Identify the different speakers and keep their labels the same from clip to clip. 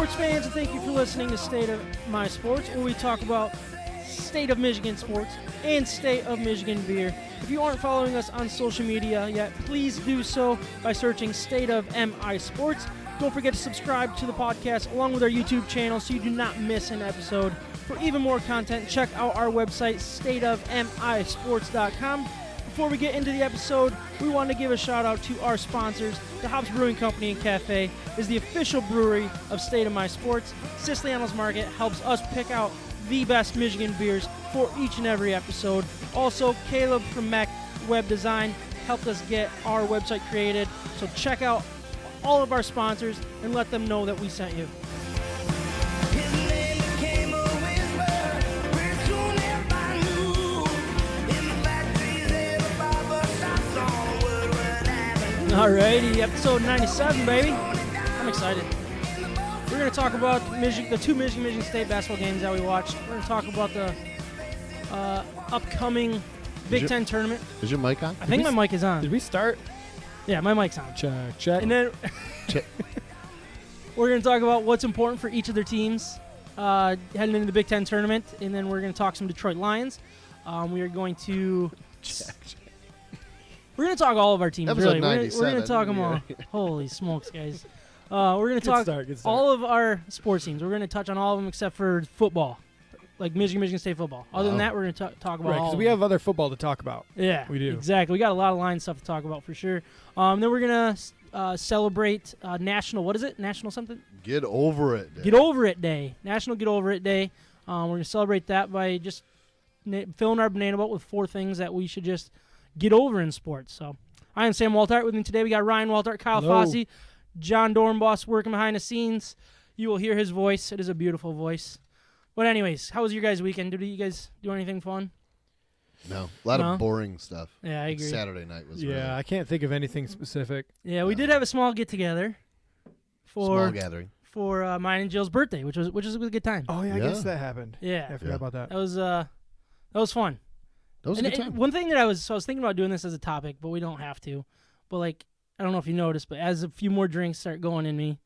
Speaker 1: sports fans, and thank you for listening to State of My Sports, where we talk about State of Michigan sports and State of Michigan beer. If you aren't following us on social media yet, please do so by searching State of MI Sports. Don't forget to subscribe to the podcast along with our YouTube channel so you do not miss an episode. For even more content, check out our website, stateofmisports.com. Before we get into the episode, we want to give a shout out to our sponsors. The Hops Brewing Company and Cafe is the official brewery of State of My Sports. Siciliano's Market helps us pick out the best Michigan beers for each and every episode. Also, Caleb from Mac Web Design helped us get our website created. So check out all of our sponsors and let them know that we sent you. Alrighty, episode 97, baby. I'm excited. We're going to talk about the two Michigan State basketball games that we watched. We're going to talk about the upcoming Big Ten tournament.
Speaker 2: Is your mic on?
Speaker 1: I think my mic is on.
Speaker 3: Did we start?
Speaker 1: Yeah, my mic's on.
Speaker 3: Check.
Speaker 1: And then
Speaker 2: Check.
Speaker 1: we're going to talk about what's important for each of their teams heading into the Big Ten tournament. And then we're going to talk some Detroit Lions. We are going to... We're going to talk all of our teams,
Speaker 2: Episode
Speaker 1: really.
Speaker 2: 97.
Speaker 1: We're going to talk them all. Holy smokes, guys. We're going to talk
Speaker 3: Good start.
Speaker 1: all of our sports teams. We're going to touch on all of them except for football, like Michigan State football. Other than that, we're going to talk about
Speaker 3: Right,
Speaker 1: all
Speaker 3: because
Speaker 1: of
Speaker 3: we
Speaker 1: them.
Speaker 3: have other football to talk about.
Speaker 1: Yeah,
Speaker 3: we do.
Speaker 1: Exactly. We got a lot of line stuff to talk about for sure. Then we're going to celebrate National, what is it? National something?
Speaker 2: Get Over It Day.
Speaker 1: Get Over It Day. National Get Over It Day. We're going to celebrate that by just filling our banana boat with 4 things that we should just get over in sports. So I am Sam Waltart. With me today, we got Ryan Waltart, Kyle
Speaker 3: Hello.
Speaker 1: Fossey, John Dornboss working behind the scenes. You will hear his voice. It is a beautiful voice. But anyways, how was your guys' weekend? Did you guys do anything fun?
Speaker 2: No. A lot of boring stuff.
Speaker 1: Yeah, I agree.
Speaker 2: Saturday night was
Speaker 3: Yeah, I can't think of anything specific.
Speaker 1: Yeah, we did have a small get-together
Speaker 2: small gathering.
Speaker 1: for mine and Jill's birthday, which was a good time.
Speaker 3: Oh, yeah, I
Speaker 2: Yeah.
Speaker 3: guess that happened.
Speaker 1: Yeah.
Speaker 3: I forgot about that.
Speaker 1: That was fun.
Speaker 2: That was a good time.
Speaker 1: One thing that I was thinking about doing this as a topic, but we don't have to. But like, I don't know if you noticed, but as a few more drinks start going in me,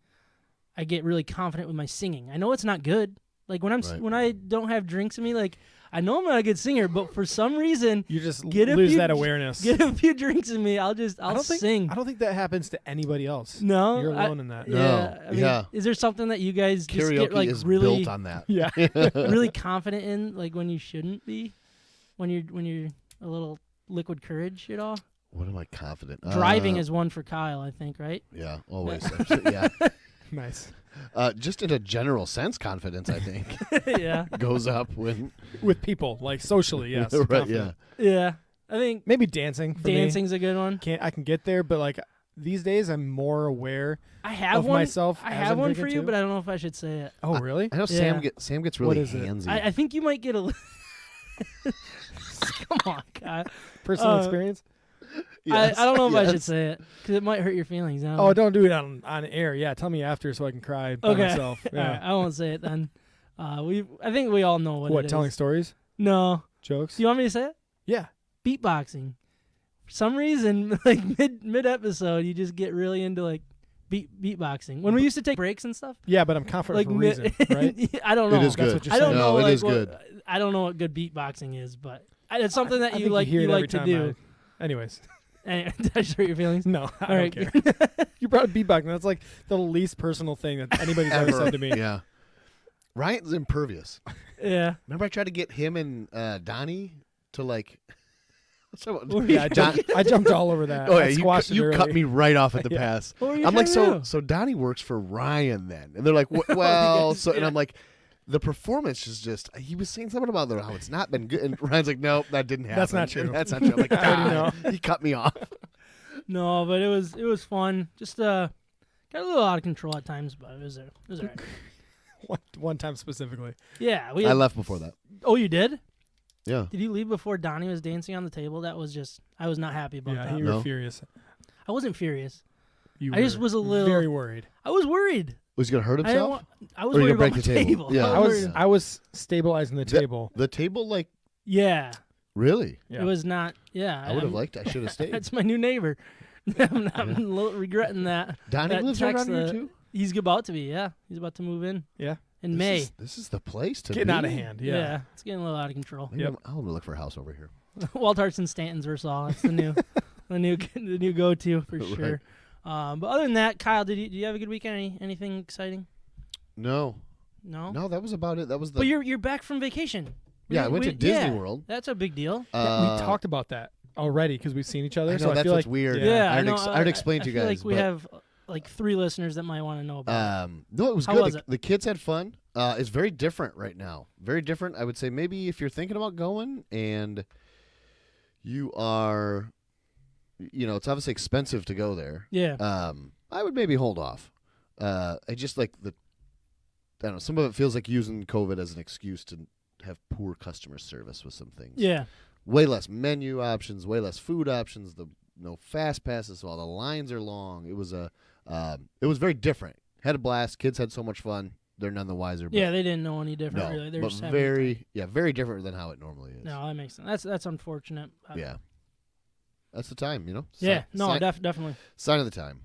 Speaker 1: I get really confident with my singing. I know it's not good. Like when when I don't have drinks in me, like I know I'm not a good singer, but for some reason,
Speaker 3: You just
Speaker 1: Get a
Speaker 3: lose
Speaker 1: few-
Speaker 3: that awareness.
Speaker 1: get a few drinks in me, I'll sing.
Speaker 3: I don't think that happens to anybody else.
Speaker 1: No,
Speaker 3: You're alone in that.
Speaker 2: No.
Speaker 1: Yeah, I mean,
Speaker 2: Yeah.
Speaker 1: Is there something that you guys just
Speaker 2: Karaoke
Speaker 1: get like
Speaker 2: is
Speaker 1: really,
Speaker 2: built on that.
Speaker 3: Yeah.
Speaker 1: really confident in, like when you shouldn't be, when you're a little liquid courage at all?
Speaker 2: What am I confident?
Speaker 1: Driving is one for Kyle, I think, right?
Speaker 2: Yeah, always. Yeah.
Speaker 3: Nice.
Speaker 2: Just in a general sense, confidence, I think,
Speaker 1: Yeah,
Speaker 2: goes up when...
Speaker 3: With people, like socially, yes.
Speaker 2: right,
Speaker 3: confident.
Speaker 1: yeah. I think
Speaker 3: Maybe dancing for me.
Speaker 1: dancing's a good one.
Speaker 3: I can get there, but like these days I'm more aware
Speaker 1: I have
Speaker 3: of
Speaker 1: one.
Speaker 3: myself.
Speaker 1: I
Speaker 3: as
Speaker 1: have
Speaker 3: I'm
Speaker 1: one for
Speaker 3: drinking
Speaker 1: you,
Speaker 3: too.
Speaker 1: but I don't know if I should say it.
Speaker 3: Oh, really?
Speaker 2: I know
Speaker 1: Yeah.
Speaker 2: Sam gets really
Speaker 3: What is it?
Speaker 2: handsy.
Speaker 1: I think you might get a. Come on, Kyle.
Speaker 3: Personal experience?
Speaker 2: Yes,
Speaker 1: I don't know if I
Speaker 2: yes.
Speaker 1: should say it because it might hurt your feelings. I don't
Speaker 3: Oh,
Speaker 1: know.
Speaker 3: don't do it on air. Yeah, tell me after so I can cry by
Speaker 1: Okay.
Speaker 3: myself.
Speaker 1: All
Speaker 3: Yeah.
Speaker 1: right, I won't say it then. I think we all know what it is.
Speaker 3: Telling stories?
Speaker 1: No.
Speaker 3: Jokes?
Speaker 1: Do you want me to say it?
Speaker 3: Yeah.
Speaker 1: Beatboxing. For some reason, like mid episode, you just get really into like beatboxing. When we used to take breaks and stuff.
Speaker 3: Yeah, but I'm confident
Speaker 1: Like
Speaker 3: for a reason, right?
Speaker 1: I don't know.
Speaker 2: It is
Speaker 3: That's
Speaker 2: good.
Speaker 3: what you're
Speaker 1: I don't
Speaker 3: saying.
Speaker 1: know.
Speaker 2: No, it
Speaker 1: like,
Speaker 2: is good.
Speaker 1: I don't know what good beatboxing is, but it's something that
Speaker 3: I
Speaker 1: you
Speaker 3: think
Speaker 1: like.
Speaker 3: hear
Speaker 1: You
Speaker 3: it every
Speaker 1: like to
Speaker 3: time
Speaker 1: do.
Speaker 3: Anyways.
Speaker 1: Anyway, did I just hurt your feelings?
Speaker 3: No, I
Speaker 1: All
Speaker 3: don't
Speaker 1: right.
Speaker 3: care. You brought up beatboxing. That's like the least personal thing that anybody's ever said to me.
Speaker 2: Yeah. Ryan's impervious.
Speaker 1: Yeah.
Speaker 2: Remember I tried to get him and Donnie to like...
Speaker 3: Yeah, I jumped all over that.
Speaker 2: Oh,
Speaker 3: I
Speaker 2: yeah,
Speaker 3: squashed it
Speaker 2: you
Speaker 3: early.
Speaker 2: cut me right off at the
Speaker 3: Yeah.
Speaker 2: pass.
Speaker 1: What were you
Speaker 2: I'm like,
Speaker 1: trying to do?
Speaker 2: so Donnie works for Ryan then. And they're like, well,
Speaker 1: Yes,
Speaker 2: so, and
Speaker 1: yeah.
Speaker 2: I'm like, the performance is just, he was saying something about how it's not been good. And Ryan's like, nope, that didn't happen.
Speaker 3: That's not true.
Speaker 2: That's not true. I'm like,
Speaker 3: I already
Speaker 2: God, he cut me off.
Speaker 1: No, but it was fun. Just got a little out of control at times, but it was all right.
Speaker 3: One time specifically.
Speaker 1: Yeah,
Speaker 2: I left before that.
Speaker 1: Oh, you did?
Speaker 2: Yeah.
Speaker 1: Did you leave before Donnie was dancing on the table? That was just I was not happy about
Speaker 3: Yeah,
Speaker 1: that.
Speaker 3: you
Speaker 2: No.
Speaker 3: were furious.
Speaker 1: I wasn't furious.
Speaker 3: You
Speaker 1: I just
Speaker 3: were
Speaker 1: was a little
Speaker 3: very worried.
Speaker 1: I was worried.
Speaker 2: Was he going to hurt
Speaker 1: I didn't
Speaker 2: himself?
Speaker 1: want, I was
Speaker 2: Or you
Speaker 1: worried
Speaker 2: gonna
Speaker 1: about
Speaker 2: break
Speaker 1: the
Speaker 2: the table?
Speaker 1: table.
Speaker 2: Yeah.
Speaker 1: worried-
Speaker 3: I was stabilizing the table.
Speaker 2: The table, like,
Speaker 1: Yeah.
Speaker 2: really?
Speaker 3: Yeah.
Speaker 1: It was not. Yeah.
Speaker 2: I would have liked I should have stayed.
Speaker 1: That's my new neighbor. I'm regretting that.
Speaker 2: Donnie
Speaker 1: that
Speaker 2: lives
Speaker 1: text
Speaker 2: around here
Speaker 1: that-
Speaker 2: too?
Speaker 1: He's about to be. Yeah, he's about to move in.
Speaker 3: Yeah.
Speaker 1: In May.
Speaker 2: This is the place to
Speaker 3: Getting
Speaker 2: be.
Speaker 3: out of hand. Yeah.
Speaker 1: It's getting a little out of control.
Speaker 2: Maybe I'm gonna look for a house over here.
Speaker 1: Waltarts and Stantons versus all. That's the new, the new go-to for sure. But other than that, Kyle, did you have a good weekend? Anything exciting?
Speaker 2: No, that was about it. That was the.
Speaker 1: But you're back from vacation.
Speaker 2: I went to Disney World.
Speaker 1: That's a big deal.
Speaker 3: We talked about that already because we've seen each other.
Speaker 2: I know,
Speaker 3: so I
Speaker 2: that's
Speaker 3: feel
Speaker 2: what's
Speaker 3: like
Speaker 2: weird.
Speaker 1: Yeah,
Speaker 2: I'd explain to you
Speaker 1: I feel
Speaker 2: guys.
Speaker 1: like we have like 3 listeners that might want to know about it.
Speaker 2: No, it was
Speaker 1: How
Speaker 2: good.
Speaker 1: was it?
Speaker 2: The kids had fun. It's very different right now. Very different. I would say maybe if you're thinking about going and you are, it's obviously expensive to go there.
Speaker 1: Yeah.
Speaker 2: I would maybe hold off. I just like I don't know. Some of it feels like using COVID as an excuse to have poor customer service with some things.
Speaker 1: Yeah.
Speaker 2: Way less menu options, way less food options. No fast passes, so all the lines are long. It was very different. Had a blast. Kids had so much fun. They're none the wiser.
Speaker 1: Yeah, they didn't know any different.
Speaker 2: No,
Speaker 1: really, they were
Speaker 2: but
Speaker 1: just having a good time.
Speaker 2: very different than how it normally is.
Speaker 1: No, that makes sense. That's unfortunate.
Speaker 2: Yeah, that's the time,
Speaker 1: Yeah, definitely.
Speaker 2: Sign of the time.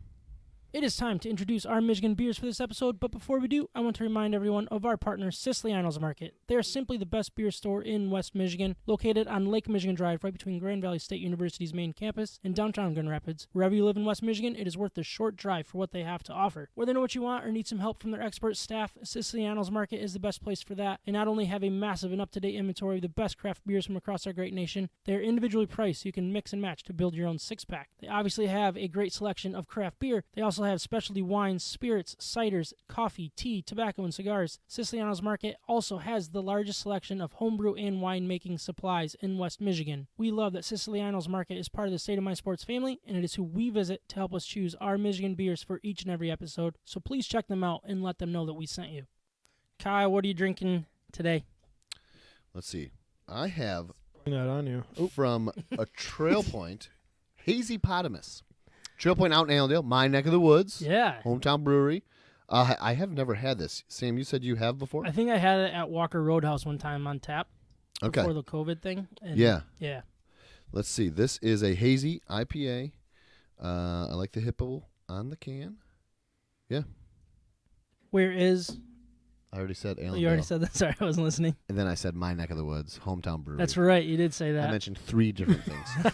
Speaker 1: It is time to introduce our Michigan beers for this episode, but before we do, I want to remind everyone of our partner, Siciliano's Market. They are simply the best beer store in West Michigan, located on Lake Michigan Drive, right between Grand Valley State University's main campus and downtown Grand Rapids. Wherever you live in West Michigan, it is worth the short drive for what they have to offer. Whether they know what you want or need some help from their expert staff, Siciliano's Market is the best place for that. They not only have a massive and up-to-date inventory of the best craft beers from across our great nation, they are individually priced so you can mix and match to build your own six-pack. They obviously have a great selection of craft beer. They also have specialty wines, spirits, ciders, coffee, tea, tobacco, and cigars. Siciliano's Market also has the largest selection of homebrew and winemaking supplies in West Michigan. We love that Siciliano's Market is part of the State of My Sports family, and it is who we visit to help us choose our Michigan beers for each and every episode. So please check them out and let them know that we sent you. Kyle, what are you drinking today?
Speaker 2: Let's see. I have
Speaker 3: that on you.
Speaker 2: from a Trail Point, Hazy Ipa. Trail Point out in Allendale, my neck of the woods.
Speaker 1: Yeah.
Speaker 2: Hometown brewery. I have never had this. Sam, you said you have before?
Speaker 1: I think I had it at Walker Roadhouse one time on tap.
Speaker 2: Okay.
Speaker 1: Before the COVID thing. And
Speaker 2: Yeah.
Speaker 1: Yeah.
Speaker 2: Let's see. This is a Hazy IPA. I like the hippo on the can. Yeah.
Speaker 1: Where is...
Speaker 2: I already said Allendale.
Speaker 1: You already said that. Sorry, I wasn't listening.
Speaker 2: And then I said my neck of the woods, hometown brewery.
Speaker 1: That's right. You did say that.
Speaker 2: I mentioned 3 different things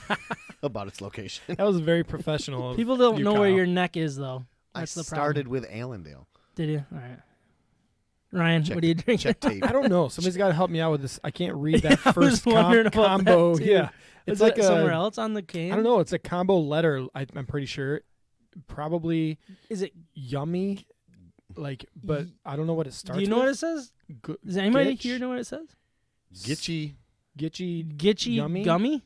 Speaker 2: about its location.
Speaker 3: That was very professional. Of
Speaker 1: People don't
Speaker 3: you,
Speaker 1: know where
Speaker 3: Kyle.
Speaker 1: your neck is, though.
Speaker 2: I
Speaker 1: That's the
Speaker 2: started
Speaker 1: problem.
Speaker 2: with Allendale.
Speaker 1: Did you? All right. Ryan,
Speaker 2: Check,
Speaker 1: what are you drinking?
Speaker 2: Check tape.
Speaker 3: I don't know. Somebody's got to help me out with this. I can't read that
Speaker 1: I was
Speaker 3: first
Speaker 1: wondering about
Speaker 3: combo.
Speaker 1: that, too.
Speaker 3: Yeah, it's
Speaker 1: Is
Speaker 3: like
Speaker 1: it
Speaker 3: a,
Speaker 1: somewhere else on the can?
Speaker 3: I don't know. It's a combo letter. I'm pretty sure. Probably
Speaker 1: Is it?
Speaker 3: yummy. But I don't know what it starts.
Speaker 1: Do you know what it says? Does anybody here know what it says?
Speaker 2: Gitchy.
Speaker 1: Gitchy
Speaker 3: Yummy?
Speaker 1: gummy?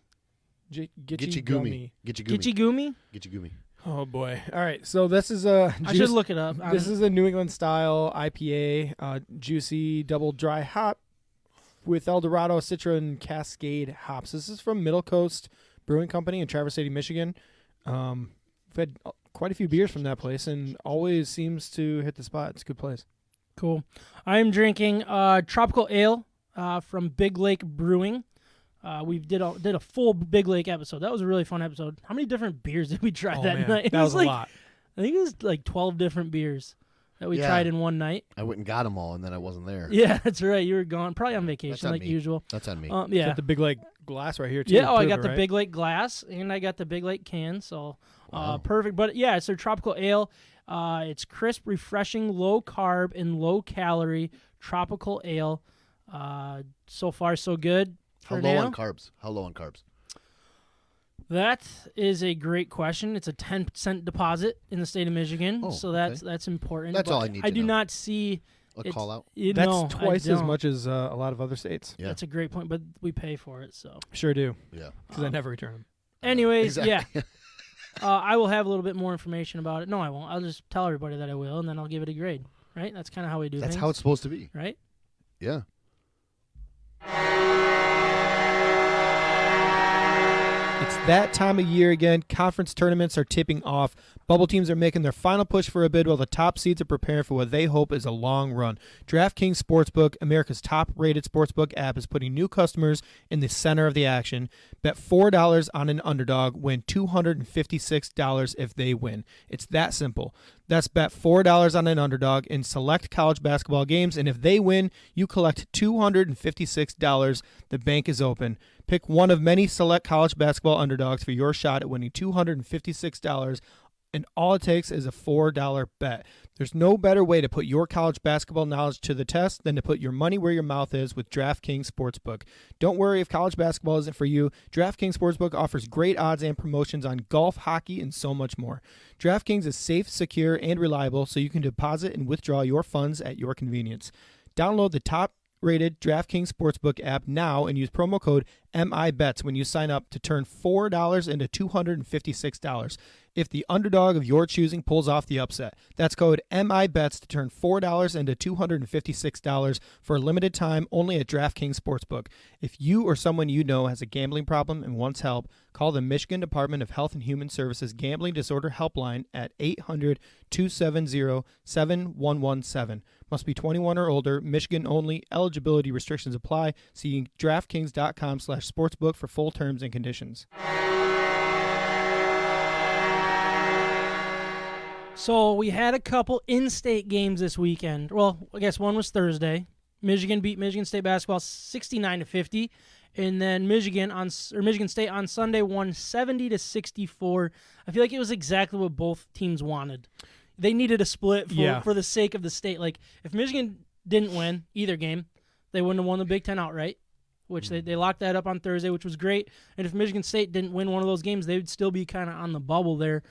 Speaker 2: Gitchy gummy.
Speaker 1: Gitchy gummy?
Speaker 2: Gitchy gummy.
Speaker 3: Oh boy! All right, so this is a.
Speaker 1: I should look it up.
Speaker 3: This is a New England style IPA, juicy double dry hop with Eldorado, Citra, and Cascade hops. This is from MiddleCoast Brewing Company in Traverse City, Michigan. We've had quite a few beers from that place, and always seems to hit the spot. It's a good place.
Speaker 1: Cool. I am drinking tropical ale from Big Lake Brewing. We did a full Big Lake episode. That was a really fun episode. How many different beers did we try that
Speaker 3: man,
Speaker 1: night?
Speaker 3: That was
Speaker 1: a
Speaker 3: lot.
Speaker 1: I think it was like 12 different beers that we tried in one night.
Speaker 2: I went and got them all, and then I wasn't there.
Speaker 1: Yeah, that's right. You were gone. Probably on vacation
Speaker 2: That's on
Speaker 1: like
Speaker 2: me.
Speaker 1: usual.
Speaker 2: That's on me.
Speaker 1: Yeah.
Speaker 3: Got the Big Lake glass right here too.
Speaker 1: Yeah, I
Speaker 3: Prove
Speaker 1: got
Speaker 3: it,
Speaker 1: the
Speaker 3: right?
Speaker 1: Big Lake glass, and I got the Big Lake can, so
Speaker 2: Wow.
Speaker 1: perfect. But yeah, it's their tropical ale. It's crisp, refreshing, low carb, and low calorie tropical ale. So far, so good.
Speaker 2: How
Speaker 1: For
Speaker 2: low
Speaker 1: now.
Speaker 2: on carbs? How low on carbs?
Speaker 1: That is a great question. It's a 10% deposit in the state of Michigan,
Speaker 2: Oh,
Speaker 1: so that's important.
Speaker 2: That's
Speaker 1: but
Speaker 2: all I need
Speaker 1: I
Speaker 2: to
Speaker 1: do
Speaker 2: know.
Speaker 1: not see
Speaker 2: A call out?
Speaker 3: That's
Speaker 1: no, I
Speaker 3: twice as
Speaker 1: don't.
Speaker 3: much as a lot of other states.
Speaker 2: Yeah.
Speaker 1: That's a great point, but we pay for it, so.
Speaker 3: Sure do,
Speaker 2: Yeah.
Speaker 3: because I never return them.
Speaker 1: Anyways,
Speaker 2: Exactly.
Speaker 1: yeah. I will have a little bit more information about it. No, I won't. I'll just tell everybody that I will, and then I'll give it a grade, right? That's kind of how we do
Speaker 2: That's
Speaker 1: things.
Speaker 2: how it's supposed to be.
Speaker 1: Right?
Speaker 2: Yeah.
Speaker 3: It's that time of year again. Conference tournaments are tipping off. Bubble teams are making their final push for a bid while the top seeds are preparing for what they hope is a long run. DraftKings Sportsbook, America's top-rated sportsbook app, is putting new customers in the center of the action. Bet $4 on an underdog, win $256 if they win. It's that simple. That's bet $4 on an underdog in select college basketball games, and if they win, you collect $256. The bank is open. Pick one of many select college basketball underdogs for your shot at winning $256, and all it takes is a $4 bet. There's no better way to put your college basketball knowledge to the test than to put your money where your mouth is with DraftKings Sportsbook. Don't worry if college basketball isn't for you. DraftKings Sportsbook offers great odds and promotions on golf, hockey, and so much more. DraftKings is safe, secure, and reliable, so you can deposit and withdraw your funds at your convenience. Download the top-rated DraftKings Sportsbook app now and use promo code MIBETS when you sign up to turn $4 into $256 if the underdog of your choosing pulls off the upset. That's code MIBETS to turn $4 into $256 for a limited time only at DraftKings Sportsbook. If you or someone you know has a gambling problem and wants help, call the Michigan Department of Health and Human Services Gambling Disorder Helpline at 800-270-7117. Must be 21 or older. Michigan only. Eligibility restrictions apply. See DraftKings.com/sportsbook for full terms and conditions.
Speaker 1: So we had a couple in-state games this weekend. Well, I guess one was Thursday. Michigan beat Michigan State basketball 69-50, and then Michigan State on Sunday won 70-64. I feel like it was exactly what both teams wanted. They needed a split for the sake of the state. Like if Michigan didn't win either game, they wouldn't have won the Big Ten outright, which they locked that up on Thursday, which was great. And if Michigan State didn't win one of those games, they would still be kind of on the bubble there,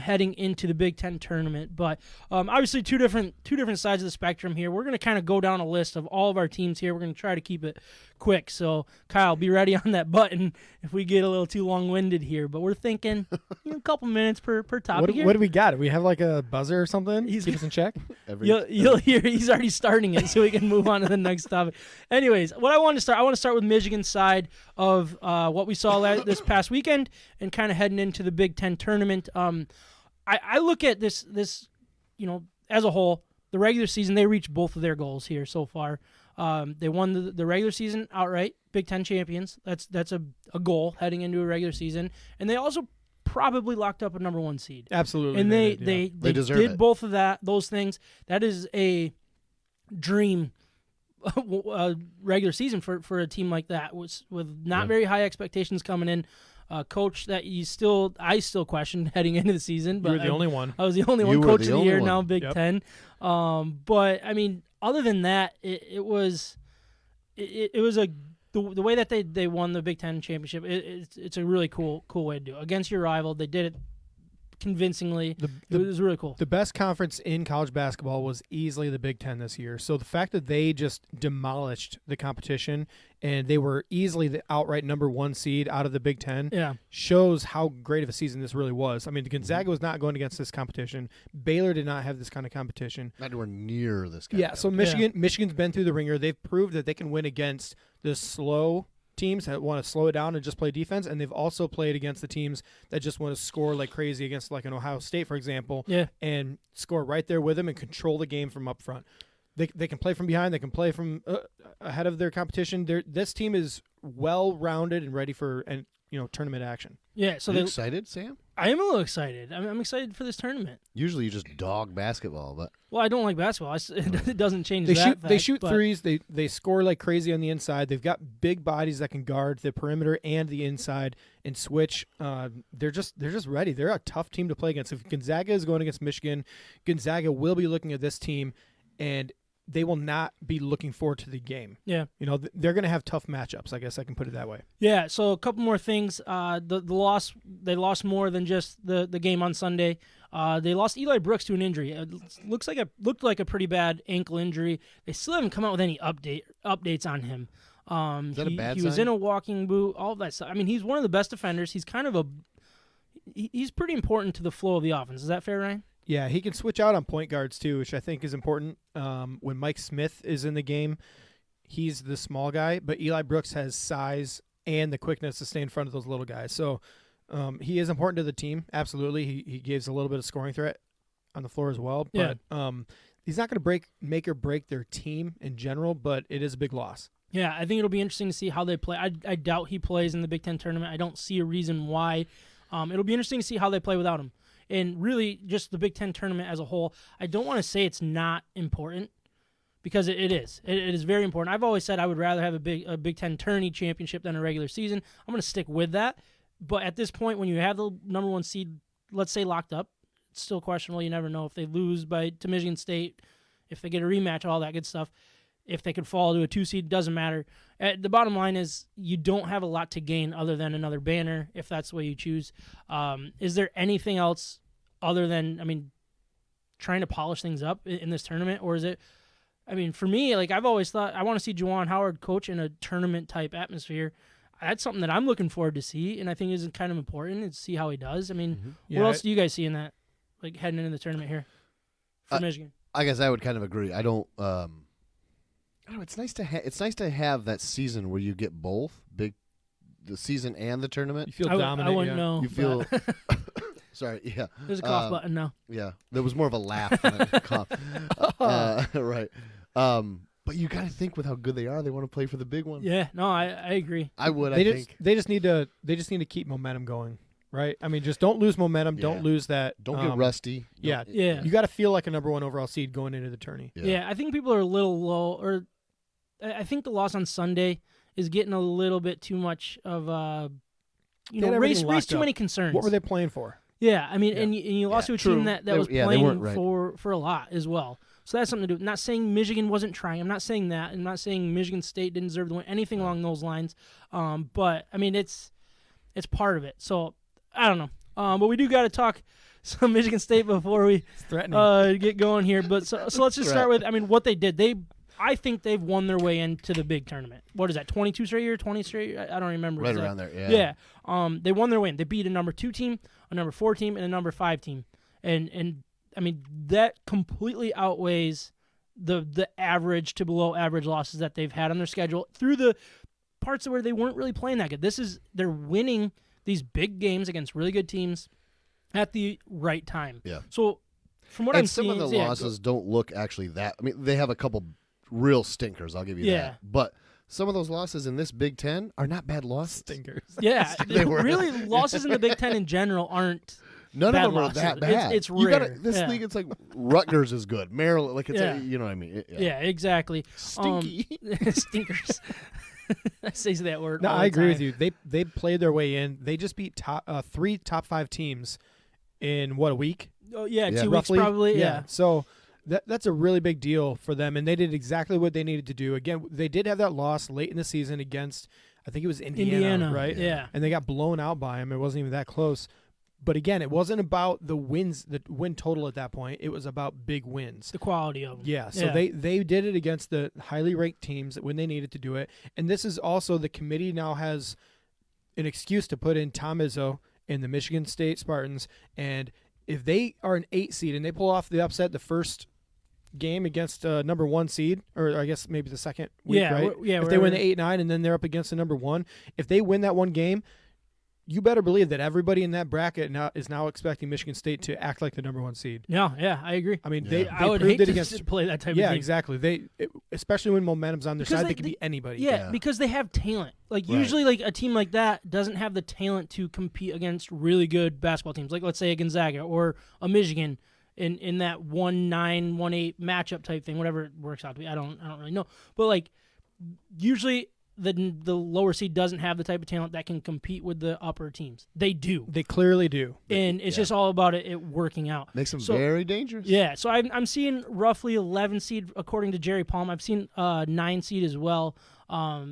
Speaker 1: heading into the Big Ten tournament. But obviously two different sides of the spectrum here. We're going to kind of go down a list of all of our teams here. We're going to try to keep it quick. So, Kyle, be ready on that button if we get a little too long-winded here. But we're thinking a couple minutes per topic here.
Speaker 3: What do we got? Do we have like a buzzer or something? Keep us in check?
Speaker 1: You'll hear he's already starting it, so we can move on to the next topic. Anyways, I want to start with Michigan's side of what we saw this past weekend and kind of heading into the Big Ten tournament. I look at this as a whole. The regular season, they reached both of their goals here so far. They won the regular season outright, Big Ten champions. That's a goal heading into a regular season, and they also probably locked up a number one seed.
Speaker 3: Absolutely,
Speaker 1: and they did both of those things. That is a dream regular season for a team like that, with not very high expectations coming in. Coach that I still questioned heading into the season, but
Speaker 3: you were the only one.
Speaker 1: I was the only one. Coach of the year now, Big Ten. But I mean, other than that, it was the way that they won the Big Ten championship. It's a really cool way to do it against your rival. They did it convincingly. It was really cool.
Speaker 3: The best conference in college basketball was easily the Big Ten this year. So the fact that they just demolished the competition and they were easily the outright number one seed out of the Big Ten shows how great of a season this really was. I mean, Gonzaga was not going against this competition. Baylor did not have this kind of competition.
Speaker 2: Not anywhere near this kind of
Speaker 3: competition. So Michigan's been through the ringer. They've proved that they can win against the slow teams that want to slow it down and just play defense, and they've also played against the teams that just want to score like crazy against like an Ohio State, for example, and score right there with them and control the game from up front. They can play from behind. They can play from ahead of their competition. This team is well-rounded and ready for tournament action.
Speaker 1: Yeah. So
Speaker 2: are you excited, Sam?
Speaker 1: I am a little excited. I'm excited for this tournament.
Speaker 2: Usually you just dog basketball, but
Speaker 1: I don't like basketball. It doesn't change
Speaker 3: They shoot threes. They score like crazy on the inside. They've got big bodies that can guard the perimeter and the inside and switch. They're just ready. They're a tough team to play against. If Gonzaga is going against Michigan, Gonzaga will be looking at this team, and they will not be looking forward to the game. Yeah. They're going to have tough matchups, I guess I can put it that way.
Speaker 1: Yeah, so a couple more things. They lost more than just the game on Sunday. They lost Eli Brooks to an injury. It looked like a pretty bad ankle injury. They still haven't come out with any updates on him.
Speaker 2: Is that a bad sign?
Speaker 1: He was in a walking boot, all that stuff. I mean, he's one of the best defenders. He's he's pretty important to the flow of the offense. Is that fair, Ryan?
Speaker 3: Yeah, he can switch out on point guards too, which I think is important. When Mike Smith is in the game, he's the small guy, but Eli Brooks has size and the quickness to stay in front of those little guys. So He is important to the team. Absolutely. He gives a little bit of scoring threat on the floor as well. But he's not going to make or break their team in general, but it is a big loss.
Speaker 1: Yeah, I think it'll be interesting to see how they play. I doubt he plays in the Big Ten tournament. I don't see a reason why. It'll be interesting to see how they play without him. And really, just the Big Ten tournament as a whole, I don't want to say it's not important because it is. It is very important. I've always said I would rather have a Big Ten tourney championship than a regular season. I'm going to stick with that. But at this point, when you have the number one seed, let's say locked up, it's still questionable. You never know if they lose to Michigan State, if they get a rematch, all that good stuff. If they could fall to a 2 seed, doesn't matter. The bottom line is you don't have a lot to gain other than another banner, if that's the way you choose. Is there anything else other than, trying to polish things up in this tournament? Or is it, for me, I've always thought I want to see Juwan Howard coach in a tournament-type atmosphere. That's something that I'm looking forward to see, and I think is kind of important to see how he does. What else do you guys see in that, heading into the tournament here for Michigan?
Speaker 2: I guess I would kind of agree. I don't know. It's nice to have that season where you get both the season and the tournurnament.
Speaker 3: You feel dominant.
Speaker 1: I wouldn't know.
Speaker 2: You feel. Sorry. Yeah.
Speaker 1: There's a cough button now.
Speaker 2: Yeah. There was more of a laugh than a cough. Right. But you got to think with how good they are, they want to play for the big one.
Speaker 1: Yeah. No, I agree.
Speaker 2: I would.
Speaker 3: They
Speaker 2: think
Speaker 3: they just need to keep momentum going. Right. Just don't lose momentum.
Speaker 2: Yeah.
Speaker 3: Don't lose that.
Speaker 2: Don't get rusty.
Speaker 3: Yeah.
Speaker 1: Yeah.
Speaker 3: You got to feel like a number one overall seed going into the tourney.
Speaker 1: Yeah. I think people are a little low, or I think the loss on Sunday is getting a little bit too much of raise too many concerns.
Speaker 3: What were they playing for?
Speaker 1: Yeah, and you lost to a team that was playing for a lot as well. So that's something to do. I'm not saying Michigan wasn't trying. I'm not saying that. I'm not saying Michigan State didn't deserve to win, anything along those lines. But it's part of it. So I don't know. But we do got to talk some Michigan State before we get going here. But so let's just start with what they did. I think they've won their way into the big tournament. What is that, 22 straight year, 20 straight year? I don't remember.
Speaker 2: Right around there, yeah.
Speaker 1: Yeah. They won their way in. They beat a number 2 team, a number 4 team, and a number 5 team. And that completely outweighs the average to below average losses that they've had on their schedule through the parts where they weren't really playing that good. They're winning these big games against really good teams at the right time.
Speaker 2: Yeah.
Speaker 1: So from what I'm seeing,
Speaker 2: some of the losses don't look actually that. They have a couple real stinkers, I'll give you that. But some of those losses in this Big Ten are not bad losses.
Speaker 3: Stinkers.
Speaker 1: Yeah. Really, losses in the Big Ten in general aren't
Speaker 2: None
Speaker 1: bad
Speaker 2: of them
Speaker 1: losses.
Speaker 2: are that bad.
Speaker 1: It's rare.
Speaker 2: This league, it's like Rutgers is good. Maryland, you know what I mean?
Speaker 1: Yeah, exactly.
Speaker 2: Stinky.
Speaker 1: Stinkers. I say that word.
Speaker 3: No,
Speaker 1: all
Speaker 3: I
Speaker 1: the
Speaker 3: agree
Speaker 1: time.
Speaker 3: with you. They played their way in. They just beat 3 top 5 teams in a week?
Speaker 1: Oh, yeah, 2 weeks
Speaker 3: roughly.
Speaker 1: probably. Yeah.
Speaker 3: So that's a really big deal for them, and they did exactly what they needed to do. Again, they did have that loss late in the season against, I think it was Indiana, right?
Speaker 1: Yeah.
Speaker 3: And they got blown out by them. It wasn't even that close. But again, it wasn't about the wins, the win total at that point. It was about big wins.
Speaker 1: The quality of them.
Speaker 3: Yeah, so they did it against the highly ranked teams when they needed to do it. And this is also, the committee now has an excuse to put in Tom Izzo and the Michigan State Spartans. And if they are an 8 seed and they pull off the upset the first game against number 1 seed, or I guess maybe the second week, right?
Speaker 1: Yeah,
Speaker 3: if they win the 8-9 and then they're up against the number 1, if they win that one game, you better believe that everybody in that bracket is now expecting Michigan State to act like the number 1 seed.
Speaker 1: Yeah, I agree.
Speaker 3: They
Speaker 1: would
Speaker 3: proved
Speaker 1: hate
Speaker 3: it
Speaker 1: to
Speaker 3: against
Speaker 1: play that type of team.
Speaker 3: Yeah, exactly. Especially when momentum's on their side, they can beat anybody.
Speaker 1: Yeah, because they have talent. Usually, a team like that doesn't have the talent to compete against really good basketball teams. Let's say a Gonzaga or a Michigan in that 1-9, 1-8 matchup type thing, whatever it works out to be. I don't really know, but usually the lower seed doesn't have the type of talent that can compete with the upper teams. They do.
Speaker 3: They clearly do.
Speaker 1: And it's just all about it working out.
Speaker 2: Makes them very dangerous.
Speaker 1: Yeah, so I'm seeing roughly 11 seed according to Jerry Palm. I've seen 9 seed as well. How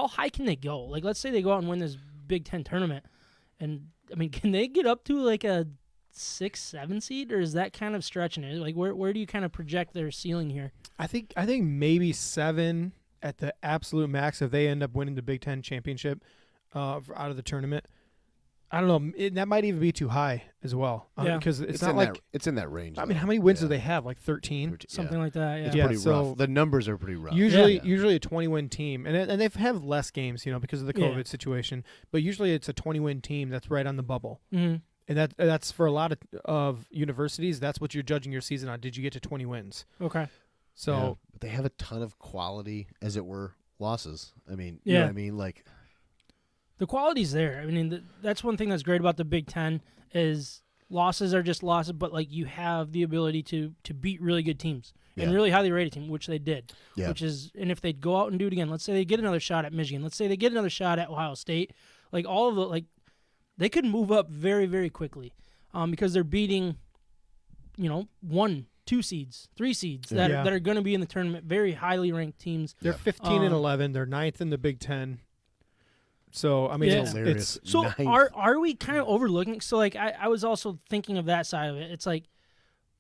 Speaker 1: high can they go? Let's say they go out and win this Big Ten tournament. And, can they get up to a 6, 7 seed? Or is that kind of stretching it? Where do you kind of project their ceiling here?
Speaker 3: I think maybe 7 at the absolute max if they end up winning the Big Ten championship out of the tournament. I don't know. That might even be too high as well.
Speaker 1: Yeah.
Speaker 3: Because
Speaker 2: It's
Speaker 3: not
Speaker 2: in
Speaker 3: like.
Speaker 2: it's in that range.
Speaker 3: I mean,
Speaker 2: though.
Speaker 3: how many wins do
Speaker 2: Yeah.
Speaker 3: they have? Like 13?
Speaker 1: Something like that. Yeah.
Speaker 2: It's
Speaker 3: Yeah,
Speaker 2: pretty
Speaker 3: so-
Speaker 2: rough. The numbers are pretty rough.
Speaker 3: Usually
Speaker 2: Yeah.
Speaker 3: a 20-win team, and they've have less games, because of the
Speaker 1: Yeah.
Speaker 3: COVID situation. But usually it's a 20-win team that's right on the bubble,
Speaker 1: Mhm.
Speaker 3: and that's for a lot of universities. That's what you're judging your season on. Did you get to 20 wins?
Speaker 1: Okay.
Speaker 3: So
Speaker 2: Yeah. But they have a ton of quality, as it were, losses. I mean, you
Speaker 1: Yeah.
Speaker 2: know what I mean? Like,
Speaker 1: The quality's there. I mean, that's one thing that's great about the Big Ten is losses are just losses, but like you have the ability to beat really good teams and
Speaker 2: Yeah.
Speaker 1: really highly rated teams, which they did.
Speaker 2: Yeah.
Speaker 1: And if they go out and do it again, let's say they get another shot at Michigan, let's say they get another shot at Ohio State, like all of the they could move up very, very quickly, because they're beating, 1, 2 seeds, 3 seeds that
Speaker 3: Yeah.
Speaker 1: are going to be in the tournament, very highly ranked teams.
Speaker 3: they're
Speaker 2: Yeah.
Speaker 3: 15 and 11. They're 9th in the Big Ten. So I mean,
Speaker 1: Yeah.
Speaker 3: it's
Speaker 2: hilarious.
Speaker 1: So
Speaker 2: Ninth.
Speaker 1: are we kind of overlooking? So like I was also thinking of that side of it. It's like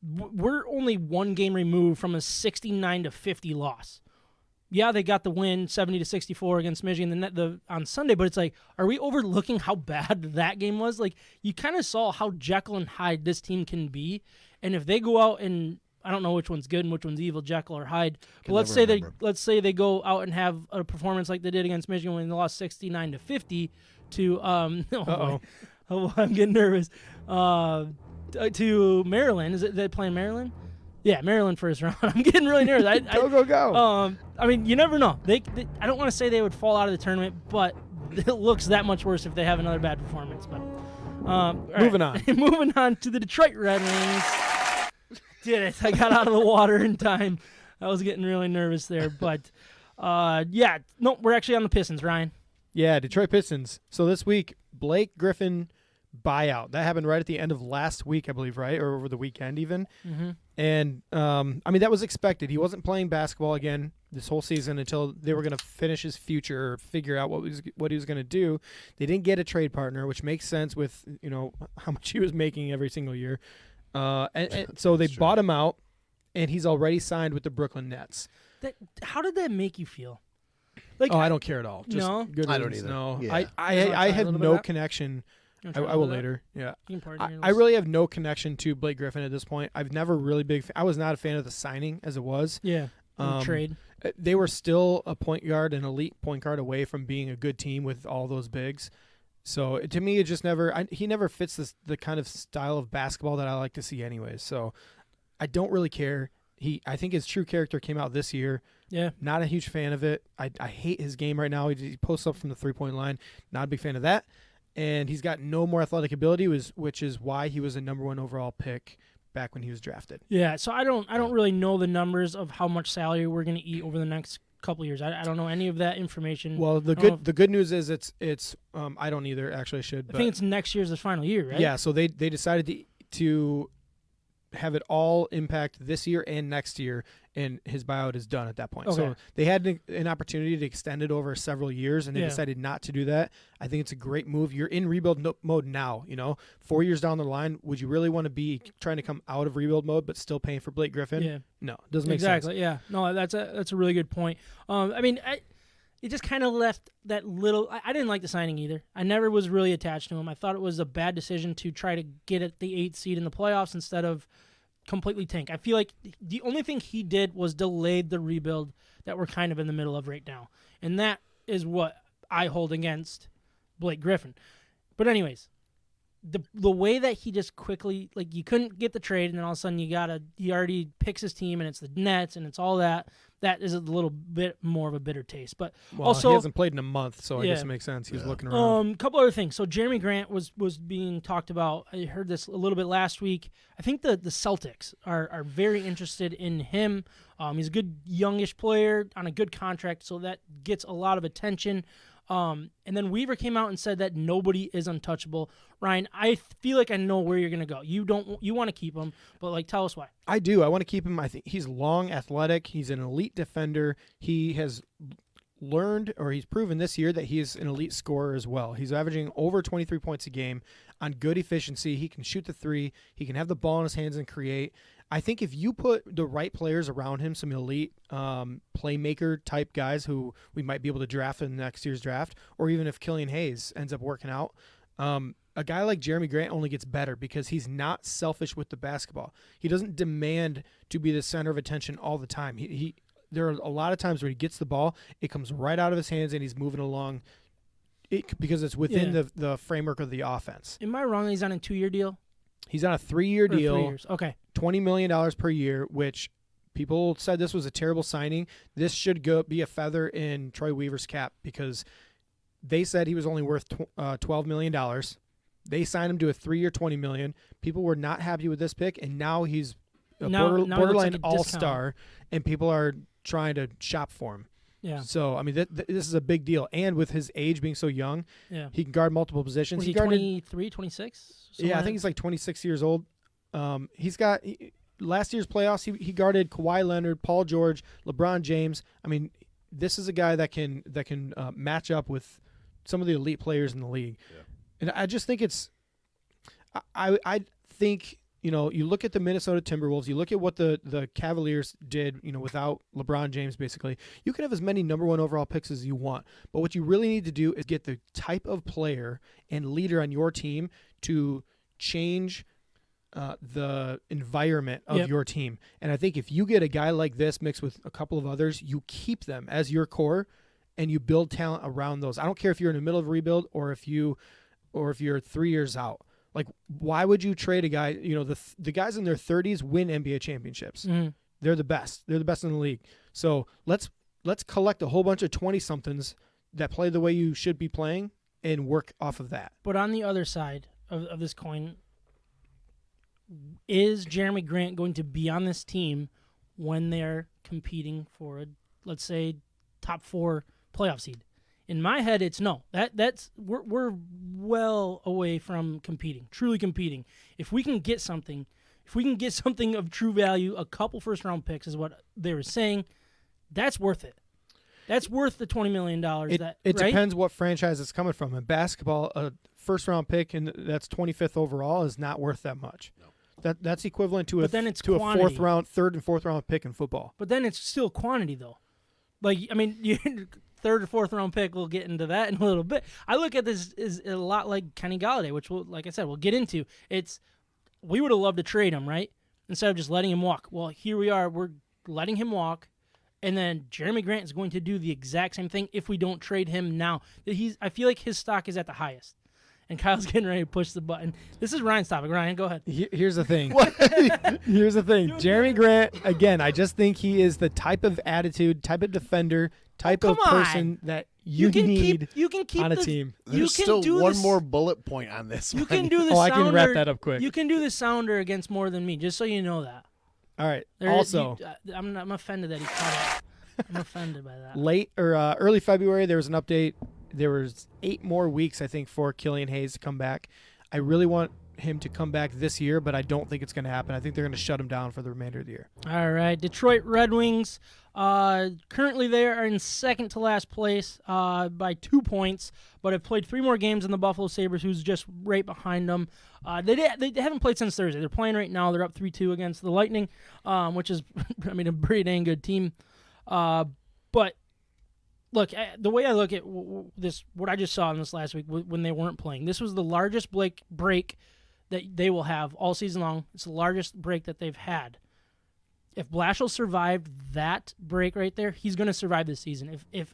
Speaker 1: we're only one game removed from a 69-50 loss. Yeah, they got the win 70-64 against Michigan on Sunday, but it's like, are we overlooking how bad that game was? Like you kind of saw how Jekyll and Hyde this team can be, and if they go out and I don't know which one's good and which one's evil, Jekyll or Hyde. But
Speaker 2: Can
Speaker 1: let's
Speaker 2: never
Speaker 1: say
Speaker 2: remember.
Speaker 1: let's say they go out and have a performance like they did against Michigan when they lost 69-50 to oh boy. Oh, I'm getting nervous. To Maryland. Is it they playing Maryland? Yeah, Maryland first round. I'm getting really nervous.
Speaker 3: go.
Speaker 1: I mean, you never know. They I don't want to say they would fall out of the tournament, but it looks that much worse if they have another bad performance. But all
Speaker 3: Moving
Speaker 1: right.
Speaker 3: on.
Speaker 1: Moving on to the Detroit Red Wings. Did it. I got out of the water in time. I was getting really nervous there. But, we're actually on the Pistons, Ryan.
Speaker 3: Yeah, Detroit Pistons. So this week, Blake Griffin buyout. That happened right at the end of last week, I believe, right? Or over the weekend even.
Speaker 1: Mm-hmm.
Speaker 3: And, that was expected. He wasn't playing basketball again this whole season until they were going to finish his future or figure out what he was going to do. They didn't get a trade partner, which makes sense with, how much he was making every single year. And so they bought him out, and he's already signed with the Brooklyn Nets.
Speaker 1: How did that make you feel?
Speaker 3: I don't care at all. Just
Speaker 1: No?
Speaker 3: good
Speaker 2: I don't
Speaker 3: riddance,
Speaker 2: either.
Speaker 3: No,
Speaker 2: Yeah.
Speaker 3: I
Speaker 1: You wanna
Speaker 3: I
Speaker 1: try a
Speaker 3: have
Speaker 1: little bit
Speaker 3: no
Speaker 1: of that?
Speaker 3: connection.
Speaker 1: You wanna
Speaker 3: I
Speaker 1: try a
Speaker 3: will
Speaker 1: little bit?
Speaker 3: later. Yeah.
Speaker 1: You can partner
Speaker 3: I
Speaker 1: yours.
Speaker 3: really have no connection to Blake Griffin at this point. I've never really I was not a fan of the signing as it was.
Speaker 1: Yeah. Trade.
Speaker 3: They were still a point guard, an elite point guard away from being a good team with all those bigs. So to me, it just never. He never fits the kind of style of basketball that I like to see, anyways. So I don't really care. I think his true character came out this year.
Speaker 1: Yeah.
Speaker 3: Not a huge fan of it. I hate his game right now. He posts up from the 3-point line. Not a big fan of that. And he's got no more athletic ability, which is why he was a number 1 overall pick back when he was drafted.
Speaker 1: Yeah. So I don't really know the numbers of how much salary we're going to eat over the next couple of years. I don't know any of that information.
Speaker 3: Well, the good news is it's I don't either. Actually, I should.
Speaker 1: I think it's next year's the final year, right?
Speaker 3: Yeah. So they decided to have it all impact this year and next year, and his buyout is done at that point.
Speaker 1: Okay.
Speaker 3: So they had an opportunity to extend it over several years, and they decided not to do that. I think it's a great move. You're in rebuild mode now. 4 years down the line, would you really want to be trying to come out of rebuild mode but still paying for Blake Griffin?
Speaker 1: Yeah.
Speaker 3: No, it doesn't make sense.
Speaker 1: Exactly. Yeah. No, that's a really good point. It just kind of left that little. I didn't like the signing either. I never was really attached to him. I thought it was a bad decision to try to get at the 8th seed in the playoffs instead of completely tank. I feel like the only thing he did was delayed the rebuild that we're kind of in the middle of right now, and that is what I hold against Blake Griffin. But anyways, the way that he just quickly, like, you couldn't get the trade, and then all of a sudden he already picks his team, and it's the Nets, and it's all that. That is a little bit more of a bitter taste. But
Speaker 3: Well,
Speaker 1: also,
Speaker 3: he hasn't played in a month, so I
Speaker 1: Yeah.
Speaker 3: guess it makes sense. He was looking around.
Speaker 1: couple other things. So Jeremy Grant was being talked about. I heard this a little bit last week. I think the Celtics are very interested in him. He's a good youngish player on a good contract, so that gets a lot of attention. And then Weaver came out and said that nobody is untouchable. Ryan, I feel like I know where you're gonna go. You want to keep him, but tell us why.
Speaker 3: I do. I want to keep him. I think he's long, athletic. He's an elite defender. He has learned, or he's proven this year, that he's an elite scorer as well. He's averaging over 23 points a game on good efficiency. He can shoot the three. He can have the ball in his hands and create. I think if you put the right players around him, some elite playmaker type guys who we might be able to draft in next year's draft, or even if Killian Hayes ends up working out, A guy like Jeremy Grant only gets better because he's not selfish with the basketball. He doesn't demand to be the center of attention all the time. There are a lot of times where he gets the ball, it comes right out of his hands, and he's moving along because it's within the framework of the offense.
Speaker 1: Am I wrong? He's on a 2-year deal?
Speaker 3: He's on a 3-year deal.
Speaker 1: 3 years. Okay.
Speaker 3: $20 million per year, which people said this was a terrible signing. This should be a feather in Troy Weaver's cap because they said he was only worth $12 million. They signed him to a 3-year, $20 million. People were not happy with this pick, and now he's a borderline all-star, and people are trying to shop for him.
Speaker 1: Yeah.
Speaker 3: So, I mean, this is a big deal. And with his age being so young, he can guard multiple positions.
Speaker 1: Was he 23, 26?
Speaker 3: Yeah, I think he's like 26 years old. He's got last year's playoffs, he guarded Kawhi Leonard, Paul George, LeBron James. I mean, this is a guy that can match up with some of the elite players in the league. Yeah. And I just think I think, you look at the Minnesota Timberwolves, you look at what the Cavaliers did, without LeBron James, basically. You can have as many number 1 overall picks as you want, but what you really need to do is get the type of player and leader on your team to change the environment of your team. And I think if you get a guy like this mixed with a couple of others, you keep them as your core and you build talent around those. I don't care if you're in the middle of a rebuild or if you're 3 years out. Like, why would you trade a guy? The guys in their 30s win NBA championships. Mm-hmm. They're the best. They're the best in the league. So let's collect a whole bunch of 20-somethings that play the way you should be playing and work off of that.
Speaker 1: But on the other side of this coin, is Jeremy Grant going to be on this team when they're competing for a, let's say, top 4 playoff seed? In my head, it's no. We're well away from competing, truly competing. If we can get something of true value, a couple first-round picks is what they were saying, that's worth it. That's worth the $20 million.
Speaker 3: It depends what franchise it's coming from. In basketball, a first-round pick and that's 25th overall is not worth that much. No. That's equivalent to a 4th-round, 3rd and 4th-round pick in football.
Speaker 1: But then it's still quantity, though. Like, I mean, 3rd or 4th round pick. We'll get into that in a little bit. I look at this as a lot like Kenny Galladay, which, like I said, we'll get into. We would have loved to trade him, right? Instead of just letting him walk. Well, here we are. We're letting him walk, and then Jeremy Grant is going to do the exact same thing if we don't trade him now. I feel like his stock is at the highest. And Kyle's getting ready to push the button. This is Ryan's topic. Ryan, go ahead.
Speaker 3: Here's the thing. Here's the thing. Jeremy Grant, again, I just think he is the type of attitude, type of defender, type of person that you need on a team.
Speaker 2: There's still one more bullet point on this.
Speaker 1: You can do the sounder.
Speaker 3: I can wrap that up quick.
Speaker 1: You can do the sounder against more than me, just so you know that.
Speaker 3: All right. Also,
Speaker 1: I'm offended that he caught it. I'm offended by that.
Speaker 3: Early February, there was an update. There was 8 more weeks, I think, for Killian Hayes to come back. I really want him to come back this year, but I don't think it's going to happen. I think they're going to shut him down for the remainder of the year. All
Speaker 1: right. Detroit Red Wings, currently they are in second to last place by 2 points, but have played 3 more games than the Buffalo Sabres, who's just right behind them. They haven't played since Thursday. They're playing right now. They're up 3-2 against the Lightning, which is, a pretty dang good team. But look, the way I look at this, what I just saw in this last week when they weren't playing, this was the largest break that they will have all season long. It's the largest break that they've had. If Blashill survived that break right there, he's going to survive this season. Here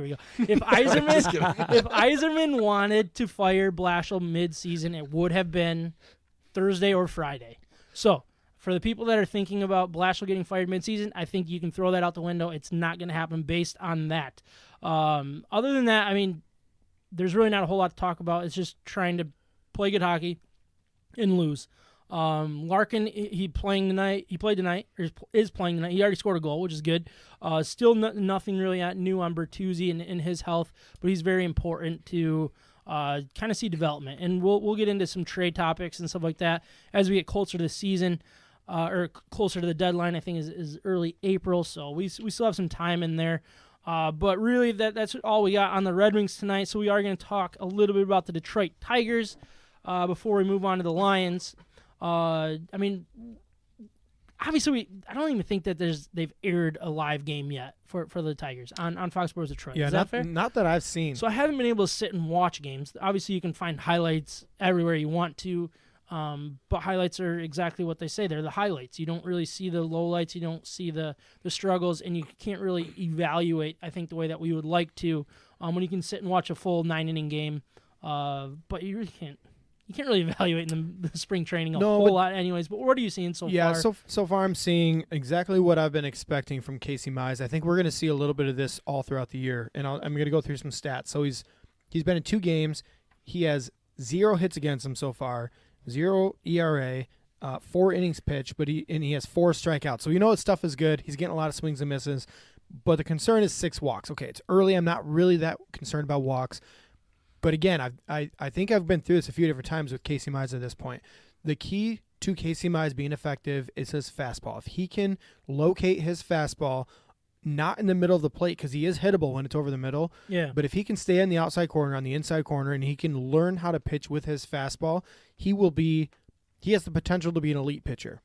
Speaker 1: we go. If Yzerman wanted to fire Blashill mid-season, it would have been Thursday or Friday. So, for the people that are thinking about Blashill getting fired mid-season, I think you can throw that out the window. It's not going to happen based on that. Other than that, I mean, there's really not a whole lot to talk about. It's just trying to play good hockey and lose. Larkin, he played tonight, or is playing tonight. He already scored a goal, which is good. Still nothing really new on Bertuzzi and his health, but he's very important to kind of see development. And we'll get into some trade topics and stuff like that as we get closer to the season. Or closer to the deadline, I think is early April, so we still have some time in there. But really, that's all we got on the Red Wings tonight. So we are going to talk a little bit about the Detroit Tigers before we move on to the Lions. I mean, obviously I don't even think that they've aired a live game yet for the Tigers on Fox Sports Detroit.
Speaker 3: Yeah,
Speaker 1: Is that fair?
Speaker 3: Not that I've seen.
Speaker 1: So I haven't been able to sit and watch games. Obviously, you can find highlights everywhere you want to, but highlights are exactly what they say. They're the highlights. You don't really see the lowlights. You don't see the struggles, and you can't really evaluate, I think, the way that we would like to when you can sit and watch a full 9-inning game. But you really can't. You can't really evaluate in the spring training a whole lot anyways. But what are you seeing so far?
Speaker 3: Yeah, so far I'm seeing exactly what I've been expecting from Casey Mize. I think we're going to see a little bit of this all throughout the year, and I'm going to go through some stats. So he's been in 2 games. He has 0 hits against him so far, 0 ERA, 4 innings pitched, but he has 4 strikeouts. So his stuff is good. He's getting a lot of swings and misses, but the concern is 6 walks. Okay, it's early. I'm not really that concerned about walks. But again, I think I've been through this a few different times with Casey Mize at this point. The key to Casey Mize being effective is his fastball. If he can locate his fastball, not in the middle of the plate because he is hittable when it's over the middle, but if he can stay on the outside corner, on the inside corner, and he can learn how to pitch with his fastball, he has the potential to be an elite pitcher.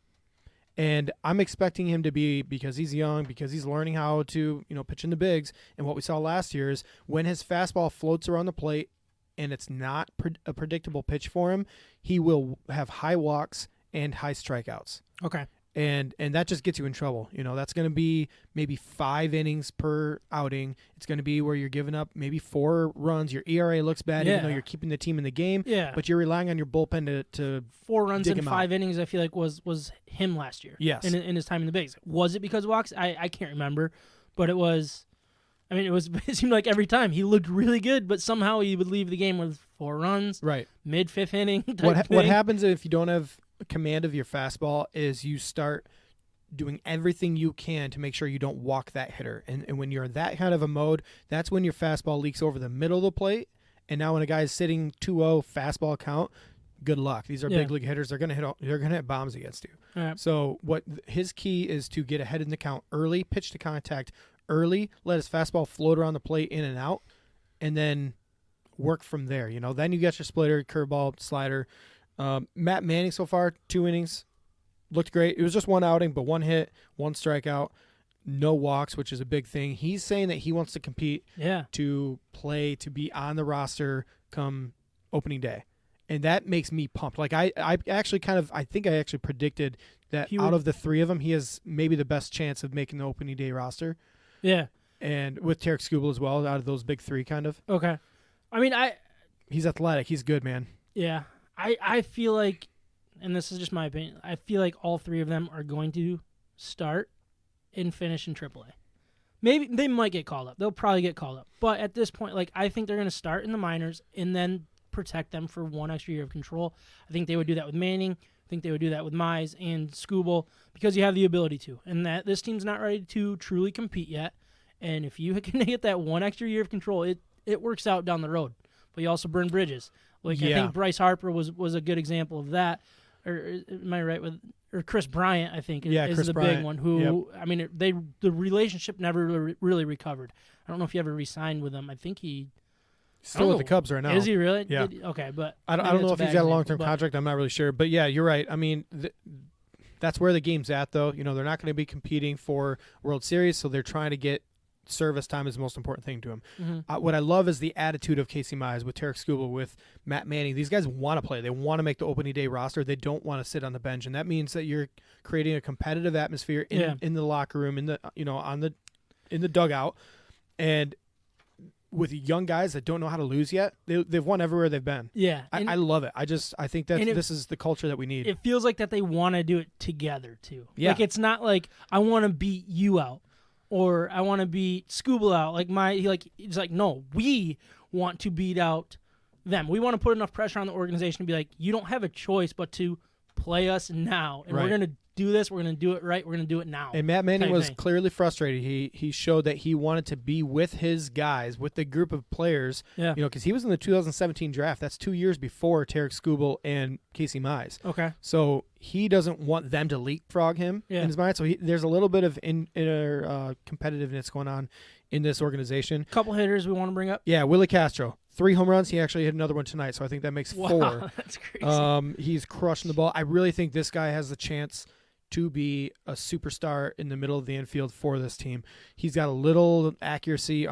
Speaker 3: And I'm expecting him to be, because he's young, because he's learning how to pitch in the bigs. And what we saw last year is when his fastball floats around the plate, and it's not a predictable pitch for him, he will have high walks and high strikeouts.
Speaker 1: Okay.
Speaker 3: And that just gets you in trouble. That's going to be maybe 5 innings per outing. It's going to be where you're giving up maybe 4 runs. Your ERA looks bad, even though you're keeping the team in the game.
Speaker 1: Yeah.
Speaker 3: But you're relying on your bullpen to
Speaker 1: 4 runs in 5
Speaker 3: out.
Speaker 1: innings, I feel like was him last year.
Speaker 3: Yes.
Speaker 1: In his time in the bigs. Was it because of walks? I can't remember, but it was. I mean, it seemed like every time he looked really good, but somehow he would leave the game with 4 runs.
Speaker 3: Right.
Speaker 1: Mid-5th inning.
Speaker 3: What happens if you don't have command of your fastball is you start doing everything you can to make sure you don't walk that hitter. And when you're in that kind of a mode, that's when your fastball leaks over the middle of the plate. And now when a guy's sitting 2-0 fastball count, good luck. These are big league hitters. They're gonna hit bombs against you.
Speaker 1: Right.
Speaker 3: So what his key is to get ahead in the count early, pitch to contact early, let his fastball float around the plate in and out, and then work from there. Then you got your splitter, curveball, slider. Matt Manning so far, 2 innings, looked great. It was just 1 outing, but 1 hit, 1 strikeout, no walks, which is a big thing. He's saying that he wants to compete, to play, to be on the roster come opening day. And that makes me pumped. Like I actually I think I actually predicted that out of the 3 of them, he has maybe the best chance of making the opening day roster.
Speaker 1: Yeah.
Speaker 3: And with Tarek Skubal as well, out of those big 3 kind of.
Speaker 1: Okay. I mean,
Speaker 3: he's athletic. He's good, man.
Speaker 1: Yeah. I feel like, and this is just my opinion, I feel like all 3 of them are going to start and finish in AAA. Maybe they might get called up. They'll probably get called up. But at this point, I think they're going to start in the minors and then protect them for 1 extra year of control. I think they would do that with Manning. I think they would do that with Mize and Skubal because you have the ability to. And that this team's not ready to truly compete yet. And if you can get that 1 extra year of control, it works out down the road. But you also burn bridges. I think Bryce Harper was a good example of that. Or am I right with? Or Chris Bryant, I think, is
Speaker 3: Chris
Speaker 1: the
Speaker 3: Bryant.
Speaker 1: big one. Who I mean, the relationship never really recovered. I don't know if he ever re-signed with them. I think he.
Speaker 3: Still with the Cubs right now.
Speaker 1: Is he really?
Speaker 3: Yeah.
Speaker 1: Okay, but
Speaker 3: I don't know if he's got a long-term contract. I'm not really sure. But, yeah, you're right. I mean, that's where the game's at, though. They're not going to be competing for World Series, so they're trying to get service time is the most important thing to him.
Speaker 1: Mm-hmm.
Speaker 3: What I love is the attitude of Casey Mize with Tarek Skubal, with Matt Manning. These guys want to play. They want to make the opening day roster. They don't want to sit on the bench, and that means that you're creating a competitive atmosphere in the locker room, in the dugout, and with young guys that don't know how to lose yet, they've won everywhere they've been.
Speaker 1: Yeah.
Speaker 3: I love it. I think that this is the culture that we need.
Speaker 1: It feels like that they want to do it together, too.
Speaker 3: Yeah.
Speaker 1: It's not like, I want to beat you out, or I want to beat Skubal out. It's like, no, we want to beat out them. We want to put enough pressure on the organization to be like, you don't have a choice but to play us now. And we're going to do this. We're going to do it right. We're going to do it now.
Speaker 3: And Matt Manning was clearly frustrated. He showed that he wanted to be with his guys, with the group of players.
Speaker 1: Yeah.
Speaker 3: Because he was in the 2017 draft. That's 2 years before Tarek Skubal and Casey Mize.
Speaker 1: Okay.
Speaker 3: So he doesn't want them to leapfrog him in his mind. So there's a little bit of inner competitiveness going on in this organization.
Speaker 1: Couple hitters we want to bring up.
Speaker 3: Yeah, Willie Castro. 3 home runs. He actually hit another one tonight, so I think that makes 4.
Speaker 1: Wow, that's crazy.
Speaker 3: He's crushing the ball. I really think this guy has the chance to be a superstar in the middle of the infield for this team. He's got a little arm accuracy,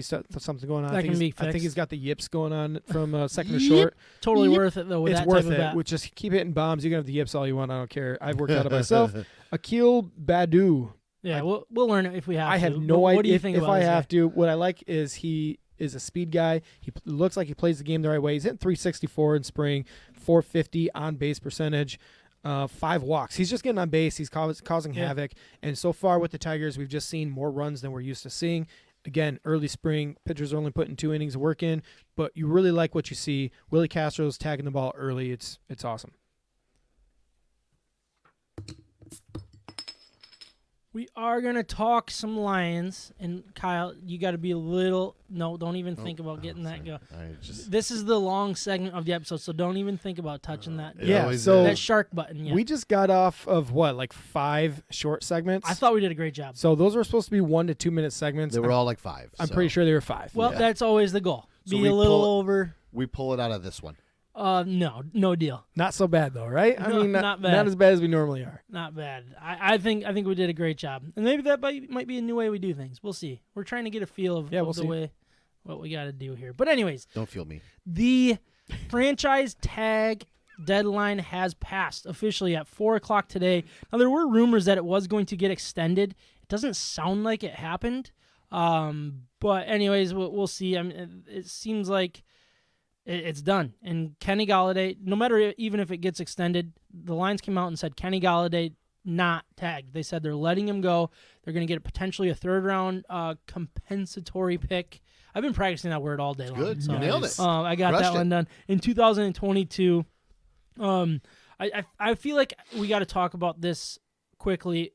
Speaker 3: something going on.
Speaker 1: That can be
Speaker 3: I think
Speaker 1: fixed.
Speaker 3: he's got the yips going on from second to
Speaker 1: Yep.
Speaker 3: short.
Speaker 1: Totally
Speaker 3: Yep.
Speaker 1: worth it, though, with
Speaker 3: It's
Speaker 1: that
Speaker 3: worth
Speaker 1: type of
Speaker 3: it.
Speaker 1: bat.
Speaker 3: Which just keep hitting bombs. You can have the yips all you want. I don't care. I've worked out it myself. Akil Badu.
Speaker 1: Yeah, we'll learn it if we have to.
Speaker 3: I have no
Speaker 1: But
Speaker 3: idea.
Speaker 1: What do you think
Speaker 3: if
Speaker 1: about
Speaker 3: I
Speaker 1: this
Speaker 3: have
Speaker 1: guy?
Speaker 3: to, what I like is he is a speed guy. He looks like he plays the game the right way. He's hitting 364 in spring, 450 on base percentage, 5 walks. He's just getting on base. He's causing havoc. And so far with the Tigers, we've just seen more runs than we're used to seeing. Again, early spring, pitchers are only putting 2 innings of work in, but you really like what you see. Willie Castro's tagging the ball early. It's awesome.
Speaker 1: We are going to talk some Lions. And, Kyle, you got to be a little – no, don't even think about getting that go. This is the long segment of the episode, so don't even think about touching that.
Speaker 3: So
Speaker 1: that shark button. Yeah.
Speaker 3: we just got off of, 5 short segments?
Speaker 1: I thought we did a great job.
Speaker 3: So those were supposed to be 1 to 2 minute segments.
Speaker 2: They were all like 5.
Speaker 3: I'm
Speaker 2: so
Speaker 3: pretty sure they were 5.
Speaker 1: Well,
Speaker 2: Yeah.
Speaker 1: that's always the goal.
Speaker 2: So
Speaker 1: Be
Speaker 2: we
Speaker 1: a little
Speaker 2: pull-
Speaker 1: over.
Speaker 2: we pull it out of this one.
Speaker 1: No deal.
Speaker 3: Not so bad though, right? I
Speaker 1: No,
Speaker 3: mean,
Speaker 1: not bad.
Speaker 3: not as bad as we normally are.
Speaker 1: Not bad. I think we did a great job, and maybe that might be a new way we do things. We'll see. We're trying to get a feel of,
Speaker 3: we'll
Speaker 1: the
Speaker 3: see.
Speaker 1: way what we got to do here. But anyways,
Speaker 2: Don't feel me.
Speaker 1: the franchise tag deadline has passed officially at 4:00 today. Now there were rumors that it was going to get extended. It doesn't sound like it happened. But anyways, we'll see. I mean, it seems like it's done. And Kenny Golladay, no matter even if it gets extended, the Lions came out and said Kenny Golladay not tagged. They said they're letting him go. They're going to get potentially a 3rd round compensatory pick. I've been practicing that word all day long.
Speaker 2: Good.
Speaker 1: So,
Speaker 2: You nailed it.
Speaker 1: I got
Speaker 2: Crushed
Speaker 1: that one
Speaker 2: it.
Speaker 1: done in 2022. I feel like we got to talk about this quickly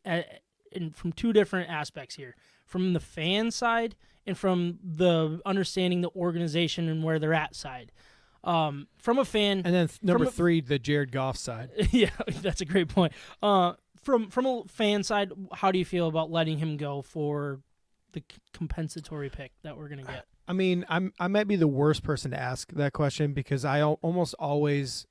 Speaker 1: from 2 different aspects here, from the fan side and from the understanding the organization and where they're at side. From a fan,
Speaker 3: And then number
Speaker 1: From a-
Speaker 3: 3, the Jared Goff side.
Speaker 1: yeah, that's a great point. From a fan side, how do you feel about letting him go for the compensatory pick that we're gonna get?
Speaker 3: I mean, I might be the worst person to ask that question because I almost always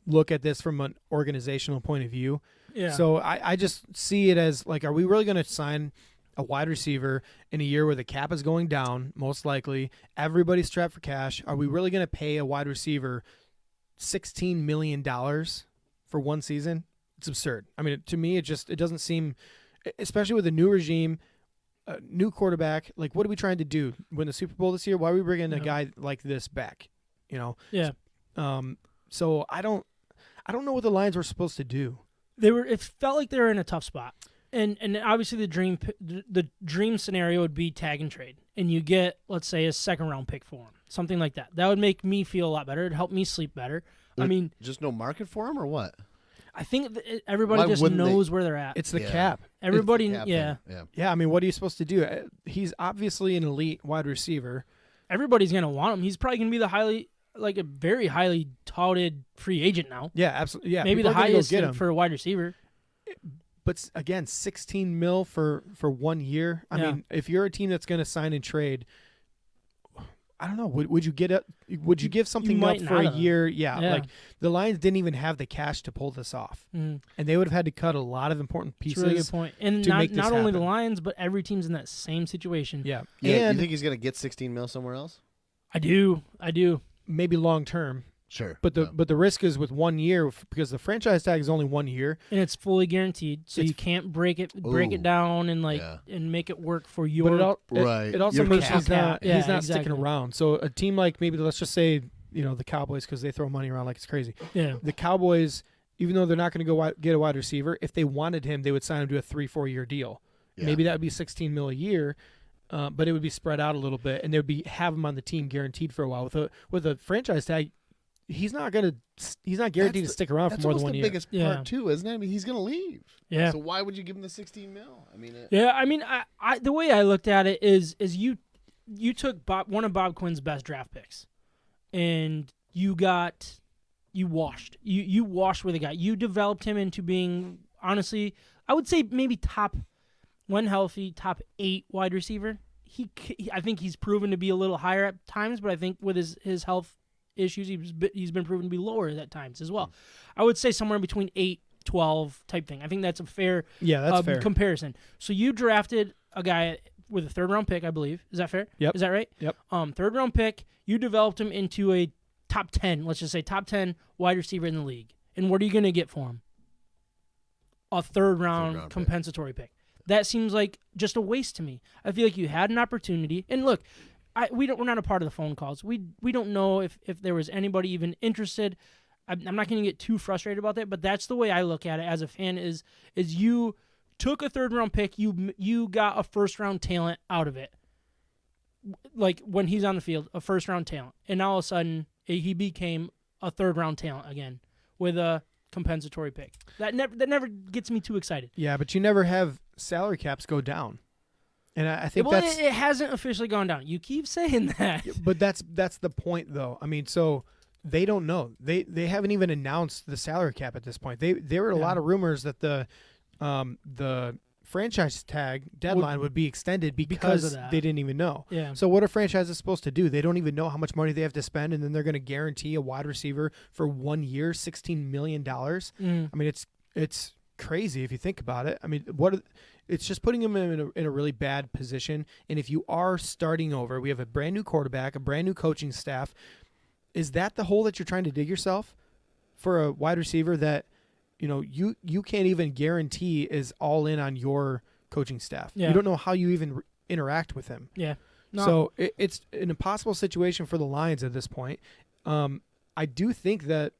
Speaker 3: look at this from an organizational point of view.
Speaker 1: Yeah.
Speaker 3: So I just see it as like, are we really going to sign a wide receiver in a year where the cap is going down, most likely? Everybody's strapped for cash. Are we really going to pay a wide receiver $16 million for 1 season? It's absurd. I mean, to me, it doesn't seem, especially with a new regime, a new quarterback. Like, what are we trying to do? Win the Super Bowl this year? Why are we bringing a guy like this back? You know?
Speaker 1: Yeah.
Speaker 3: So I don't know what the Lions were supposed to do.
Speaker 1: It felt like they were in a tough spot. And obviously the dream scenario would be tag and trade, and you get, let's say, a 2nd round pick for him, something like that. That would make me feel a lot better. It'd help me sleep better. I mean,
Speaker 2: Just no market for him or what?
Speaker 1: I think everybody
Speaker 2: Why
Speaker 1: just
Speaker 2: wouldn't
Speaker 1: knows where they're at.
Speaker 3: It's the
Speaker 2: Yeah.
Speaker 3: cap.
Speaker 1: Everybody,
Speaker 2: Cap
Speaker 1: yeah,
Speaker 2: thing. Yeah.
Speaker 3: Yeah, I mean, what are you supposed to do? He's obviously an elite wide receiver.
Speaker 1: everybody's gonna want him. He's probably gonna be a very highly touted free agent now.
Speaker 3: Yeah, absolutely. Yeah,
Speaker 1: Maybe
Speaker 3: people
Speaker 1: the
Speaker 3: are gonna go
Speaker 1: highest
Speaker 3: get him.
Speaker 1: for a wide receiver.
Speaker 3: But again, $16 million for 1 year. I
Speaker 1: Yeah.
Speaker 3: mean, if you're a team that's going to sign and trade, I don't know. Would you get it? Would you give something
Speaker 1: might
Speaker 3: up for a
Speaker 1: not have.
Speaker 3: year? Yeah,
Speaker 1: Yeah.
Speaker 3: like the Lions didn't even have the cash to pull this off,
Speaker 1: Mm.
Speaker 3: and they would have had to cut a lot of important
Speaker 1: That's
Speaker 3: pieces.
Speaker 1: a really good point. And
Speaker 3: to
Speaker 1: not
Speaker 3: make this
Speaker 1: only the
Speaker 3: happen.
Speaker 1: Lions, but every team's in that same situation.
Speaker 3: Yeah,
Speaker 2: Yeah,
Speaker 3: and
Speaker 2: you think he's gonna get 16 mil somewhere else?
Speaker 1: I do.
Speaker 3: maybe long term.
Speaker 2: Sure.
Speaker 3: But the risk is with 1 year because the franchise tag is only 1 year.
Speaker 1: And it's fully guaranteed, so
Speaker 3: It's-
Speaker 1: you can't break it
Speaker 2: Ooh.
Speaker 1: down and
Speaker 2: Yeah.
Speaker 1: and make it work for your.
Speaker 3: But
Speaker 2: Right.
Speaker 3: it also
Speaker 2: Your
Speaker 3: means
Speaker 2: cap.
Speaker 3: he's not
Speaker 1: Yeah,
Speaker 3: he's not
Speaker 1: exactly.
Speaker 3: sticking around. So a team like maybe let's just say the Cowboys, because they throw money around like it's crazy.
Speaker 1: Yeah.
Speaker 3: The Cowboys, even though they're not going to get a wide receiver, if they wanted him, they would sign him to a 3-4 year deal.
Speaker 2: Yeah.
Speaker 3: Maybe that would be $16 million a year, but it would be spread out a little bit, and they would have him on the team guaranteed for a while. With a franchise tag, he's not guaranteed to stick around for
Speaker 2: That's
Speaker 3: more
Speaker 2: almost
Speaker 3: than 1
Speaker 2: the
Speaker 3: year.
Speaker 2: biggest
Speaker 1: Yeah.
Speaker 2: part too, isn't it? I mean, he's gonna leave.
Speaker 1: Yeah.
Speaker 2: So why would you give him the 16 mil? I mean,
Speaker 1: Yeah, I mean, I the way I looked at it is you took one of Bob Quinn's best draft picks, and you washed with a guy. You developed him into being, honestly, I would say maybe top, when healthy, top 8 wide receiver. I think he's proven to be a little higher at times, but I think with his health issues, he's been proven to be lower at times as well. I would say somewhere between 8 12 type thing. I think that's a fair
Speaker 3: that's fair.
Speaker 1: comparison. So you drafted a guy with a 3rd-round pick, I believe. Is that fair?
Speaker 3: Yep.
Speaker 1: Is that right?
Speaker 3: Yep.
Speaker 1: 3rd-round pick. You developed him into a top 10, let's just say top 10 wide receiver in the league. And what are you going to get for him? A 3rd-round compensatory pick. That seems like just a waste to me. I feel like you had an opportunity. And look, we're not a part of the phone calls. We don't know if there was anybody even interested. I'm not going to get too frustrated about that, but that's the way I look at it as a fan is you took a 3rd-round pick, you got a 1st-round talent out of it. Like when he's on the field, a 1st-round talent. And all of a sudden, he became a 3rd-round talent again with a compensatory pick. That never gets me too excited.
Speaker 3: Yeah, but you never have salary caps go down. And I think
Speaker 1: it hasn't officially gone down. You keep saying that.
Speaker 3: But that's the point, though. I mean, so they don't know. They haven't even announced the salary cap at this point. There were a lot of rumors that the franchise tag deadline would be extended because they didn't even know.
Speaker 1: Yeah.
Speaker 3: So what are franchises supposed to do? They don't even know how much money they have to spend, and then they're going to guarantee a wide receiver for 1 year, $16 million. I mean, it's crazy if you think about it. I mean, it's just putting them in a really bad position. And if you are starting over, we have a brand new quarterback, a brand new coaching staff. Is that the hole that you're trying to dig yourself for a wide receiver that you can't even guarantee is all in on your coaching staff?
Speaker 1: Yeah.
Speaker 3: You don't know how you even interact with him.
Speaker 1: Yeah. No.
Speaker 3: So it's an impossible situation for the Lions at this point. I do think that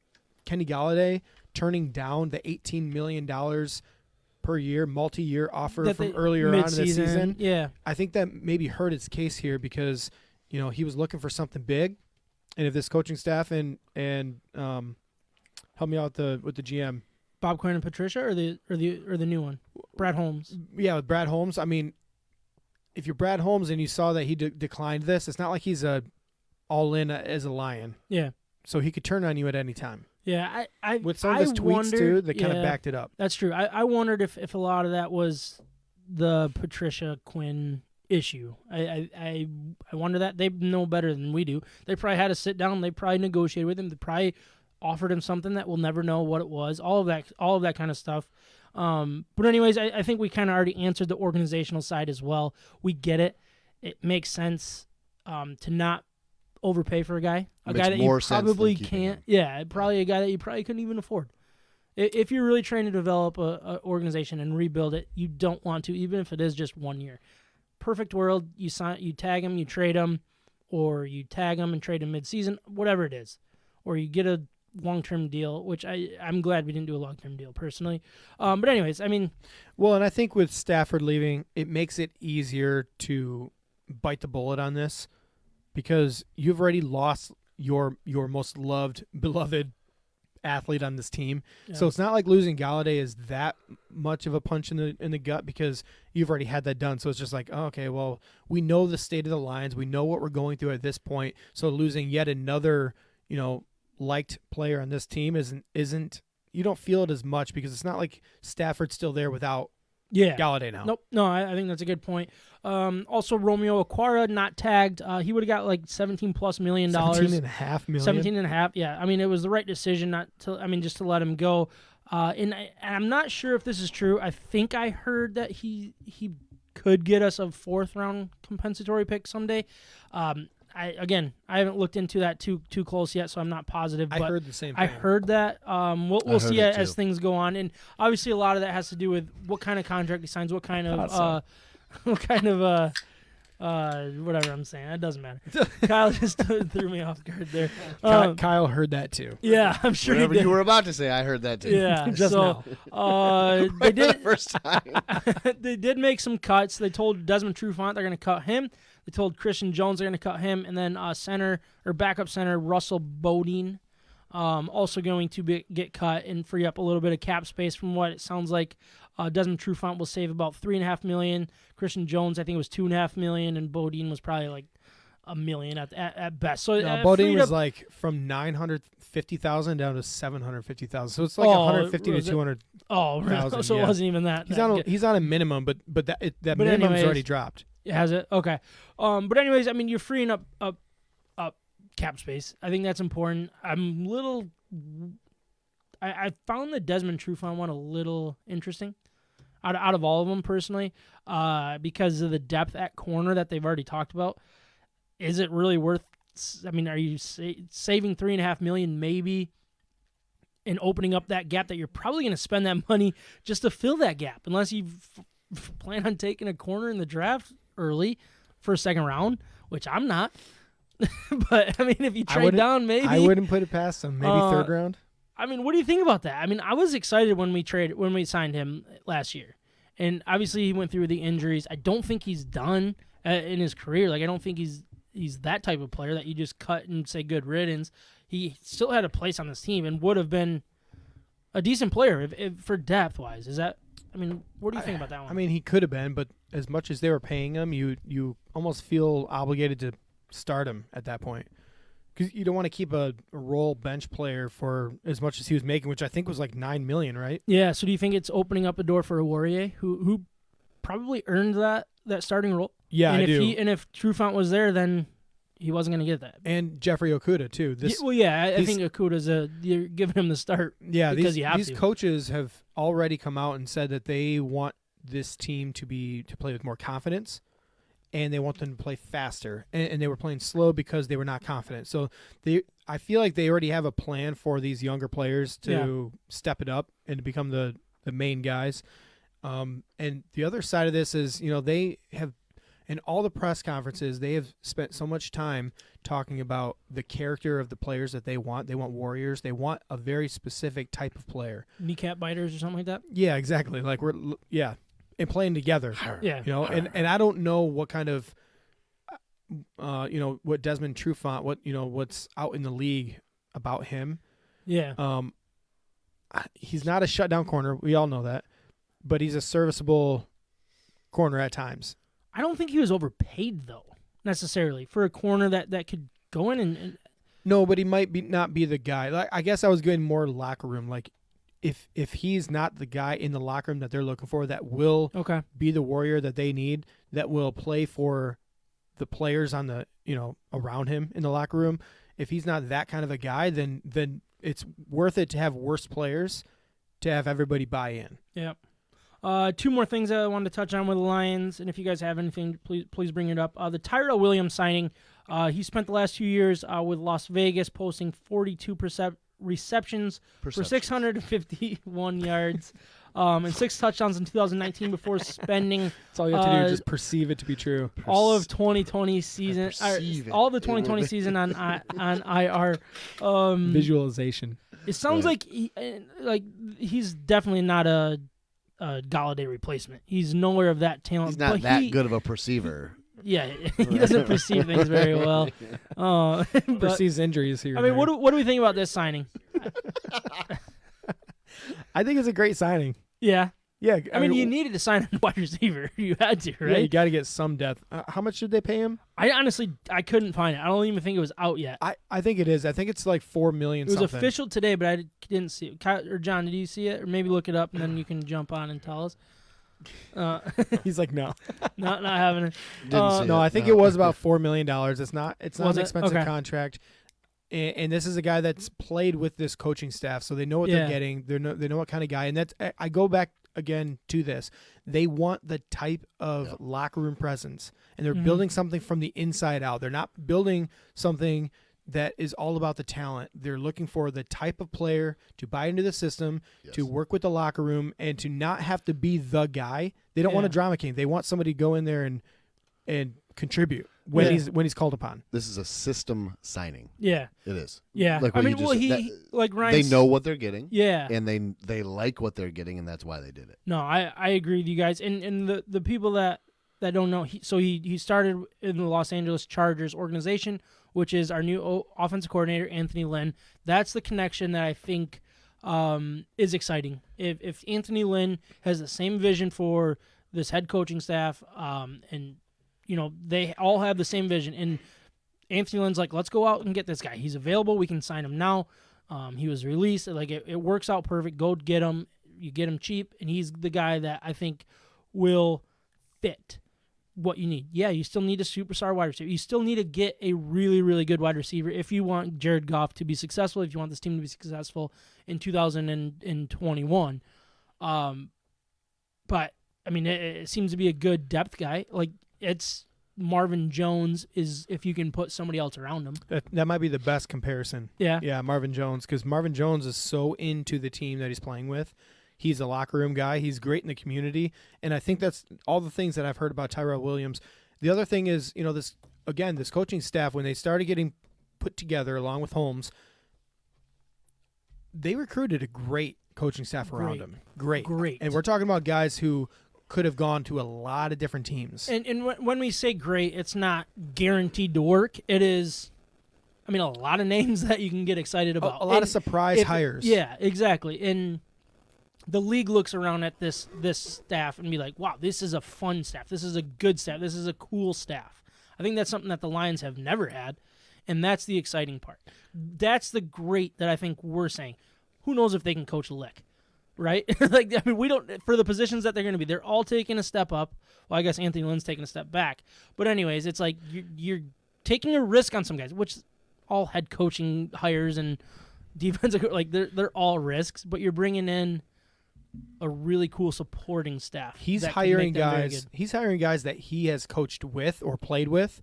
Speaker 3: Kenny Golladay turning down the $18 million per year, multi-year offer from earlier on in the season, I think that maybe hurt its case here because he was looking for something big, and if this coaching staff and help me out with the GM.
Speaker 1: Bob Quinn and Patricia, or the new one, Brad Holmes.
Speaker 3: Yeah, with Brad Holmes. I mean, if you're Brad Holmes and you saw that he declined this, it's not like he's all in as a Lion.
Speaker 1: Yeah.
Speaker 3: So he could turn on you at any time.
Speaker 1: Yeah, I
Speaker 3: with some of his tweets too, that kind of backed it up.
Speaker 1: That's true. I wondered if a lot of that was the Patricia Quinn issue. I wonder that. They know better than we do. They probably had to sit down. They probably negotiated with him. They probably offered him something that we'll never know what it was. All of that kind of stuff. But anyways, I think we kind of already answered the organizational side as well. We get it. It makes sense to not overpay for a guy that you probably can't. Yeah, probably a guy that you probably couldn't even afford. If you're really trying to develop a organization and rebuild it, you don't want to, even if it is just 1 year. Perfect world, you tag him, you trade him, or you tag him and trade him mid-season, whatever it is, or you get a long-term deal, which I'm glad we didn't do a long-term deal personally. But anyways, I mean,
Speaker 3: well, and I think with Stafford leaving, it makes it easier to bite the bullet on this because you've already lost your most beloved athlete on this team. Yeah. So it's not like losing Golladay is that much of a punch in the gut because you've already had that done. So it's just like, oh, okay, well, we know the state of the Lions. We know what we're going through at this point. So losing yet another, liked player on this team isn't you don't feel it as much because it's not like Stafford's still there without Golladay now.
Speaker 1: Nope. No, I think that's a good point. Also, Romeo Okwara not tagged. He would have got like $17+ million.
Speaker 3: $17.5 million.
Speaker 1: $17.5. Yeah. I mean, it was the right decision just to let him go. And I'm not sure if this is true. I think I heard that he could get us a 4th-round compensatory pick someday. I haven't looked into that too close yet, so I'm not positive. But
Speaker 3: I heard the same thing.
Speaker 1: I heard that. We'll see as things go on, and obviously a lot of that has to do with what kind of contract he signs, what kind of whatever I'm saying. It doesn't matter. Kyle just threw me off guard there.
Speaker 3: Kyle heard that too.
Speaker 1: Yeah, I'm sure.
Speaker 2: Whatever you were about to say, I heard that too.
Speaker 1: Yeah,
Speaker 3: just now.
Speaker 1: They did
Speaker 2: the first time.
Speaker 1: They did make some cuts. They told Desmond Trufant they're going to cut him. They told Christian Jones they're going to cut him, and then backup center Russell Bodine also going to get cut and free up a little bit of cap space. From what it sounds like, Desmond Trufant will save about $3.5 million. Christian Jones, I think, was $2.5 million, and Bodine was probably like $1 million at best. So
Speaker 3: Bodine was like from $950,000 down to $750,000. So it's like $150 to $200.
Speaker 1: Oh, really? So it wasn't even that.
Speaker 3: He's on a minimum, but that minimum's already dropped.
Speaker 1: Has it? Okay. But anyways, I mean, you're freeing up I found the Desmond Trufant one a little interesting out of all of them personally, because of the depth at corner that they've already talked about. Is it really worth? I mean, are you saving $3.5 million maybe, and opening up that gap that you're probably going to spend that money just to fill that gap, unless you plan on taking a corner in the draft early for a second round, which I'm not. But I mean, if you trade down, maybe
Speaker 3: I wouldn't put it past them. Maybe third round.
Speaker 1: I mean, what do you think about that? I mean, I was excited when we signed him last year, and obviously he went through the injuries. I don't think he's done in his career. Like, I don't think he's that type of player that you just cut and say good riddance. He still had a place on this team and would have been a decent player if for depth wise. Is that? I mean, what do you think about that one?
Speaker 3: I mean, he could have been, but as much as they were paying him, you almost feel obligated to start him at that point, because you don't want to keep a role bench player for as much as he was making, which I think was like $9 million, right?
Speaker 1: Yeah. So do you think it's opening up a door for a Warrior who probably earned that starting role?
Speaker 3: Yeah,
Speaker 1: and
Speaker 3: I
Speaker 1: if
Speaker 3: do.
Speaker 1: And if Trufant was there, then he wasn't going to get that.
Speaker 3: And Jeffrey Okuda too.
Speaker 1: I think Okuda's you're giving him the start.
Speaker 3: Yeah,
Speaker 1: because
Speaker 3: these coaches have already come out and said that they want this team to play with more confidence, and they want them to play faster. And they were playing slow because they were not confident. So I feel like they already have a plan for these younger players to step it up and to become the main guys. And the other side of this is, they have, in all the press conferences, they have spent so much time talking about the character of the players that they want. They want warriors. They want a very specific type of player.
Speaker 1: Kneecap biters or something like that?
Speaker 3: Yeah, exactly. Like and playing together.
Speaker 1: Yeah.
Speaker 3: And I don't know what kind of, what Desmond Trufant, what's out in the league about him.
Speaker 1: Yeah.
Speaker 3: He's not a shutdown corner. We all know that. But he's a serviceable corner at times.
Speaker 1: I don't think he was overpaid, though, necessarily, for a corner that could go in and
Speaker 3: No, but he might not be the guy. Like, I guess I was going more locker room. Like, if he's not the guy in the locker room that they're looking for, that will be the warrior that they need, that will play for the players on the around him in the locker room. If he's not that kind of a guy, then it's worth it to have worse players to have everybody buy in.
Speaker 1: Yeah. Two more things that I wanted to touch on with the Lions, and if you guys have anything, please bring it up. The Tyrell Williams signing, he spent the last 2 years with Las Vegas, posting 42% receptions for 651 yards and 6 touchdowns in 2019 before spending.
Speaker 3: That's all you have to do, just perceive it to be true.
Speaker 1: All of 2020 season, all of the 2020 season on IR.
Speaker 3: Visualization.
Speaker 1: It sounds like he's definitely not a Galladay replacement. He's nowhere of that talent.
Speaker 2: He's not that good of a perceiver.
Speaker 1: Yeah, he doesn't perceive things very well.
Speaker 3: Perceives injuries here.
Speaker 1: I mean, what do we think about this signing?
Speaker 3: I think it's a great signing.
Speaker 1: Yeah.
Speaker 3: Yeah.
Speaker 1: I mean, you needed to sign a wide receiver. You had to, right?
Speaker 3: Yeah, you got to get some depth. How much did they pay him?
Speaker 1: I honestly couldn't find it. I don't even think it was out yet.
Speaker 3: I think it is. I think it's like $4 million.
Speaker 1: It was official today, but I didn't see it. Or John, did you see it? Or maybe look it up and then you can jump on and tell us.
Speaker 3: He's like, no,
Speaker 1: not having it.
Speaker 3: No, I think it was about $4 million. It's not an expensive contract. And this is a guy that's played with this coaching staff, so they know what they're getting. They know what kind of guy. And I go back again to this. They want the type of locker room presence, and they're building something from the inside out. They're not building something that is all about the talent. They're looking for the type of player to buy into the system, to work with the locker room, and to not have to be the guy. They don't want a drama king. They want somebody to go in there and contribute when he's called upon.
Speaker 2: This is a system signing.
Speaker 1: Yeah,
Speaker 2: it is.
Speaker 1: Yeah,
Speaker 2: like
Speaker 1: Ryan.
Speaker 2: They know what they're getting.
Speaker 1: Yeah,
Speaker 2: and they like what they're getting, and that's why they did it.
Speaker 1: No, I agree with you guys. And the people that don't know, he started in the Los Angeles Chargers organization, which is our new offensive coordinator, Anthony Lynn. That's the connection that I think is exciting. If Anthony Lynn has the same vision for this head coaching staff, and they all have the same vision, and Anthony Lynn's like, let's go out and get this guy. He's available. We can sign him now. He was released. Like it works out perfect. Go get him. You get him cheap, and he's the guy that I think will fit what you need. Yeah, you still need a superstar wide receiver. You still need to get a really, really good wide receiver if you want Jared Goff to be successful, if you want this team to be successful in 2021. But, I mean, it seems to be a good depth guy. Like, it's Marvin Jones is if you can put somebody else around him.
Speaker 3: That might be the best comparison.
Speaker 1: Yeah.
Speaker 3: Yeah, Marvin Jones, because Marvin Jones is so into the team that he's playing with. He's a locker room guy. He's great in the community. And I think that's all the things that I've heard about Tyrell Williams. The other thing is, this coaching staff, when they started getting put together along with Holmes, they recruited a great coaching staff around him. Great. And we're talking about guys who could have gone to a lot of different teams.
Speaker 1: And when we say great, it's not guaranteed to work. It is, a lot of names that you can get excited about.
Speaker 3: A lot of surprise hires.
Speaker 1: Yeah, exactly. And the league looks around at this staff and be like, wow, this is a fun staff. This is a good staff. This is a cool staff. I think that's something that the Lions have never had, and that's the exciting part. That's the great that I think we're saying. Who knows if they can coach a lick, right? We don't, for the positions that they're going to be, they're all taking a step up. Well, I guess Anthony Lynn's taking a step back. But anyways, it's like you're taking a risk on some guys, which all head coaching hires and defensive, they're all risks, but you're bringing in a really cool supporting staff.
Speaker 3: He's hiring guys. He's hiring guys that he has coached with or played with,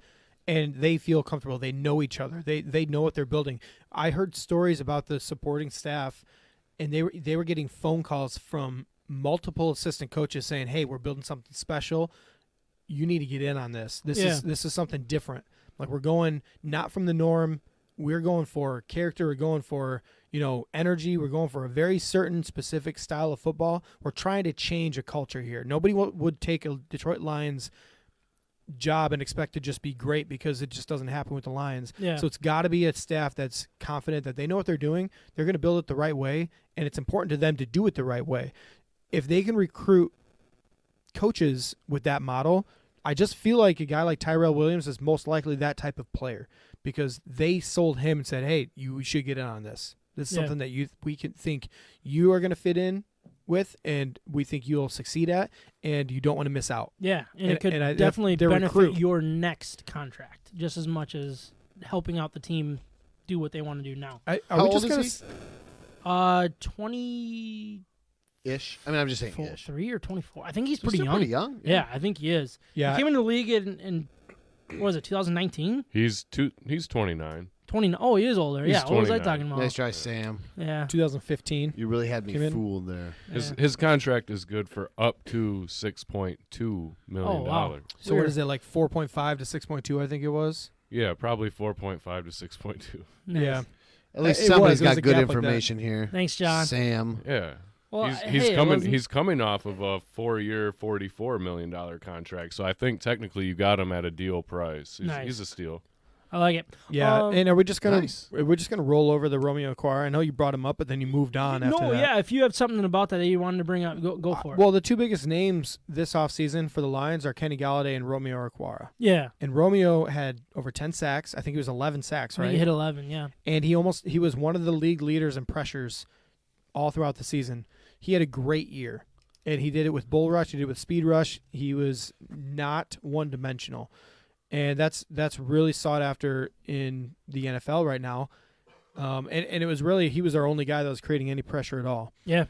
Speaker 3: and they feel comfortable. They know each other. They know what they're building. I heard stories about the supporting staff, and they were getting phone calls from multiple assistant coaches saying, "Hey, we're building something special. You need to get in on this. This is something different. Like, we're going not from the norm. We're going for character. We're going for energy. We're going for a very certain specific style of football. We're trying to change a culture here. Nobody would take a Detroit Lions job and expect to just be great because it just doesn't happen with the Lions.
Speaker 1: Yeah.
Speaker 3: So it's got to be a staff that's confident that they know what they're doing. They're going to build it the right way, and it's important to them to do it the right way. If they can recruit coaches with that model, I just feel like a guy like Tyrell Williams is most likely that type of player because they sold him and said, "Hey, you should get in on this. This is something that we can think you are going to fit in with, and we think you'll succeed at, and you don't want to miss out."
Speaker 1: Yeah, and it could definitely benefit your next contract just as much as helping out the team do what they want to do now.
Speaker 2: How old is he?
Speaker 1: 20-ish.
Speaker 2: I'm just saying ish.
Speaker 1: 3 or 24. I think he's pretty young.
Speaker 2: Pretty young.
Speaker 1: Yeah, I think he is.
Speaker 3: Yeah.
Speaker 1: He came into the league in what was it, 2019?
Speaker 4: He's 29.
Speaker 1: 20. Oh, he is older.
Speaker 4: He's
Speaker 1: yeah, what was I
Speaker 4: 29.
Speaker 1: talking about?
Speaker 2: Nice try, Sam.
Speaker 1: Yeah.
Speaker 3: 2015.
Speaker 2: You really had me
Speaker 3: Came in.
Speaker 2: fooled there.
Speaker 4: His contract is good for up to $6.2 million.
Speaker 1: Oh, wow.
Speaker 3: So what is it, like 4.5 to 6.2, I think it was?
Speaker 4: Yeah, probably 4.5 to 6.2.
Speaker 1: Nice.
Speaker 3: Yeah.
Speaker 2: At least
Speaker 3: It
Speaker 2: somebody's
Speaker 3: was
Speaker 2: got
Speaker 3: a
Speaker 2: good
Speaker 3: gap like that.
Speaker 2: information here.
Speaker 1: Thanks, John.
Speaker 2: Sam.
Speaker 4: Yeah.
Speaker 1: Well,
Speaker 4: He's coming off of a 4-year, $44 million contract. So I think technically you got him at a deal price. He's a steal.
Speaker 1: I like it.
Speaker 3: Yeah, and are we just gonna
Speaker 2: Nice.
Speaker 3: roll over the Romeo Aquara? I know you brought him up, but then you moved on after that.
Speaker 1: Yeah. If you have something about that you wanted to bring up, go for it.
Speaker 3: Well, the two biggest names this offseason for the Lions are Kenny Galladay and Romeo Aquara.
Speaker 1: Yeah.
Speaker 3: And Romeo had over 10 sacks. I think it was 11 sacks,
Speaker 1: I think
Speaker 3: right?
Speaker 1: he hit 11. Yeah.
Speaker 3: And he was one of the league leaders in pressures all throughout the season. He had a great year, and he did it with bull rush. He did it with speed rush. He was not one-dimensional. And that's really sought after in the NFL right now. And it was really, he was our only guy that was creating any pressure at all.
Speaker 1: Yeah.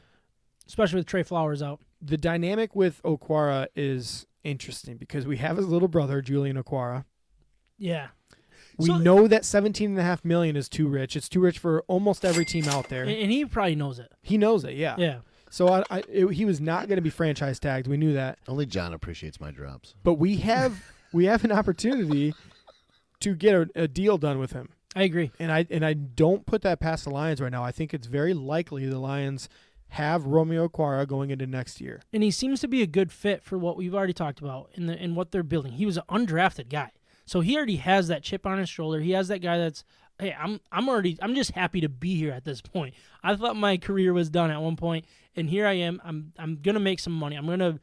Speaker 1: Especially with Trey Flowers out.
Speaker 3: The dynamic with Aquara is interesting because we have his little brother, Julian Aquara.
Speaker 1: Yeah.
Speaker 3: We know that $17.5 million is too rich. It's too rich for almost every team out there.
Speaker 1: And he probably knows it.
Speaker 3: He knows it, yeah.
Speaker 1: Yeah.
Speaker 3: So he was not going to be franchise tagged. We knew that.
Speaker 2: Only John appreciates my drops.
Speaker 3: But we have an opportunity to get a deal done with him.
Speaker 1: I agree.
Speaker 3: And I don't put that past the Lions right now. I think it's very likely the Lions have Romeo Aquara going into next year.
Speaker 1: And he seems to be a good fit for what we've already talked about in what they're building. He was an undrafted guy. So he already has that chip on his shoulder. He has that guy that's, hey, I'm just happy to be here at this point. I thought my career was done at one point, and here I am. I'm gonna make some money. I'm gonna,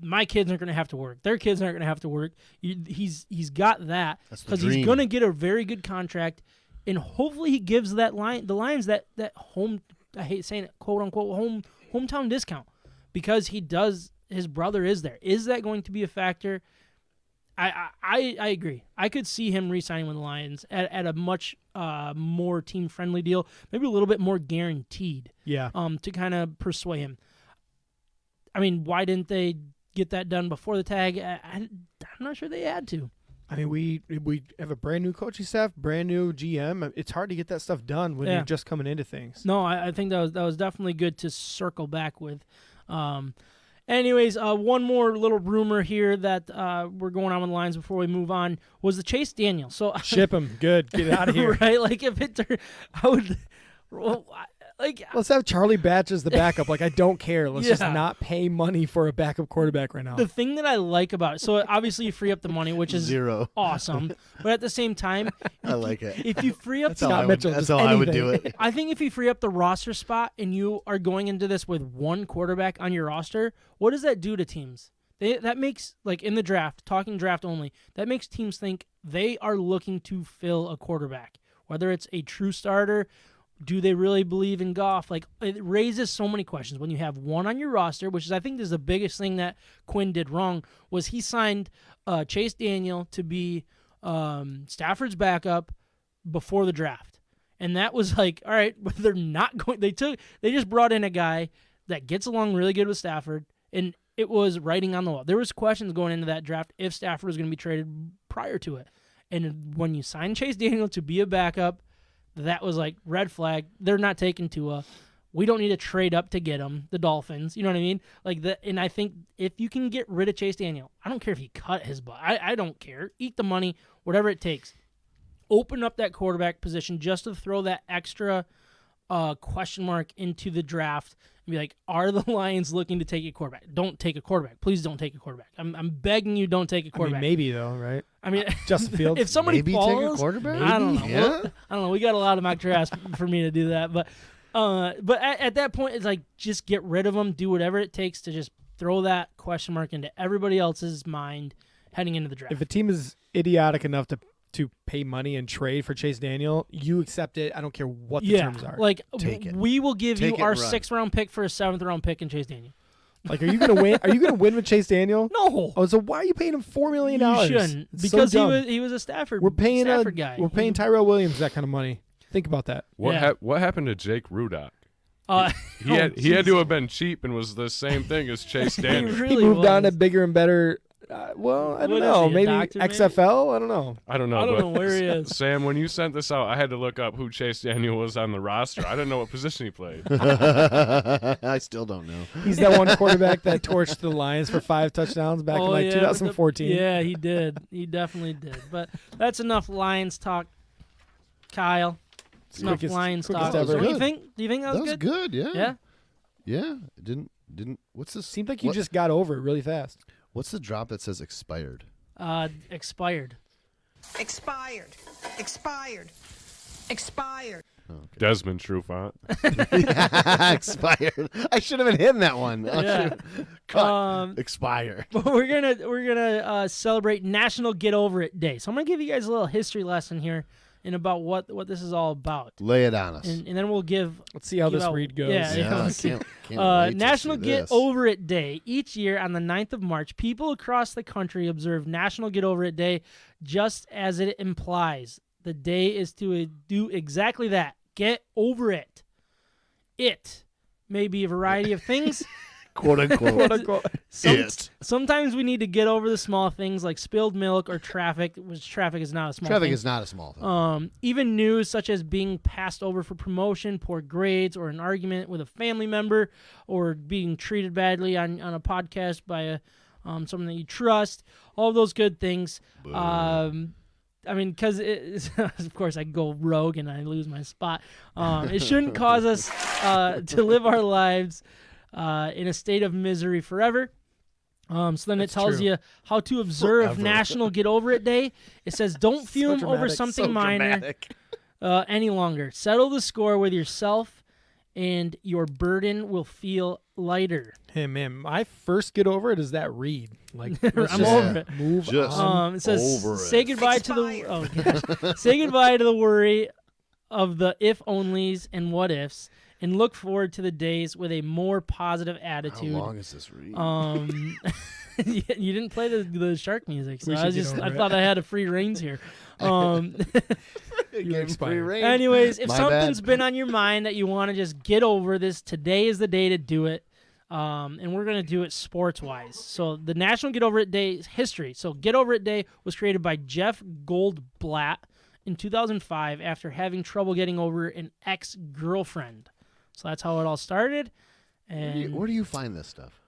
Speaker 1: my kids aren't gonna have to work. Their kids aren't gonna have to work. He's got that because he's gonna get a very good contract, and hopefully he gives the Lions that home. I hate saying it, quote unquote hometown discount, because he does his brother is there. Is that going to be a factor? I agree. I could see him re-signing with the Lions at a much more team-friendly deal, maybe a little bit more guaranteed.
Speaker 3: Yeah.
Speaker 1: To kind of persuade him. I mean, why didn't they get that done before the tag? I'm not sure they had to.
Speaker 3: I mean, we have a brand new coaching staff, brand new GM. It's hard to get that stuff done when you're just coming into things.
Speaker 1: No, I think that was definitely good to circle back with. Anyways, one more little rumor here that we're going on with the Lions before we move on was the Chase Daniel. So
Speaker 3: ship him, good, get out of here.
Speaker 1: Right? Like if it turned, I would. Well,
Speaker 3: let's have Charlie Batch as the backup. Like, I don't care. Let's just not pay money for a backup quarterback right now.
Speaker 1: The thing that I like about it, so obviously you free up the money, which is
Speaker 2: Zero.
Speaker 1: awesome. But at the same time,
Speaker 2: I like it.
Speaker 1: If you free up
Speaker 2: That's how I would do it.
Speaker 1: I think if you free up the roster spot and you are going into this with one quarterback on your roster, what does that do to teams? That makes, like in the draft, talking draft only, that makes teams think they are looking to fill a quarterback. Whether it's a true starter, do they really believe in Goff? Like, it raises so many questions when you have one on your roster, which is, I think, is the biggest thing that Quinn did wrong, was he signed Chase Daniel to be Stafford's backup before the draft. And that was like, all right, but they're not going, they just brought in a guy that gets along really good with Stafford, and it was writing on the wall. There was questions going into that draft if Stafford was going to be traded prior to it. And when you sign Chase Daniel to be a backup, that was like red flag. They're not taking Tua. We don't need to trade up to get him. The Dolphins, you know what I mean? Like that. And I think if you can get rid of Chase Daniel, I don't care if he cut his butt. I don't care. Eat the money, whatever it takes. Open up that quarterback position just to throw that extra question mark into the draft and be like, are the Lions looking to take a quarterback? Don't take a quarterback. Please don't take a quarterback. I'm begging you, don't take a quarterback.
Speaker 3: I mean, maybe though, right?
Speaker 1: I mean,
Speaker 3: Justin Fields.
Speaker 1: If somebody
Speaker 2: maybe
Speaker 1: falls,
Speaker 2: take a quarterback.
Speaker 1: I don't know.
Speaker 2: Yeah.
Speaker 1: Well, I don't know. We got a lot of mock drafts for me to do that, but at that point, it's like just get rid of them. Do whatever it takes to just throw that question mark into everybody else's mind heading into the draft.
Speaker 3: If a team is idiotic enough to pay money and trade for Chase Daniel, you accept it. I don't care what the terms are.
Speaker 1: Like,
Speaker 2: Take it.
Speaker 1: we will give
Speaker 2: Take
Speaker 1: you
Speaker 2: it
Speaker 1: our
Speaker 2: and run.
Speaker 1: 6th round pick for a 7th round pick in Chase Daniel.
Speaker 3: Like, are you gonna win? Are you gonna win with Chase Daniel?
Speaker 1: No.
Speaker 3: Oh, so why are you paying him $4 million?
Speaker 1: You shouldn't,
Speaker 3: It's
Speaker 1: because
Speaker 3: so
Speaker 1: he was a Stafford.
Speaker 3: We're paying
Speaker 1: Stafford guy.
Speaker 3: We're paying Tyrell Williams that kind of money. Think about that.
Speaker 4: What happened to Jake Rudock? He had to have been cheap and was the same thing as Chase Daniel.
Speaker 1: Really
Speaker 3: He moved on
Speaker 1: was.
Speaker 3: to bigger and better. Well, I don't
Speaker 1: What is
Speaker 3: know.
Speaker 1: he, a
Speaker 3: Maybe
Speaker 1: doctor, maybe?
Speaker 3: XFL. I don't know.
Speaker 4: I don't know.
Speaker 1: I don't
Speaker 4: but
Speaker 1: know where he is.
Speaker 4: Sam, when you sent this out, I had to look up who Chase Daniel was on the roster. I didn't know what position he played.
Speaker 2: I still don't know.
Speaker 3: He's that one quarterback that torched the Lions for 5 touchdowns back in like 2014.
Speaker 1: Yeah, he did. He definitely did. But that's enough Lions talk, Kyle. It's enough Lions talk.
Speaker 3: ever.
Speaker 1: So what do you think? Do you think that was
Speaker 2: That was
Speaker 1: good?
Speaker 2: good. Yeah.
Speaker 1: Yeah.
Speaker 2: Yeah. It didn't. What's this?
Speaker 3: Seemed like you
Speaker 2: what-
Speaker 3: just got over it really fast.
Speaker 2: What's the drop that says expired?
Speaker 1: Expired.
Speaker 5: Expired. Expired. Expired.
Speaker 4: Desmond Trufant.
Speaker 2: Expired. I should have been hitting that one. I
Speaker 1: Yeah.
Speaker 2: should've- Cut. Expire.
Speaker 1: But we're gonna celebrate National Get Over It Day. So I'm gonna give you guys a little history lesson here and about what this is all about.
Speaker 2: Lay it on us.
Speaker 1: And then we'll give.
Speaker 3: Let's see how
Speaker 1: give
Speaker 3: this
Speaker 1: out-
Speaker 3: read goes.
Speaker 1: Yeah,
Speaker 2: yeah, I
Speaker 1: let's see.
Speaker 2: can't wait to
Speaker 1: National
Speaker 2: see
Speaker 1: Get
Speaker 2: this.
Speaker 1: Over It Day. Each year on the 9th of March, people across the country observe National Get Over It Day, just as it implies. The day is to do exactly that. Get over it. It may be a variety of things.
Speaker 2: Quote unquote.
Speaker 1: Sometimes we need to get over the small things like spilled milk or traffic, which traffic is not a small
Speaker 2: Traffic
Speaker 1: thing.
Speaker 2: is not a small thing.
Speaker 1: Even news such as being passed over for promotion, poor grades, or an argument with a family member, or being treated badly on a podcast by someone that you trust. All those good things. I mean, because of course I go rogue and I lose my spot. It shouldn't cause us to live our lives in a state of misery forever. So then it tells you how to observe
Speaker 2: Forever.
Speaker 1: National Get Over It Day. It says don't fume over
Speaker 3: dramatic,
Speaker 1: something
Speaker 2: So
Speaker 1: minor
Speaker 2: dramatic.
Speaker 1: any longer. Settle the score with yourself, and your burden will feel lighter.
Speaker 3: Hey man, my first get over it is that read. Like let's
Speaker 1: I'm
Speaker 3: just
Speaker 1: over it.
Speaker 3: Move
Speaker 2: Just-
Speaker 3: on.
Speaker 1: It says
Speaker 2: over it.
Speaker 1: say goodbye to the say goodbye to the worry of the if onlys and what ifs, and look forward to the days with a more positive attitude.
Speaker 2: How long is this read?
Speaker 1: You didn't play the shark music, so
Speaker 3: We should get over
Speaker 1: I
Speaker 3: it.
Speaker 1: thought I had a free reins here.
Speaker 2: You're
Speaker 3: expired.
Speaker 1: Anyways, if
Speaker 2: My
Speaker 1: something's
Speaker 2: bad.
Speaker 1: been on your mind that you want to just get over this, today is the day to do it. And we're going to do it sports-wise. So the National Get Over It Day history. So Get Over It Day was created by Jeff Goldblatt in 2005 after having trouble getting over an ex-girlfriend. So that's how it all started. And
Speaker 2: Where do you find this stuff?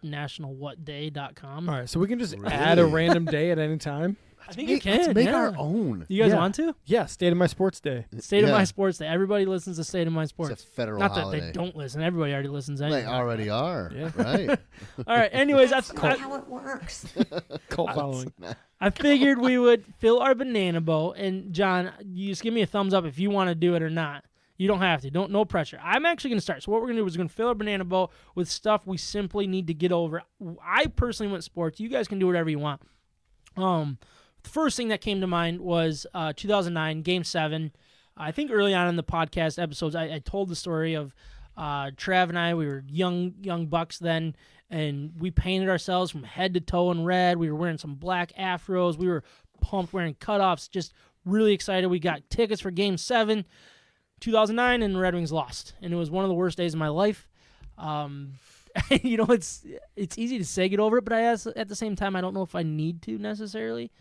Speaker 1: nationalwhatday.com.
Speaker 3: All right, so we can just
Speaker 2: Really?
Speaker 3: add a random day at any time.
Speaker 1: I think you can.
Speaker 2: Let's make
Speaker 1: yeah.
Speaker 2: our own.
Speaker 1: You guys
Speaker 3: Yeah.
Speaker 1: want to?
Speaker 3: Yeah, State of My Sports Day.
Speaker 1: State of
Speaker 2: Yeah.
Speaker 1: My Sports Day. Everybody listens to State of My
Speaker 2: It's
Speaker 1: Sports.
Speaker 2: a federal
Speaker 1: Not that
Speaker 2: holiday.
Speaker 1: they don't listen. Everybody already listens anyway.
Speaker 2: They already are.
Speaker 3: Yeah.
Speaker 2: Right.
Speaker 1: All right. Anyways,
Speaker 5: That's not how it works.
Speaker 3: Cult following.
Speaker 1: I figured we would fill our banana boat. And John, you just give me a thumbs up if you want to do it or not. You don't have to. No pressure. I'm actually going to start. So what we're going to do is we're going to fill our banana boat with stuff we simply need to get over. I personally went sports. You guys can do whatever you want. The first thing that came to mind was 2009, Game 7. I think early on in the podcast episodes, I told the story of Trav and I. We were young bucks then, and we painted ourselves from head to toe in red. We were wearing some black afros. We were pumped, wearing cutoffs, just really excited. We got tickets for Game 7, 2009, and the Red Wings lost. And it was one of the worst days of my life. It's easy to say get over it, but at the same time, I don't know if I need to necessarily.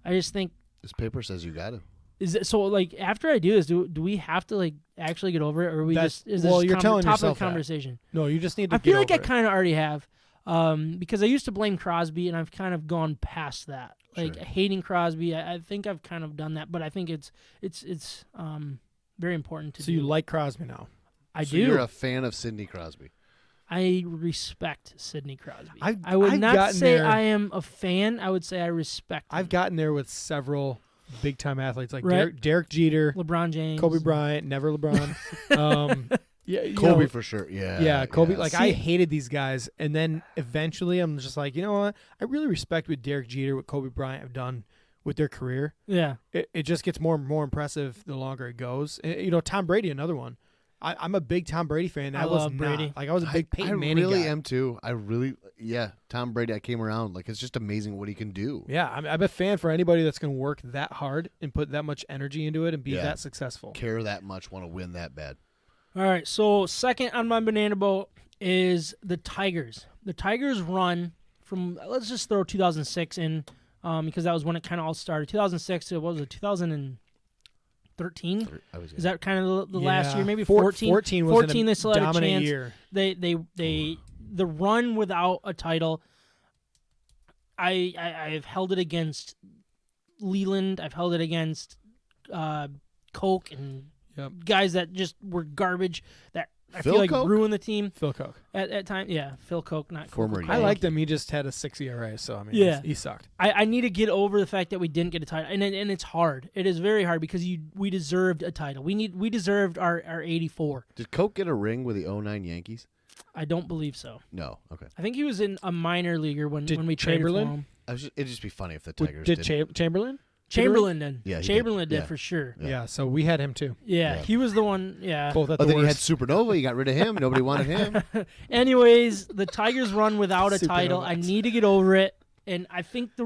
Speaker 1: I just think,
Speaker 2: This paper says you got to.
Speaker 1: is it so? Like after I do this, do we have to like actually get over it, or are we
Speaker 3: That's-
Speaker 1: just is
Speaker 3: well,
Speaker 1: this
Speaker 3: you're telling
Speaker 1: top
Speaker 3: yourself
Speaker 1: of
Speaker 3: that.
Speaker 1: the conversation?
Speaker 3: No, you just need to
Speaker 1: I feel
Speaker 3: get
Speaker 1: like I
Speaker 3: over it.
Speaker 1: kind of already have, because I used to blame Crosby, and I've kind of gone past that. Like
Speaker 2: Sure.
Speaker 1: hating Crosby, I think I've kind of done that, but I think it's very important to
Speaker 3: So
Speaker 1: do.
Speaker 3: you like Crosby now?
Speaker 1: I
Speaker 2: So
Speaker 1: do.
Speaker 2: you're a fan of Sidney Crosby.
Speaker 1: I respect Sidney Crosby.
Speaker 3: I've-
Speaker 1: I would
Speaker 3: I've
Speaker 1: not
Speaker 3: gotten
Speaker 1: say
Speaker 3: there-
Speaker 1: I am a fan. I would say I respect him.
Speaker 3: I've gotten there with several big time athletes like
Speaker 1: Right.
Speaker 3: Derek Jeter,
Speaker 1: LeBron James,
Speaker 3: Kobe Bryant, never LeBron. Yeah, you
Speaker 2: Kobe
Speaker 3: know,
Speaker 2: for sure. Yeah.
Speaker 3: yeah, Kobe.
Speaker 2: yeah.
Speaker 3: Like I hated these guys, and then eventually I'm just like, you know what? I really respect what Derek Jeter, what Kobe Bryant have done with their career.
Speaker 1: Yeah,
Speaker 3: It just gets more and more impressive the longer it goes. Tom Brady, another one. I'm a big Tom Brady fan.
Speaker 1: I
Speaker 3: was
Speaker 1: love
Speaker 3: not.
Speaker 1: Brady.
Speaker 3: Like I was a big Peyton
Speaker 2: I
Speaker 3: Manning
Speaker 2: really
Speaker 3: guy.
Speaker 2: am too. Tom Brady. I came around. Like it's just amazing what he can do.
Speaker 3: Yeah, I'm a fan for anybody that's going to work that hard and put that much energy into it and be
Speaker 2: Yeah.
Speaker 3: that successful.
Speaker 2: Care that much, want to win that bad.
Speaker 1: All right, so second on my banana boat is the Tigers. The Tigers run from, let's just throw 2006 in, because that was when it kind of all started. 2006 to, what was it, 2013? Is that kind of the last year? Maybe 14?
Speaker 3: 14 was
Speaker 1: 14,
Speaker 3: a
Speaker 1: they still had a
Speaker 3: dominant
Speaker 1: chance.
Speaker 3: year.
Speaker 1: The run without a title, I've held it against Leland. I've held it against Coke and
Speaker 3: Yep.
Speaker 1: guys that just were garbage that I
Speaker 2: Phil
Speaker 1: feel like
Speaker 2: Koch?
Speaker 1: ruined the team
Speaker 3: Phil Koch.
Speaker 1: at time. Yeah, Phil Koch, not
Speaker 2: Former
Speaker 1: Coca-Cola.
Speaker 3: I
Speaker 2: Yankee.
Speaker 3: liked him. He just had a 6 ERA, so I mean,
Speaker 1: Yeah.
Speaker 3: he sucked.
Speaker 1: I need to get over the fact that we didn't get a title, and it's hard. It is very hard because we deserved a title. We deserved our 84.
Speaker 2: Did Coke get a ring with the 09 Yankees?
Speaker 1: I don't believe so.
Speaker 2: No. Okay.
Speaker 1: I think he was in a minor leaguer when
Speaker 3: Did
Speaker 1: we traded for
Speaker 3: Chamberlain?
Speaker 1: him.
Speaker 2: It'd just be funny if the
Speaker 3: Would-
Speaker 2: Tigers
Speaker 3: Did
Speaker 2: didn't.
Speaker 3: Chamberlain?
Speaker 1: Chamberlain did.
Speaker 2: Yeah, he did.
Speaker 1: Chamberlain did
Speaker 2: Yeah.
Speaker 1: for sure.
Speaker 2: Yeah.
Speaker 3: Yeah, so we had him too.
Speaker 1: Yeah,
Speaker 2: Yeah.
Speaker 1: he was the one. Yeah.
Speaker 3: Both at
Speaker 2: Oh,
Speaker 3: the
Speaker 2: then you had
Speaker 3: worst.
Speaker 2: Supernova. You got rid of him. Nobody wanted him.
Speaker 1: Anyways, the Tigers run without a
Speaker 3: Supernova.
Speaker 1: title. I need to get over it, and I think the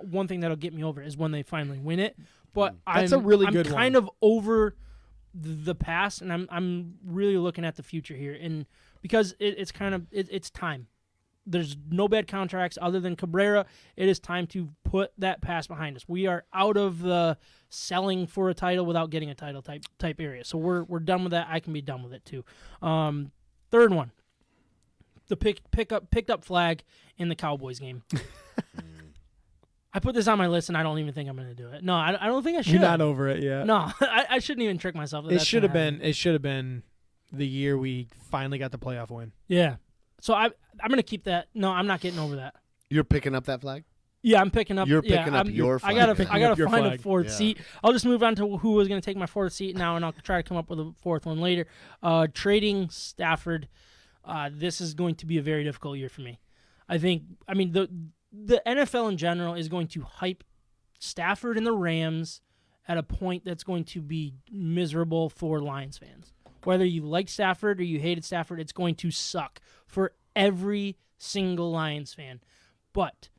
Speaker 1: one thing that'll get me over it is when they finally win it. But
Speaker 3: That's
Speaker 1: I'm
Speaker 3: a really
Speaker 1: I'm
Speaker 3: good
Speaker 1: kind
Speaker 3: one.
Speaker 1: of over the past, and I'm really looking at the future here, and because it's time. There's no bad contracts other than Cabrera. It is time to put that past behind us. We are out of the selling for a title without getting a title type area. So we're done with that. I can be done with it too. Third one, the picked up flag in the Cowboys game. I put this on my list and I don't even think I'm going to do it. No, I don't think I should.
Speaker 3: You're not over it yet.
Speaker 1: No, I shouldn't even trick myself. that
Speaker 3: It
Speaker 1: that's
Speaker 3: should
Speaker 1: gonna
Speaker 3: have
Speaker 1: happen.
Speaker 3: been. It should have been the year we finally got the playoff win.
Speaker 1: Yeah. So I'm going to keep that. No, I'm not getting over that.
Speaker 2: You're picking up that flag?
Speaker 1: Yeah, I'm picking up.
Speaker 2: You're picking up your
Speaker 1: I
Speaker 2: flag
Speaker 1: gotta,
Speaker 2: then.
Speaker 1: I gotta
Speaker 3: Your
Speaker 1: find a
Speaker 3: flag.
Speaker 1: fourth
Speaker 2: Yeah.
Speaker 1: seat. I'll just move on to who was going to take my fourth seat now, and I'll try to come up with a fourth one later. Trading Stafford. This is going to be a very difficult year for me. I mean, the NFL in general is going to hype Stafford and the Rams at a point that's going to be miserable for Lions fans. Whether you like Stafford or you hated Stafford, it's going to suck for every single Lions fan. But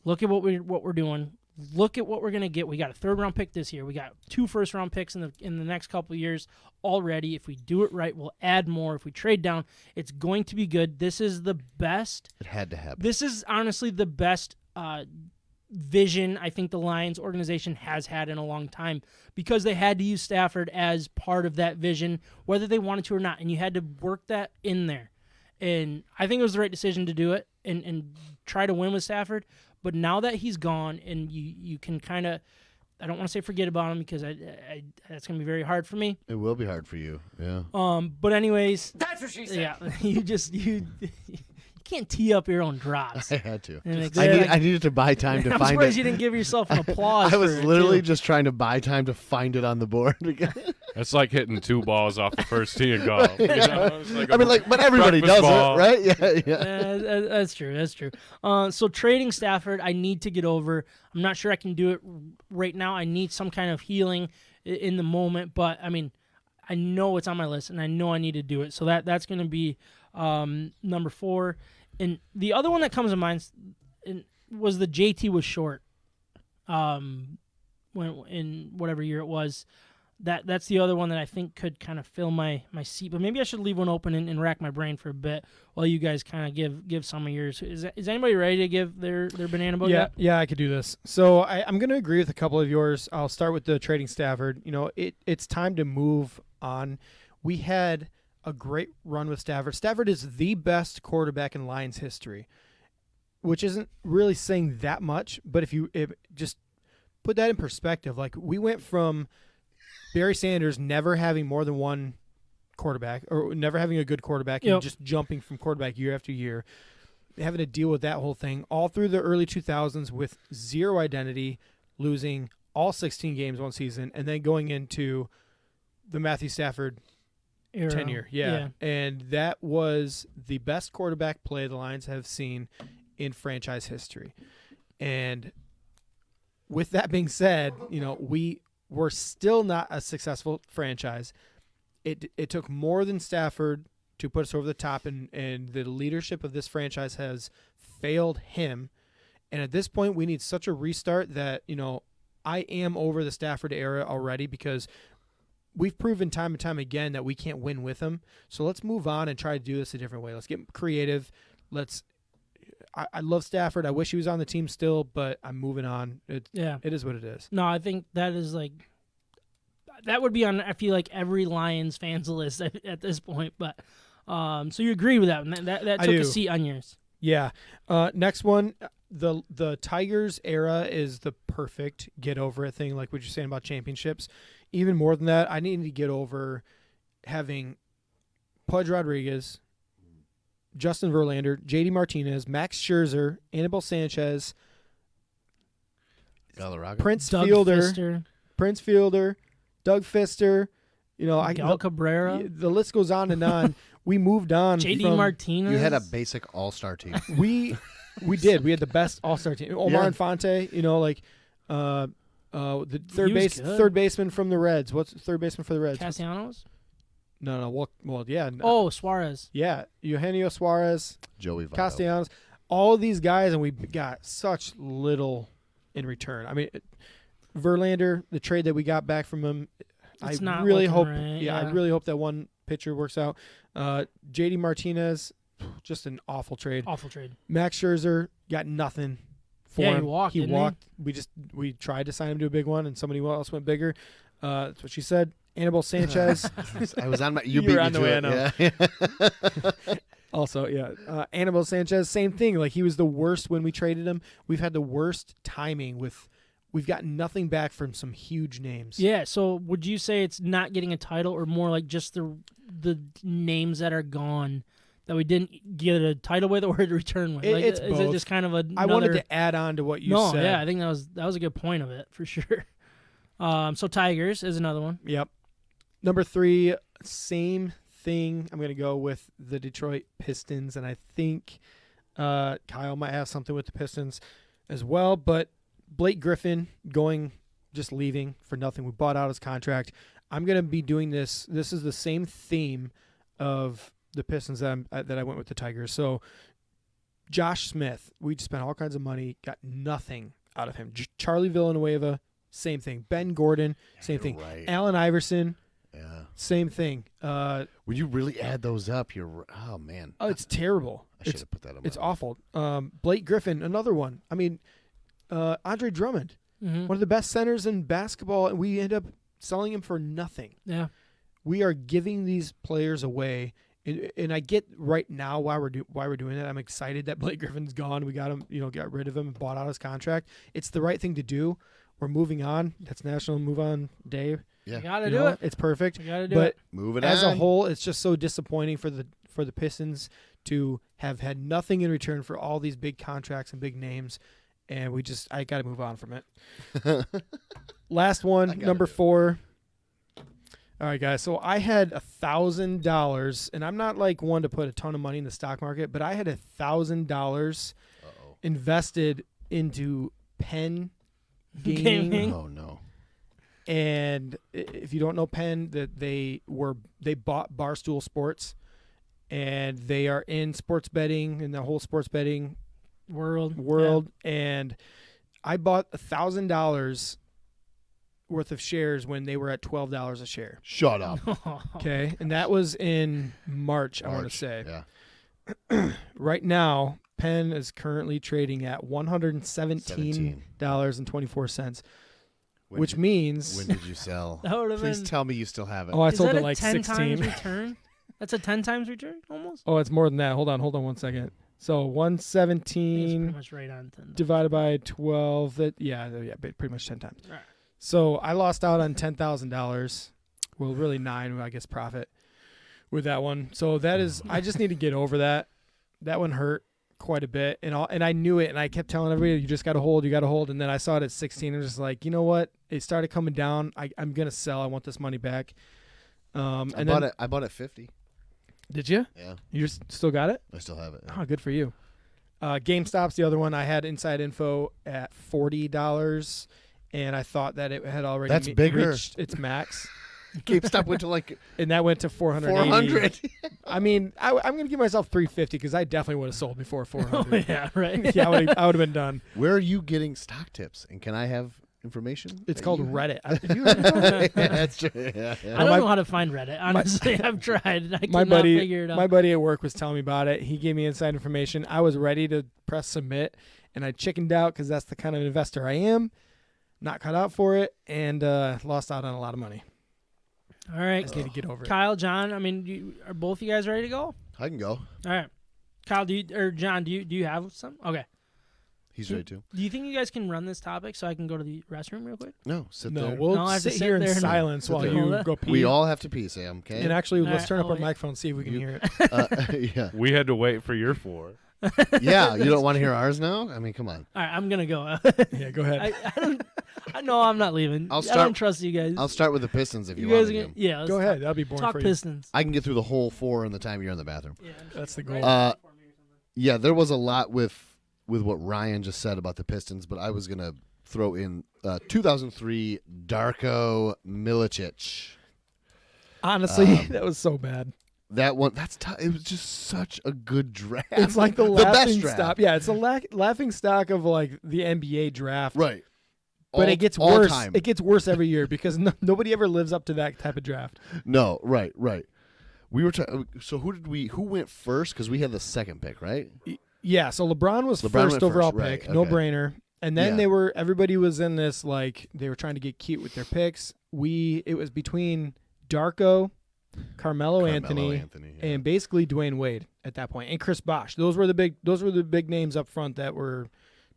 Speaker 1: look at what we're doing. Look at what we're going to get. We got a 3rd-round pick this year. We got 2 first-round picks in the next couple of years already. If we do it right, we'll add more. If we trade down, it's going to be good. This is the best.
Speaker 2: It had to happen.
Speaker 1: This is honestly the best vision I think the Lions organization has had in a long time, because they had to use Stafford as part of that vision, whether they wanted to or not, and you had to work that in there. And I think it was the right decision to do it and try to win with Stafford. But now that he's gone, and you can kind of, I don't want to say forget about him, because I that's going to be very hard for me.
Speaker 2: It will be hard for you, yeah.
Speaker 1: But anyways,
Speaker 5: That's what she said.
Speaker 1: yeah, you can't tee up your own drops.
Speaker 2: I had to.
Speaker 1: And
Speaker 2: I needed to buy time to
Speaker 1: I'm
Speaker 2: find
Speaker 1: surprised
Speaker 2: it.
Speaker 1: you didn't give yourself an applause.
Speaker 2: I was
Speaker 1: for it,
Speaker 2: literally
Speaker 1: too.
Speaker 2: just trying to buy time to find it on the board.
Speaker 4: That's like hitting 2 balls off the first tee in golf. You know? It's like
Speaker 2: I mean, but everybody does
Speaker 4: breakfast ball.
Speaker 2: it, right? Yeah.
Speaker 1: That's true. That's true. So trading Stafford, I need to get over. I'm not sure I can do it right now. I need some kind of healing in the moment. But I mean, I know it's on my list, and I know I need to do it. So that's going to be number 4. And the other one that comes to mind was the JT was short. When in whatever year it was. That's the other one that I think could kind of fill my seat. But maybe I should leave one open and rack my brain for a bit while you guys kind of give some of yours. Is anybody ready to give their banana boat yet?
Speaker 3: Yeah, I could do this. So I'm going to agree with a couple of yours. I'll start with the trading Stafford. You know, it's time to move on. We had a great run with Stafford. Stafford is the best quarterback in Lions history, which isn't really saying that much. But if just put that in perspective, like we went from Barry Sanders never having more than one quarterback, or never having a good quarterback, and just jumping from quarterback year after year, having to deal with that whole thing all through the early 2000s with zero identity, losing all 16 games one season, and then going into the Matthew Stafford
Speaker 1: Era.
Speaker 3: tenure. Yeah. And that was the best quarterback play the Lions have seen in franchise history. And with that being said, you know, we're still not a successful franchise. It took more than Stafford to put us over the top, and the leadership of this franchise has failed him. And at this point, we need such a restart that, you know, I am over the Stafford era already, because we've proven time and time again that we can't win with him. So let's move on and try to do this a different way. Let's get creative. I love Stafford. I wish he was on the team still, but I'm moving on. It is what it is.
Speaker 1: No, I think that is that would be on, I feel like, every Lions fans list at this point. But so you agree with that one? That took a seat on yours.
Speaker 3: Yeah. Next one, the Tigers era is the perfect get over it thing, like what you're saying about championships. Even more than that, I need to get over having Pudge Rodriguez, Justin Verlander, JD Martinez, Max Scherzer, Anibal Sanchez, Prince Fielder, Doug Fister, you know,
Speaker 1: Miguel Cabrera.
Speaker 3: The list goes on and on. We moved on.
Speaker 1: JD Martinez.
Speaker 2: You had a basic all-star team.
Speaker 3: We did. We had the best all-star team. Omar Infante, you know, like the third baseman from the Reds. What's the third baseman for the Reds?
Speaker 1: Castellanos?
Speaker 3: No. Well, yeah.
Speaker 1: Oh, Suarez.
Speaker 3: Yeah, Eugenio Suarez,
Speaker 2: Joey Votto.
Speaker 3: Castellanos, all of these guys, and we got such little in return. I mean, Verlander, the trade that we got back from him, I really hope that one pitcher works out. JD Martinez, just an awful trade.
Speaker 1: Awful trade.
Speaker 3: Max Scherzer got nothing for him.
Speaker 1: He walked.
Speaker 3: We tried to sign him to a big one, and somebody else went bigger. That's what she said. Anibal Sanchez.
Speaker 2: I was on my.
Speaker 3: You
Speaker 2: beat
Speaker 3: were
Speaker 2: me
Speaker 3: on the
Speaker 2: to
Speaker 3: way,
Speaker 2: it.
Speaker 3: I know. Also, yeah. Anibal Sanchez, same thing. Like, he was the worst when we traded him. We've had the worst timing with. We've gotten nothing back from some huge names.
Speaker 1: Yeah, so would you say it's not getting a title, or more like just the names that are gone that we didn't get a title with or a return with? Like,
Speaker 3: it's
Speaker 1: is
Speaker 3: both.
Speaker 1: It just kind of
Speaker 3: I wanted to add on to what you said.
Speaker 1: No, yeah, I think that was a good point of it for sure. So Tigers is another one.
Speaker 3: Yep. Number 3, same thing. I'm going to go with the Detroit Pistons, and I think Kyle might have something with the Pistons as well, but Blake Griffin just leaving for nothing. We bought out his contract. I'm going to be doing this. This is the same theme of the Pistons that I went with the Tigers. So Josh Smith, we spent all kinds of money, got nothing out of him. Charlie Villanueva, same thing. Ben Gordon, same thing.
Speaker 2: Right.
Speaker 3: Allen Iverson,
Speaker 2: Yeah.
Speaker 3: same thing.
Speaker 2: When you really add those up, oh man.
Speaker 3: Oh, it's terrible.
Speaker 2: I should have put that on.
Speaker 3: It's awful. Blake Griffin, another one. I mean, Andre Drummond, one of the best centers in basketball, and we end up selling him for nothing.
Speaker 1: Yeah.
Speaker 3: We are giving these players away, and I get right now why we're doing that. I'm excited that Blake Griffin's gone. We got him, got rid of him and bought out his contract. It's the right thing to do. We're moving on. That's National Move On Day.
Speaker 2: Yeah.
Speaker 1: You gotta do it.
Speaker 3: It's perfect.
Speaker 1: You gotta do
Speaker 3: but
Speaker 1: it.
Speaker 2: Moving
Speaker 3: as
Speaker 2: on.
Speaker 3: a whole, it's just so disappointing for the Pistons to have had nothing in return for all these big contracts and big names, and I got to move on from it. Last one, number 4. All right, guys. So I had $1,000, and I'm not like one to put a ton of money in the stock market, but I had $1,000 invested into Penn Gaming.
Speaker 2: Oh no.
Speaker 3: And if you don't know Penn, that they bought Barstool Sports, and they are in sports betting and the whole sports betting world. Yeah. And I bought $1,000 worth of shares when they were at $12 a share.
Speaker 2: Shut up.
Speaker 3: Okay, and that was in March. I want to say. Yeah. Right now, Penn is currently trading at $117.24. Which means...
Speaker 2: When did you sell?
Speaker 1: That would have
Speaker 2: Please
Speaker 1: been...
Speaker 2: tell me you still have it.
Speaker 3: Oh, I
Speaker 1: Is
Speaker 3: sold
Speaker 1: that
Speaker 3: it
Speaker 1: a
Speaker 3: like
Speaker 1: 10
Speaker 3: 16.
Speaker 1: times return? That's a 10 times return, almost?
Speaker 3: Oh, it's more than that. Hold on 1 second. So
Speaker 1: It's
Speaker 3: 117
Speaker 1: pretty much right on 10.
Speaker 3: divided by 12. Yeah, pretty much 10 times.
Speaker 1: Right.
Speaker 3: So I lost out on $10,000. Well, really 9, I guess, profit with that one. So that is... I just need to get over that. That one hurt quite a bit, and I knew it, and I kept telling everybody, you just got to hold, and then I saw it at 16, and was like, you know what? It started coming down. I'm gonna sell. I want this money back. I
Speaker 2: bought it 50.
Speaker 3: Did you?
Speaker 2: Yeah.
Speaker 3: You still got it?
Speaker 2: I still have it. Yeah.
Speaker 3: Oh, good for you. GameStop's the other one. I had inside info at $40, and I thought that it had already
Speaker 2: That's bigger.
Speaker 3: reached its max.
Speaker 2: GameStop went to like
Speaker 3: And that went to 480.
Speaker 2: 400.
Speaker 3: I mean, I'm going to give myself 350 because I definitely would have sold before 400.
Speaker 1: Oh, yeah, right.
Speaker 3: Yeah, I would have been done.
Speaker 2: Where are you getting stock tips? And can I have information?
Speaker 3: It's
Speaker 2: that
Speaker 3: called
Speaker 2: you-
Speaker 3: Reddit.
Speaker 2: Yeah, that's true. Yeah.
Speaker 1: I don't know how to find Reddit. Honestly, I've tried. I
Speaker 3: my
Speaker 1: cannot figure it out.
Speaker 3: my buddy at work was telling me about it. He gave me inside information. I was ready to press submit, and I chickened out because that's the kind of investor I am. Not cut out for it, and lost out on a lot of money.
Speaker 1: All right.
Speaker 3: I just need to get over it.
Speaker 1: Kyle, John, I mean, are both you guys ready to go? All
Speaker 2: I can go.
Speaker 1: right. Kyle, John, do you have some? Okay.
Speaker 2: He's ready too.
Speaker 1: Do you think you guys can run this topic so I can go to the restroom real quick?
Speaker 2: No, sit
Speaker 3: No,
Speaker 2: there.
Speaker 3: we'll
Speaker 1: No, I have to
Speaker 3: sit
Speaker 1: sit
Speaker 3: here in
Speaker 1: there and-
Speaker 3: silence
Speaker 2: Sit
Speaker 3: while
Speaker 2: there.
Speaker 3: you go pee.
Speaker 2: We all have to pee, Sam. Okay.
Speaker 3: And actually,
Speaker 1: All
Speaker 3: let's
Speaker 1: right,
Speaker 3: turn up
Speaker 1: I'll
Speaker 3: our
Speaker 1: wait.
Speaker 3: microphone and see if we can
Speaker 2: You-
Speaker 3: hear it.
Speaker 2: Yeah.
Speaker 4: We had to wait for your 4.
Speaker 2: Yeah. You don't want to hear ours now? I mean, come on.
Speaker 1: All right, I'm going to go.
Speaker 3: Yeah, go ahead.
Speaker 1: No, I'm not leaving.
Speaker 2: I'll
Speaker 1: I
Speaker 2: start-
Speaker 1: don't trust you guys.
Speaker 2: I'll start with the Pistons if you,
Speaker 1: you
Speaker 2: want
Speaker 1: guys
Speaker 2: me
Speaker 1: are
Speaker 2: to.
Speaker 1: yeah, let's
Speaker 3: Go
Speaker 1: talk-
Speaker 3: ahead. That'll be boring
Speaker 1: Talk
Speaker 3: for you.
Speaker 1: Pistons.
Speaker 2: I can get through the whole 4 in the time you're in the bathroom.
Speaker 1: Yeah, I'm
Speaker 3: That's the
Speaker 1: sure.
Speaker 3: goal.
Speaker 2: Yeah, there was a lot with what Ryan just said about the Pistons, but I was gonna throw in 2003 Darko Milicic.
Speaker 3: Honestly, that was so bad.
Speaker 2: That one, it was just such a good draft.
Speaker 3: It's like the
Speaker 2: best
Speaker 3: laughing
Speaker 2: draft.
Speaker 3: stock. Yeah, it's a laughing stock of like the NBA draft.
Speaker 2: Right.
Speaker 3: But
Speaker 2: All-
Speaker 3: it gets
Speaker 2: all
Speaker 3: worse.
Speaker 2: time.
Speaker 3: It gets worse every year because nobody ever lives up to that type of draft.
Speaker 2: No, right. We were so who went first? Because we had the second pick, right?
Speaker 3: Yeah, so LeBron was
Speaker 2: LeBron
Speaker 3: first
Speaker 2: went
Speaker 3: overall
Speaker 2: first, right,
Speaker 3: pick, no
Speaker 2: okay.
Speaker 3: brainer. And then
Speaker 2: Yeah.
Speaker 3: everybody was in this like they were trying to get cute with their picks. It was between Darko, Carmelo Anthony,
Speaker 2: yeah.
Speaker 3: and basically Dwayne Wade at that point, and Chris Bosh. Those were the big names up front that were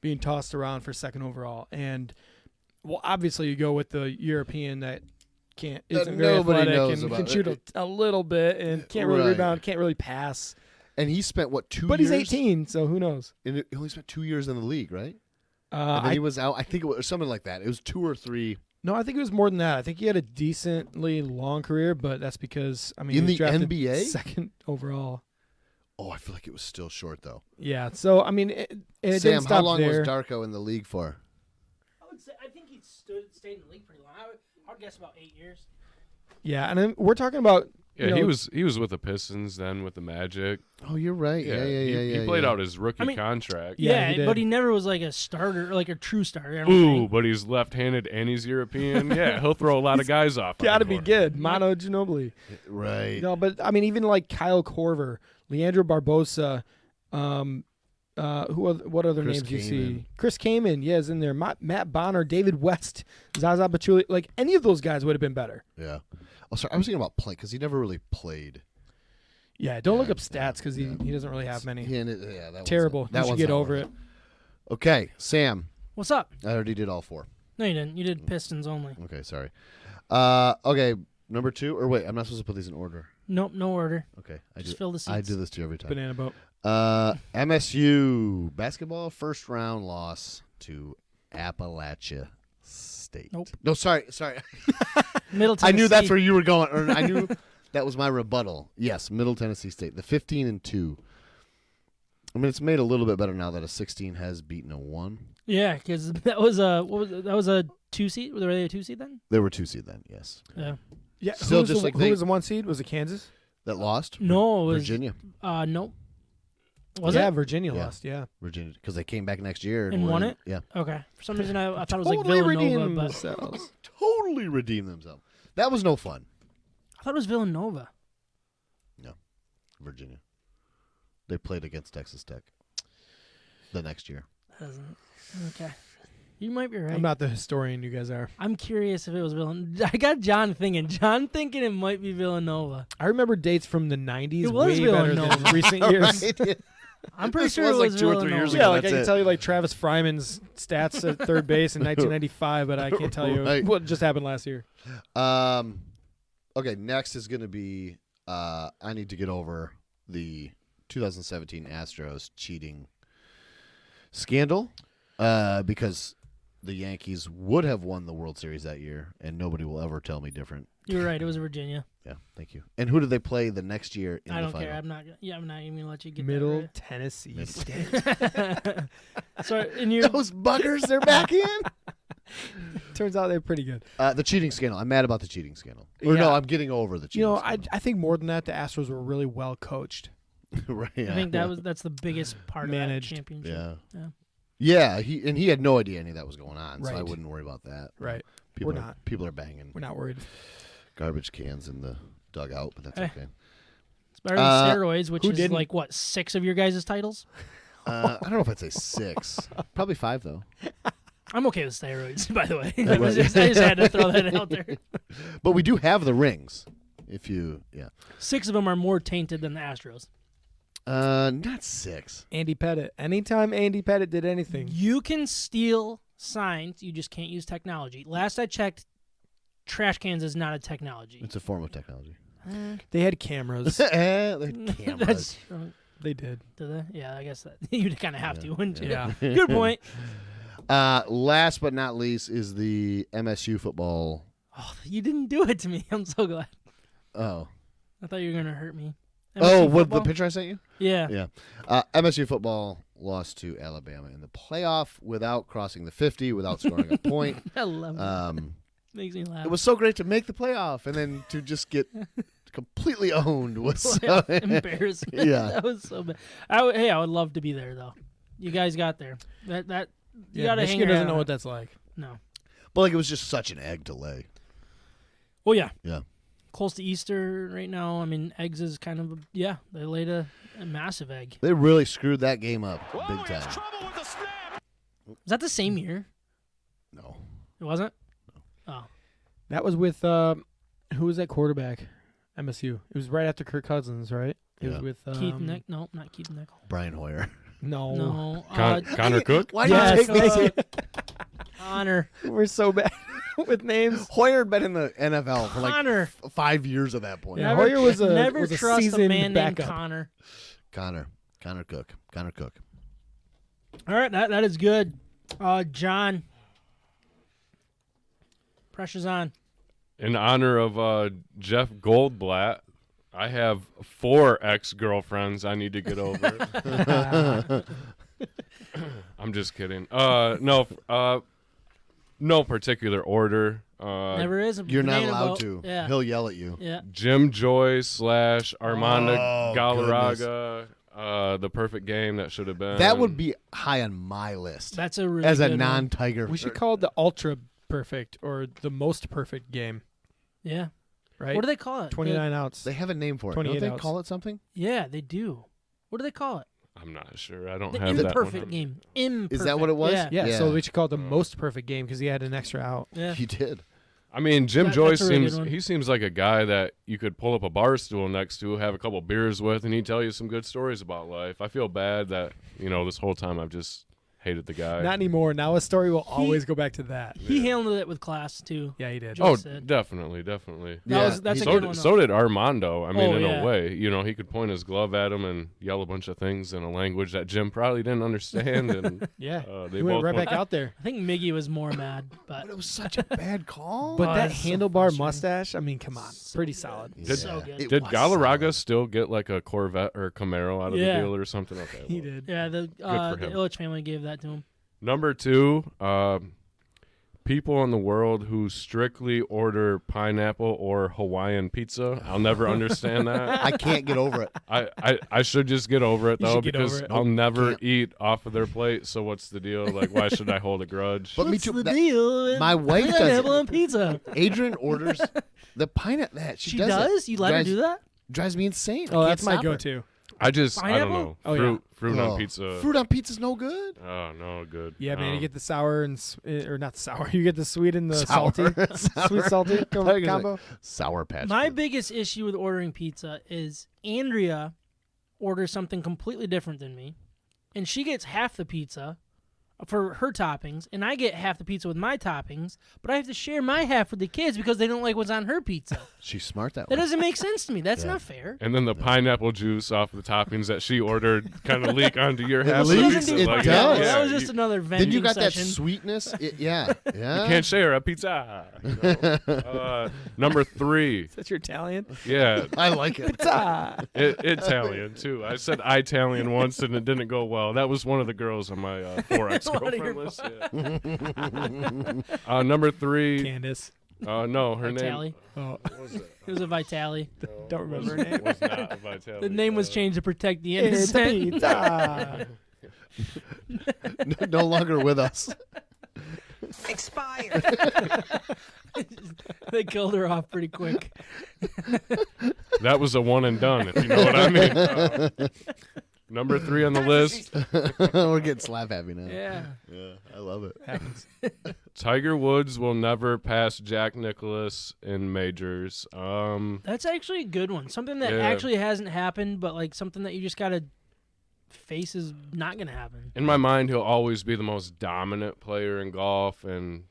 Speaker 3: being tossed around for second overall. And well, obviously you go with the European that isn't very
Speaker 2: nobody
Speaker 3: athletic
Speaker 2: knows
Speaker 3: and
Speaker 2: about
Speaker 3: can shoot a little bit and can't really
Speaker 2: Right.
Speaker 3: rebound, can't really pass.
Speaker 2: And he spent what 2
Speaker 3: But
Speaker 2: years?
Speaker 3: he's 18, so who knows?
Speaker 2: He only spent 2 years in the league, right? And then he was out. I think it was something like that. It was 2 or 3.
Speaker 3: No, I think it was more than that. I think he had a decently long career, but that's because
Speaker 2: In
Speaker 3: he was
Speaker 2: the
Speaker 3: drafted
Speaker 2: NBA?
Speaker 3: second overall.
Speaker 2: Oh, I feel like it was still short though.
Speaker 3: Yeah, so I mean, it
Speaker 2: Sam,
Speaker 3: didn't stop
Speaker 2: how long
Speaker 3: there.
Speaker 2: was Darko in the league for?
Speaker 1: I think he stayed in the league pretty long. I would guess about 8 years.
Speaker 3: Yeah, and then we're talking about.
Speaker 4: Yeah,
Speaker 3: you know,
Speaker 4: he was with the Pistons, then with the Magic.
Speaker 2: Oh, you're right. Yeah.
Speaker 4: He played out his rookie contract.
Speaker 3: Yeah, he did.
Speaker 1: but he never was like a starter, or like a true starter. I don't
Speaker 4: Ooh,
Speaker 1: think.
Speaker 4: but he's left-handed and he's European. Yeah, he'll throw a lot of guys off. on
Speaker 3: Got to
Speaker 4: the
Speaker 3: be
Speaker 4: court.
Speaker 3: good. Manu Ginobili.
Speaker 2: Right.
Speaker 3: No, but I mean, even like Kyle Korver, Leandro Barbosa, what other
Speaker 2: Chris
Speaker 3: names you
Speaker 2: Kaman.
Speaker 3: see? Chris Kaman, yeah, is in there. Matt Bonner, David West, Zaza Pachulia. Like any of those guys would have been better.
Speaker 2: Yeah. Oh, sorry. I was thinking about play because he never really played.
Speaker 3: Yeah, don't look up
Speaker 2: Yeah,
Speaker 3: stats because
Speaker 2: yeah.
Speaker 3: he doesn't really have many.
Speaker 2: That
Speaker 3: Terrible.
Speaker 2: That
Speaker 3: You should
Speaker 2: one's
Speaker 3: get
Speaker 2: not
Speaker 3: over
Speaker 2: worth
Speaker 3: it.
Speaker 2: Okay, Sam.
Speaker 1: What's up?
Speaker 2: I already did all 4.
Speaker 1: No, you didn't. You did Pistons only.
Speaker 2: Okay, sorry. Okay, number 2. Or wait, I'm not supposed to put these in order.
Speaker 1: Nope, no order.
Speaker 2: Okay,
Speaker 1: Just fill the seats.
Speaker 2: I do this to you every time.
Speaker 3: Banana boat.
Speaker 2: MSU basketball first round loss to Appalachia State.
Speaker 1: Nope.
Speaker 2: No, sorry.
Speaker 1: Middle
Speaker 2: I knew that's
Speaker 1: Tennessee.
Speaker 2: where you were going. Or I knew that was my rebuttal. Yes, Middle Tennessee State, the 15-2. I mean, it's made a little bit better now that a 16 has beaten a 1.
Speaker 1: Yeah, because that was a that was a 2 seed. Were they a 2 seed then?
Speaker 2: They were 2 seed then. Yes,
Speaker 1: Yeah.
Speaker 3: Yeah,
Speaker 2: Still
Speaker 3: who was
Speaker 2: just
Speaker 3: the,
Speaker 2: like
Speaker 3: who
Speaker 2: they-
Speaker 3: was the 1 seed? Was it Kansas?
Speaker 2: that lost.
Speaker 1: No, it was
Speaker 2: Virginia.
Speaker 1: Nope. Was
Speaker 3: yeah,
Speaker 1: it?
Speaker 3: Virginia
Speaker 2: Yeah.
Speaker 3: lost. Yeah,
Speaker 2: Virginia, because they came back next year
Speaker 1: And
Speaker 2: were
Speaker 1: won
Speaker 2: in-
Speaker 1: it?
Speaker 2: Yeah,
Speaker 1: Okay. For some reason, I thought it was like
Speaker 3: totally
Speaker 1: Villanova,
Speaker 3: redeemed
Speaker 1: but
Speaker 3: themselves.
Speaker 2: totally redeemed themselves. That was no fun.
Speaker 1: I thought it was Villanova.
Speaker 2: Virginia. They played against Texas Tech the next year.
Speaker 1: That doesn't. Okay. You might be right.
Speaker 3: I'm not the historian you guys are.
Speaker 1: I'm curious if it was Villanova. I got John thinking. John thinking it might be Villanova.
Speaker 3: I remember dates from the 90s
Speaker 1: It was
Speaker 3: way better
Speaker 1: Villanova.
Speaker 3: than recent years.
Speaker 2: Right?
Speaker 1: I'm pretty
Speaker 2: This
Speaker 1: sure
Speaker 2: was
Speaker 1: it
Speaker 2: like
Speaker 1: was
Speaker 2: 2 or 3
Speaker 1: Villanova.
Speaker 2: years
Speaker 3: Yeah,
Speaker 2: ago.
Speaker 3: like I
Speaker 2: That's
Speaker 3: can
Speaker 2: it.
Speaker 3: tell you like Travis Fryman's stats at third base in 1995, but I can't tell you
Speaker 2: Right.
Speaker 3: what just happened last year.
Speaker 2: Okay, next is going to be I need to get over the 2017 Astros cheating scandal because the Yankees would have won the World Series that year, and nobody will ever tell me different.
Speaker 1: You're right. It was Virginia.
Speaker 2: Yeah, thank you. And who did they play the next year in
Speaker 1: I
Speaker 2: the
Speaker 1: don't
Speaker 2: final?
Speaker 1: care. I'm not even gonna let you get
Speaker 3: Middle
Speaker 1: that
Speaker 3: Tennessee
Speaker 2: Middle-
Speaker 3: State.
Speaker 1: right. So in your
Speaker 2: Those buggers, they're back in.
Speaker 3: Turns out they're pretty good.
Speaker 2: The cheating scandal. I'm mad about the cheating scandal. Or no,
Speaker 3: Yeah.
Speaker 2: I'm getting over the cheating
Speaker 3: You know,
Speaker 2: scandal.
Speaker 3: I think more than that, the Astros were really well coached.
Speaker 2: right,
Speaker 1: I think that's the biggest part
Speaker 3: Managed.
Speaker 1: of that championship.
Speaker 2: Yeah.
Speaker 1: Yeah.
Speaker 2: Yeah, he had no idea any of that was going on, so I
Speaker 3: Right.
Speaker 2: wouldn't worry about that.
Speaker 3: Right.
Speaker 2: People
Speaker 3: We're
Speaker 2: are,
Speaker 3: not.
Speaker 2: People are banging
Speaker 3: We're not worried.
Speaker 2: garbage cans in the dugout, but that's
Speaker 1: Hey.
Speaker 2: okay.
Speaker 1: It's better than steroids, which
Speaker 3: who
Speaker 1: is
Speaker 3: didn't?
Speaker 1: like what 6 of your guys' titles.
Speaker 2: I don't know if I'd say 6. Probably 5 though.
Speaker 1: I'm okay with steroids, by the way.
Speaker 2: Right.
Speaker 1: I just had to throw that out there.
Speaker 2: But we do have the rings. If you,
Speaker 1: 6 of them are more tainted than the Astros.
Speaker 2: not 6.
Speaker 3: Andy Pettit. Anytime Andy Pettit did anything,
Speaker 1: You can steal signs, you just can't use technology. Last I checked, trash cans is not a technology.
Speaker 2: It's a form of technology.
Speaker 3: they had cameras.
Speaker 2: They're cameras.
Speaker 1: That's
Speaker 3: They did.
Speaker 1: do they? Yeah, I guess that you'd kind of have to, wouldn't you?
Speaker 3: Yeah.
Speaker 1: Good point.
Speaker 2: Last but not least is the MSU football.
Speaker 1: Oh, you didn't do it to me. I'm so glad.
Speaker 2: Oh,
Speaker 1: I thought you were gonna hurt me.
Speaker 2: oh,
Speaker 1: MSU
Speaker 2: what the
Speaker 1: football?
Speaker 2: picture I sent you?
Speaker 1: Yeah.
Speaker 2: Yeah. MSU football lost to Alabama in the playoff without crossing the 50, without scoring a point.
Speaker 1: I love it. Makes me laugh.
Speaker 2: It was so great to make the playoff and then to just get completely owned was so
Speaker 1: embarrassment.
Speaker 2: Yeah.
Speaker 1: That was so bad. I would love to be there though. You guys got there. That you
Speaker 3: Yeah,
Speaker 1: gotta
Speaker 3: Michigan
Speaker 1: hang
Speaker 3: doesn't
Speaker 1: around.
Speaker 3: know what that's like.
Speaker 1: No.
Speaker 2: But like it was just such an egg to lay.
Speaker 1: Well, yeah.
Speaker 2: Yeah.
Speaker 1: Close to Easter right now. I mean, eggs is kind of they laid a massive egg.
Speaker 2: They really screwed that game up big time.
Speaker 1: Was that the same year?
Speaker 2: No.
Speaker 1: It wasn't. Oh,
Speaker 3: That was with who was that quarterback? MSU. It was right after Kirk Cousins, right? It was
Speaker 2: Yeah.
Speaker 3: with
Speaker 1: Keith Nick. No, not Keith Nick.
Speaker 2: Brian Hoyer.
Speaker 3: No.
Speaker 1: No.
Speaker 4: Connor Cook?
Speaker 2: Why
Speaker 3: Yes,
Speaker 2: did you take me?
Speaker 1: Connor.
Speaker 3: We're so bad with names.
Speaker 2: Hoyer had been in the NFL for like
Speaker 1: Connor.
Speaker 2: 5 years at that point.
Speaker 3: Yeah, Hoyer was a
Speaker 1: never trust a
Speaker 3: seasoned
Speaker 1: man named
Speaker 3: backup.
Speaker 1: Connor.
Speaker 2: Connor Cook.
Speaker 1: All right, that is good. John. Pressure's on.
Speaker 4: In honor of Jeff Goldblatt, I have 4 ex-girlfriends I need to get over. I'm just kidding. No, No particular order.
Speaker 1: Never is. A
Speaker 2: You're not
Speaker 1: banana
Speaker 2: allowed
Speaker 1: boat.
Speaker 2: to.
Speaker 1: Yeah.
Speaker 2: He'll yell at you.
Speaker 1: Yeah.
Speaker 4: Jim Joy / Armando
Speaker 2: Oh,
Speaker 4: Galarraga. The perfect game that should have been.
Speaker 2: That would be high on my list
Speaker 1: That's a really
Speaker 2: as a
Speaker 1: good one.
Speaker 2: non-Tiger.
Speaker 3: We should call it the ultra perfect or the most perfect game,
Speaker 1: Yeah.
Speaker 3: right?
Speaker 1: What do they call it?
Speaker 3: 29 outs.
Speaker 2: They have a name for it. Don't
Speaker 3: 28
Speaker 2: they
Speaker 3: outs.
Speaker 2: call it something?
Speaker 1: Yeah, they do. What do they call it?
Speaker 4: I'm not sure. I don't
Speaker 1: The
Speaker 4: have that
Speaker 1: imperfect
Speaker 4: one.
Speaker 1: game. Imperfect.
Speaker 2: Is that what it was?
Speaker 1: Yeah.
Speaker 3: yeah,
Speaker 2: Yeah.
Speaker 3: so we should call it the most perfect game because he had an extra out.
Speaker 1: Yeah.
Speaker 2: You did.
Speaker 4: I mean, Jim
Speaker 1: That-
Speaker 4: Joyce
Speaker 1: that's a really good
Speaker 4: seems
Speaker 1: one.
Speaker 4: seems like a guy that you could pull up a bar stool next to, have a couple beers with, and he'd tell you some good stories about life. I feel bad that this whole time I've just hated the guy.
Speaker 3: Not anymore. Now a story will always go back to that.
Speaker 1: He handled it with class, too.
Speaker 3: Yeah, he did.
Speaker 1: Joe
Speaker 4: Oh,
Speaker 1: said.
Speaker 4: definitely.
Speaker 1: That's a
Speaker 4: So,
Speaker 1: good one.
Speaker 4: so did Armando. I mean,
Speaker 1: Oh,
Speaker 4: in
Speaker 1: yeah.
Speaker 4: a way, he could point his glove at him and yell a bunch of things in a language that Jim probably didn't understand. And
Speaker 3: Yeah,
Speaker 4: they
Speaker 3: he went
Speaker 4: both
Speaker 3: right
Speaker 4: went-
Speaker 3: back out there.
Speaker 1: I think Miggy was more mad, but
Speaker 2: It was such a bad call.
Speaker 3: But
Speaker 1: Oh,
Speaker 3: that
Speaker 1: that's so
Speaker 3: handlebar
Speaker 1: frustrating.
Speaker 3: mustache, I mean, come on. Pretty solid.
Speaker 2: Yeah.
Speaker 1: so good.
Speaker 2: It
Speaker 4: Did
Speaker 2: was
Speaker 4: Galarraga
Speaker 2: solid.
Speaker 4: still get like a Corvette or Camaro out of
Speaker 1: Yeah.
Speaker 4: the deal or something? Okay,
Speaker 3: He
Speaker 4: well.
Speaker 3: did.
Speaker 1: yeah, the
Speaker 4: for him.
Speaker 1: Illich family gave that to him.
Speaker 4: Number 2, people in the world who strictly order pineapple or Hawaiian pizza. I'll never understand that.
Speaker 2: I can't get over it.
Speaker 4: I should just get over it
Speaker 3: You
Speaker 4: though
Speaker 3: should get
Speaker 4: because
Speaker 3: over it.
Speaker 4: I'll never
Speaker 2: Can't.
Speaker 4: eat off of their plate. So what's the deal? Like, why should I hold a grudge?
Speaker 2: But me
Speaker 1: What's
Speaker 2: too.
Speaker 1: the
Speaker 2: That-
Speaker 1: deal? with
Speaker 2: my wife does
Speaker 1: pineapple
Speaker 2: it.
Speaker 1: and pizza.
Speaker 2: Adrian orders the pineapple. That she does.
Speaker 1: You let her
Speaker 2: Drives-
Speaker 1: do that?
Speaker 2: Drives me insane. I
Speaker 3: Oh,
Speaker 2: can't
Speaker 3: that's my
Speaker 2: stop her.
Speaker 3: go-to.
Speaker 4: I don't
Speaker 1: Pineapple?
Speaker 4: know.
Speaker 3: Oh, yeah.
Speaker 4: Fruit
Speaker 2: Oh.
Speaker 4: on pizza.
Speaker 2: Fruit on pizza's no good.
Speaker 4: Oh no, good.
Speaker 3: Yeah, man, you get the sour and or not sour. You get the sweet and the
Speaker 2: Sour.
Speaker 3: salty,
Speaker 2: Sour.
Speaker 3: sweet salty
Speaker 2: I thought you were gonna
Speaker 3: combo.
Speaker 2: say Sour Patch.
Speaker 1: My
Speaker 2: Kids.
Speaker 1: biggest issue with ordering pizza is Andrea orders something completely different than me, and she gets half the pizza for her toppings, and I get half the pizza with my toppings, but I have to share my half with the kids because they don't like what's on her pizza.
Speaker 2: She's smart that
Speaker 1: That
Speaker 2: way.
Speaker 1: doesn't make sense to me. That's
Speaker 2: Yeah.
Speaker 1: not fair.
Speaker 4: And then the pineapple juice off the toppings that she ordered kind of leak onto your
Speaker 2: It
Speaker 4: half of the
Speaker 2: leaks.
Speaker 4: pizza.
Speaker 2: It
Speaker 4: Like,
Speaker 2: does.
Speaker 1: That was
Speaker 4: you-
Speaker 1: just another vending
Speaker 2: Then you got
Speaker 1: session.
Speaker 2: that sweetness. Yeah.
Speaker 4: You can't share a pizza. Number 3.
Speaker 3: Is that your Italian?
Speaker 4: Yeah,
Speaker 2: I like it.
Speaker 4: Italian too. I said Italian once and it didn't go well. That was one of the girls on my four
Speaker 1: One of your
Speaker 4: ex-girlfriend list. Yeah. Number 3.
Speaker 3: Candace.
Speaker 4: No, her
Speaker 1: Vitali.
Speaker 4: name.
Speaker 3: Oh,
Speaker 4: What was it?
Speaker 1: It was a Vitali.
Speaker 3: don't remember her name.
Speaker 4: Was not a Vitali.
Speaker 1: The name was changed to protect the
Speaker 3: It's a
Speaker 1: innocent.
Speaker 3: pizza.
Speaker 2: No longer with us.
Speaker 5: Expired.
Speaker 1: They killed her off pretty quick.
Speaker 4: That was a one and done, if you know what I mean. Number 3 on the list.
Speaker 2: We're getting slap happy now.
Speaker 1: Yeah.
Speaker 2: Yeah, I love it.
Speaker 3: Happens.
Speaker 4: Tiger Woods will never pass Jack Nicklaus in majors.
Speaker 1: That's actually a good one. Something that
Speaker 4: Yeah.
Speaker 1: actually hasn't happened, but like something that you just gotta face is not gonna happen.
Speaker 4: In my mind, he'll always be the most dominant player in golf, and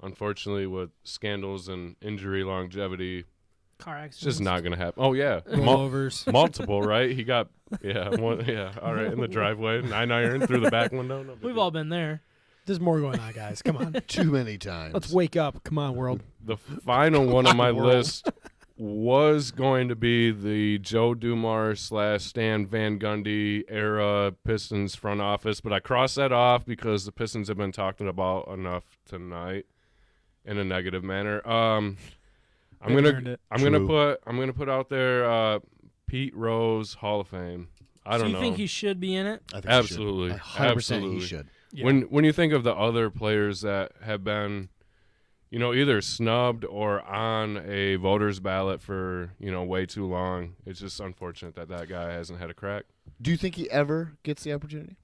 Speaker 4: unfortunately, with scandals and injury longevity,
Speaker 1: Car
Speaker 4: it's
Speaker 1: accidents.
Speaker 4: just not going to happen. Oh yeah,
Speaker 3: Rollovers.
Speaker 4: multiple, right? He got one, all right, in the driveway, 9-iron through the back window. No big
Speaker 1: We've
Speaker 4: deal.
Speaker 1: all been there.
Speaker 3: There's more going on, guys. Come on.
Speaker 2: Too many times.
Speaker 3: Let's wake up. Come on, world.
Speaker 4: The final one on my
Speaker 2: World.
Speaker 4: list was going to be the Joe Dumars / Stan Van Gundy era Pistons front office, but I crossed that off because the Pistons have been talking about enough tonight in a negative manner. I'm
Speaker 3: They've earned
Speaker 4: gonna
Speaker 3: it.
Speaker 4: I'm gonna put out there Pete Rose Hall of Fame. I don't
Speaker 1: so you
Speaker 4: know.
Speaker 1: think he should be in it?
Speaker 2: I think
Speaker 4: Absolutely.
Speaker 2: He should. 100%
Speaker 4: Absolutely.
Speaker 2: he should.
Speaker 3: Yeah.
Speaker 4: When you think of the other players that have been, either snubbed or on a voters ballot for, way too long, it's just unfortunate that guy hasn't had a crack.
Speaker 2: Do you think he ever gets the opportunity?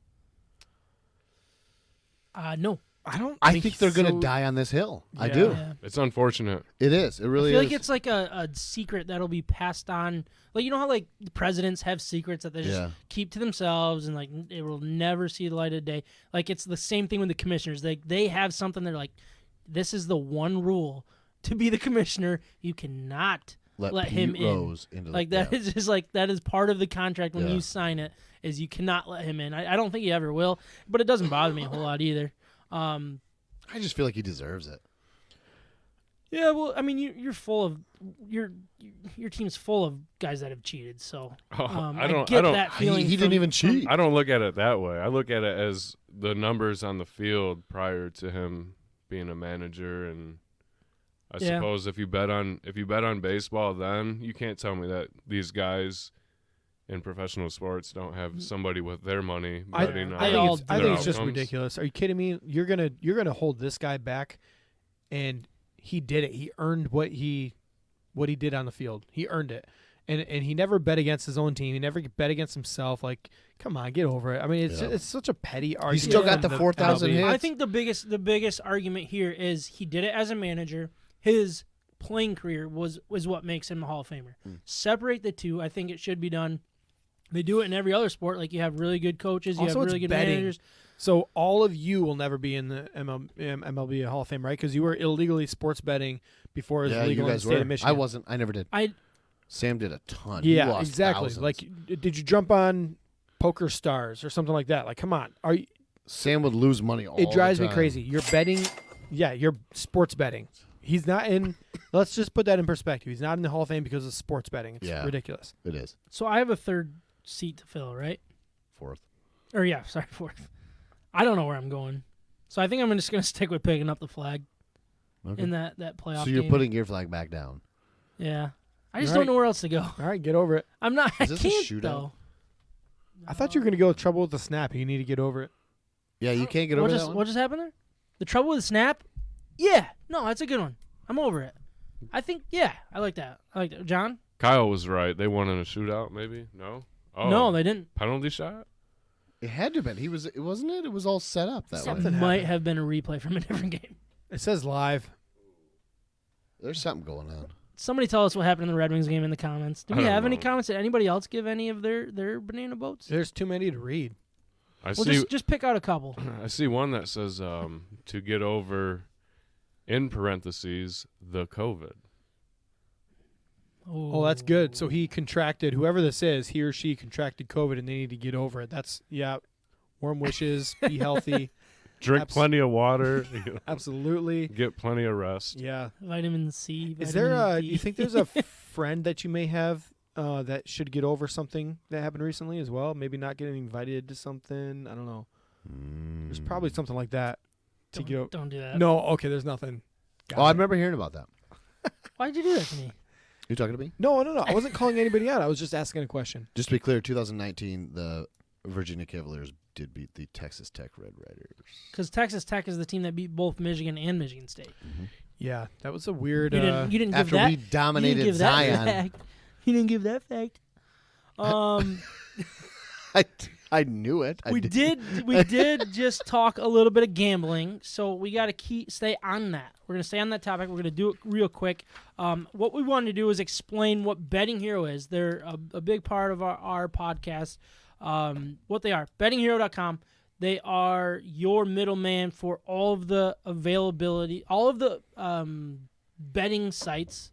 Speaker 1: No.
Speaker 2: I think they're going to
Speaker 3: so.
Speaker 2: die on this hill. I
Speaker 3: Yeah.
Speaker 2: do.
Speaker 1: Yeah.
Speaker 4: It's unfortunate.
Speaker 2: It is. It
Speaker 1: I
Speaker 2: really
Speaker 1: feel
Speaker 2: is.
Speaker 1: like it's like a secret that'll be passed on. Like, you know how like the presidents have secrets that they just
Speaker 2: Yeah.
Speaker 1: keep to themselves and like it will never see the light of day. Like it's the same thing with the commissioners. They have something they're like, this is the one rule to be the commissioner. You cannot let
Speaker 2: Pete
Speaker 1: him in.
Speaker 2: Rose into
Speaker 1: Like
Speaker 2: the,
Speaker 1: that is just like that is part of the contract when
Speaker 2: Yeah.
Speaker 1: you sign it is you cannot let him in. I don't think he ever will, but it doesn't bother me a whole lot either.
Speaker 2: I just feel like he deserves it.
Speaker 1: Yeah, well, I mean, you're full of your team's full of guys that have cheated. So
Speaker 4: I
Speaker 1: I
Speaker 4: don't.
Speaker 1: get
Speaker 4: I don't.
Speaker 1: that feeling.
Speaker 2: He didn't
Speaker 1: from-
Speaker 2: even cheat.
Speaker 4: I don't look at it that way. I look at it as the numbers on the field prior to him being a manager, and I
Speaker 1: Yeah.
Speaker 4: suppose if you bet on baseball, then you can't tell me that these guys in professional sports don't have somebody with their money betting on
Speaker 3: I
Speaker 1: all
Speaker 3: think
Speaker 1: do
Speaker 3: it's just
Speaker 4: outcomes.
Speaker 3: ridiculous. Are you kidding me? You're gonna hold this guy back, and he did it. He earned what he did on the field. He earned it, and he never bet against his own team. He never bet against himself. Like, come on, get over it. I mean, it's such a petty argument.
Speaker 2: still got
Speaker 3: from
Speaker 2: the 4,000
Speaker 3: MLB.
Speaker 2: hits.
Speaker 1: I think the biggest argument here is he did it as a manager. His playing career was what makes him a Hall of Famer. Separate the two. I think it should be done. They do it in every other sport. Like, you have really good coaches, you
Speaker 3: Also,
Speaker 1: have
Speaker 3: it's
Speaker 1: really good
Speaker 3: betting.
Speaker 1: managers.
Speaker 3: So all of you will never be in the MLB Hall of Fame, right? Because you were illegally sports betting before it was
Speaker 2: Yeah,
Speaker 3: legal
Speaker 2: you
Speaker 3: in the
Speaker 2: guys
Speaker 3: state
Speaker 2: were.
Speaker 3: of Michigan.
Speaker 2: I wasn't. I never did.
Speaker 1: I
Speaker 2: Sam did a ton. He
Speaker 3: Yeah,
Speaker 2: lost
Speaker 3: exactly.
Speaker 2: thousands.
Speaker 3: Like, did you jump on Poker Stars or something like that? Like, come on. Are you?
Speaker 2: Sam would lose money all
Speaker 3: It drives
Speaker 2: the
Speaker 3: me
Speaker 2: time.
Speaker 3: crazy. You're betting. Yeah, you're sports betting. He's not in. Let's just put that in perspective. He's not in the Hall of Fame because of sports betting. It's
Speaker 2: Yeah.
Speaker 3: ridiculous.
Speaker 2: It is.
Speaker 1: So I have a third seat to fill, right?
Speaker 2: Fourth.
Speaker 1: Or yeah, sorry, fourth. I don't know where I'm going. So I think I'm just going to stick with picking up the flag
Speaker 2: Okay.
Speaker 1: in that playoff
Speaker 2: So you're
Speaker 1: game.
Speaker 2: putting your flag back down.
Speaker 1: Yeah. I just
Speaker 3: All
Speaker 1: don't
Speaker 3: right.
Speaker 1: know where else to go.
Speaker 3: All right, get over it.
Speaker 1: I'm not. I
Speaker 2: Is this a
Speaker 1: can't,
Speaker 2: shootout?
Speaker 1: though.
Speaker 3: I thought you were going to go with trouble with the snap. You need to get over it.
Speaker 2: Yeah, you can't get over that one?
Speaker 1: What just happened there? The trouble with the snap? Yeah. No, that's a good one. I'm over it. I think, yeah, I like that. John?
Speaker 4: Kyle was right. They won in a shootout, maybe? No? Oh,
Speaker 1: No, they didn't.
Speaker 4: penalty shot?
Speaker 2: It had to have been. It wasn't it? It was all set up that way.
Speaker 3: Something
Speaker 1: Might
Speaker 3: happened.
Speaker 1: have been a replay from a different game.
Speaker 3: It says live.
Speaker 2: There's something going on.
Speaker 1: Somebody tell us what happened in the Red Wings game in the comments. Do
Speaker 4: I
Speaker 1: we
Speaker 4: don't
Speaker 1: have any
Speaker 4: know.
Speaker 1: comments? Did anybody else give any of their banana boats?
Speaker 3: There's too many to read.
Speaker 4: I
Speaker 1: Well,
Speaker 4: see.
Speaker 1: just pick out a couple.
Speaker 4: I see one that says to get over, in parentheses, the COVID.
Speaker 3: Oh, that's good. So he contracted, whoever this is, he or she contracted COVID and they need to get over it. That's, yeah, warm wishes, be healthy.
Speaker 4: Drink plenty of water.
Speaker 3: Absolutely.
Speaker 4: Get plenty of rest.
Speaker 3: Yeah.
Speaker 1: Vitamin C.
Speaker 3: Is there
Speaker 1: vitamin
Speaker 3: do
Speaker 1: D.
Speaker 3: you think there's a friend that you may have that should get over something that happened recently as well? Maybe not getting invited to something. I don't know. There's probably something like that to get over.
Speaker 1: Don't do that.
Speaker 3: No, okay, there's nothing. Got
Speaker 2: Oh, I
Speaker 3: it.
Speaker 2: remember hearing about that.
Speaker 1: Why'd you do that to me?
Speaker 2: You talking to me?
Speaker 3: No. I wasn't calling anybody out. I was just asking a question.
Speaker 2: Just to be clear, 2019, the Virginia Cavaliers did beat the Texas Tech Red Raiders.
Speaker 1: Because Texas Tech is the team that beat both Michigan and Michigan State.
Speaker 3: Yeah, that was a weird.
Speaker 1: You didn't give
Speaker 2: After
Speaker 1: that.
Speaker 2: we
Speaker 1: you didn't
Speaker 2: dominated
Speaker 1: give that
Speaker 2: Zion,
Speaker 1: fact. You didn't give that fact.
Speaker 2: I knew it.
Speaker 1: We did just talk a little bit of gambling, so we got to stay on that. We're gonna stay on that topic. We're gonna do it real quick. What we wanted to do is explain what Betting Hero is. They're a big part of our podcast. What they are, bettinghero.com. They are your middleman for all of the availability, all of the betting sites.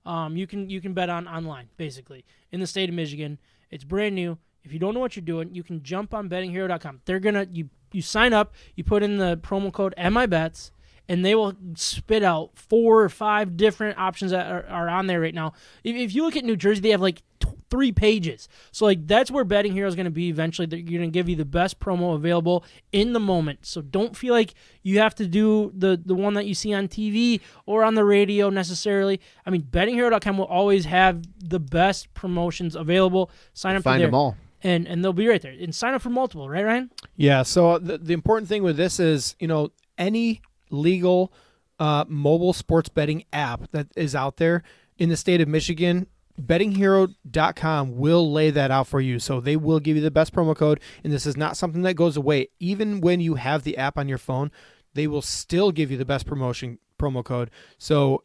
Speaker 1: You can bet on online, basically, in the state of Michigan. It's brand new. If you don't know what you're doing, you can jump on bettinghero.com. They're gonna you sign up, you put in the promo code MIBETS, and they will spit out 4 or 5 different options that are on there right now. If you look at New Jersey, they have like 3 pages. So like that's where Betting Hero is going to be eventually. They're going to give you the best promo available in the moment. So don't feel like you have to do the one that you see on TV or on the radio necessarily. I mean, bettinghero.com will always have the best promotions available. Sign up
Speaker 2: Find
Speaker 1: there.
Speaker 2: them all.
Speaker 1: And they'll be right there. And sign up for multiple, right, Ryan?
Speaker 3: Yeah. So the important thing with this is, any legal mobile sports betting app that is out there in the state of Michigan, bettinghero.com will lay that out for you. So they will give you the best promo code, and this is not something that goes away. Even when you have the app on your phone, they will still give you the best promo code. So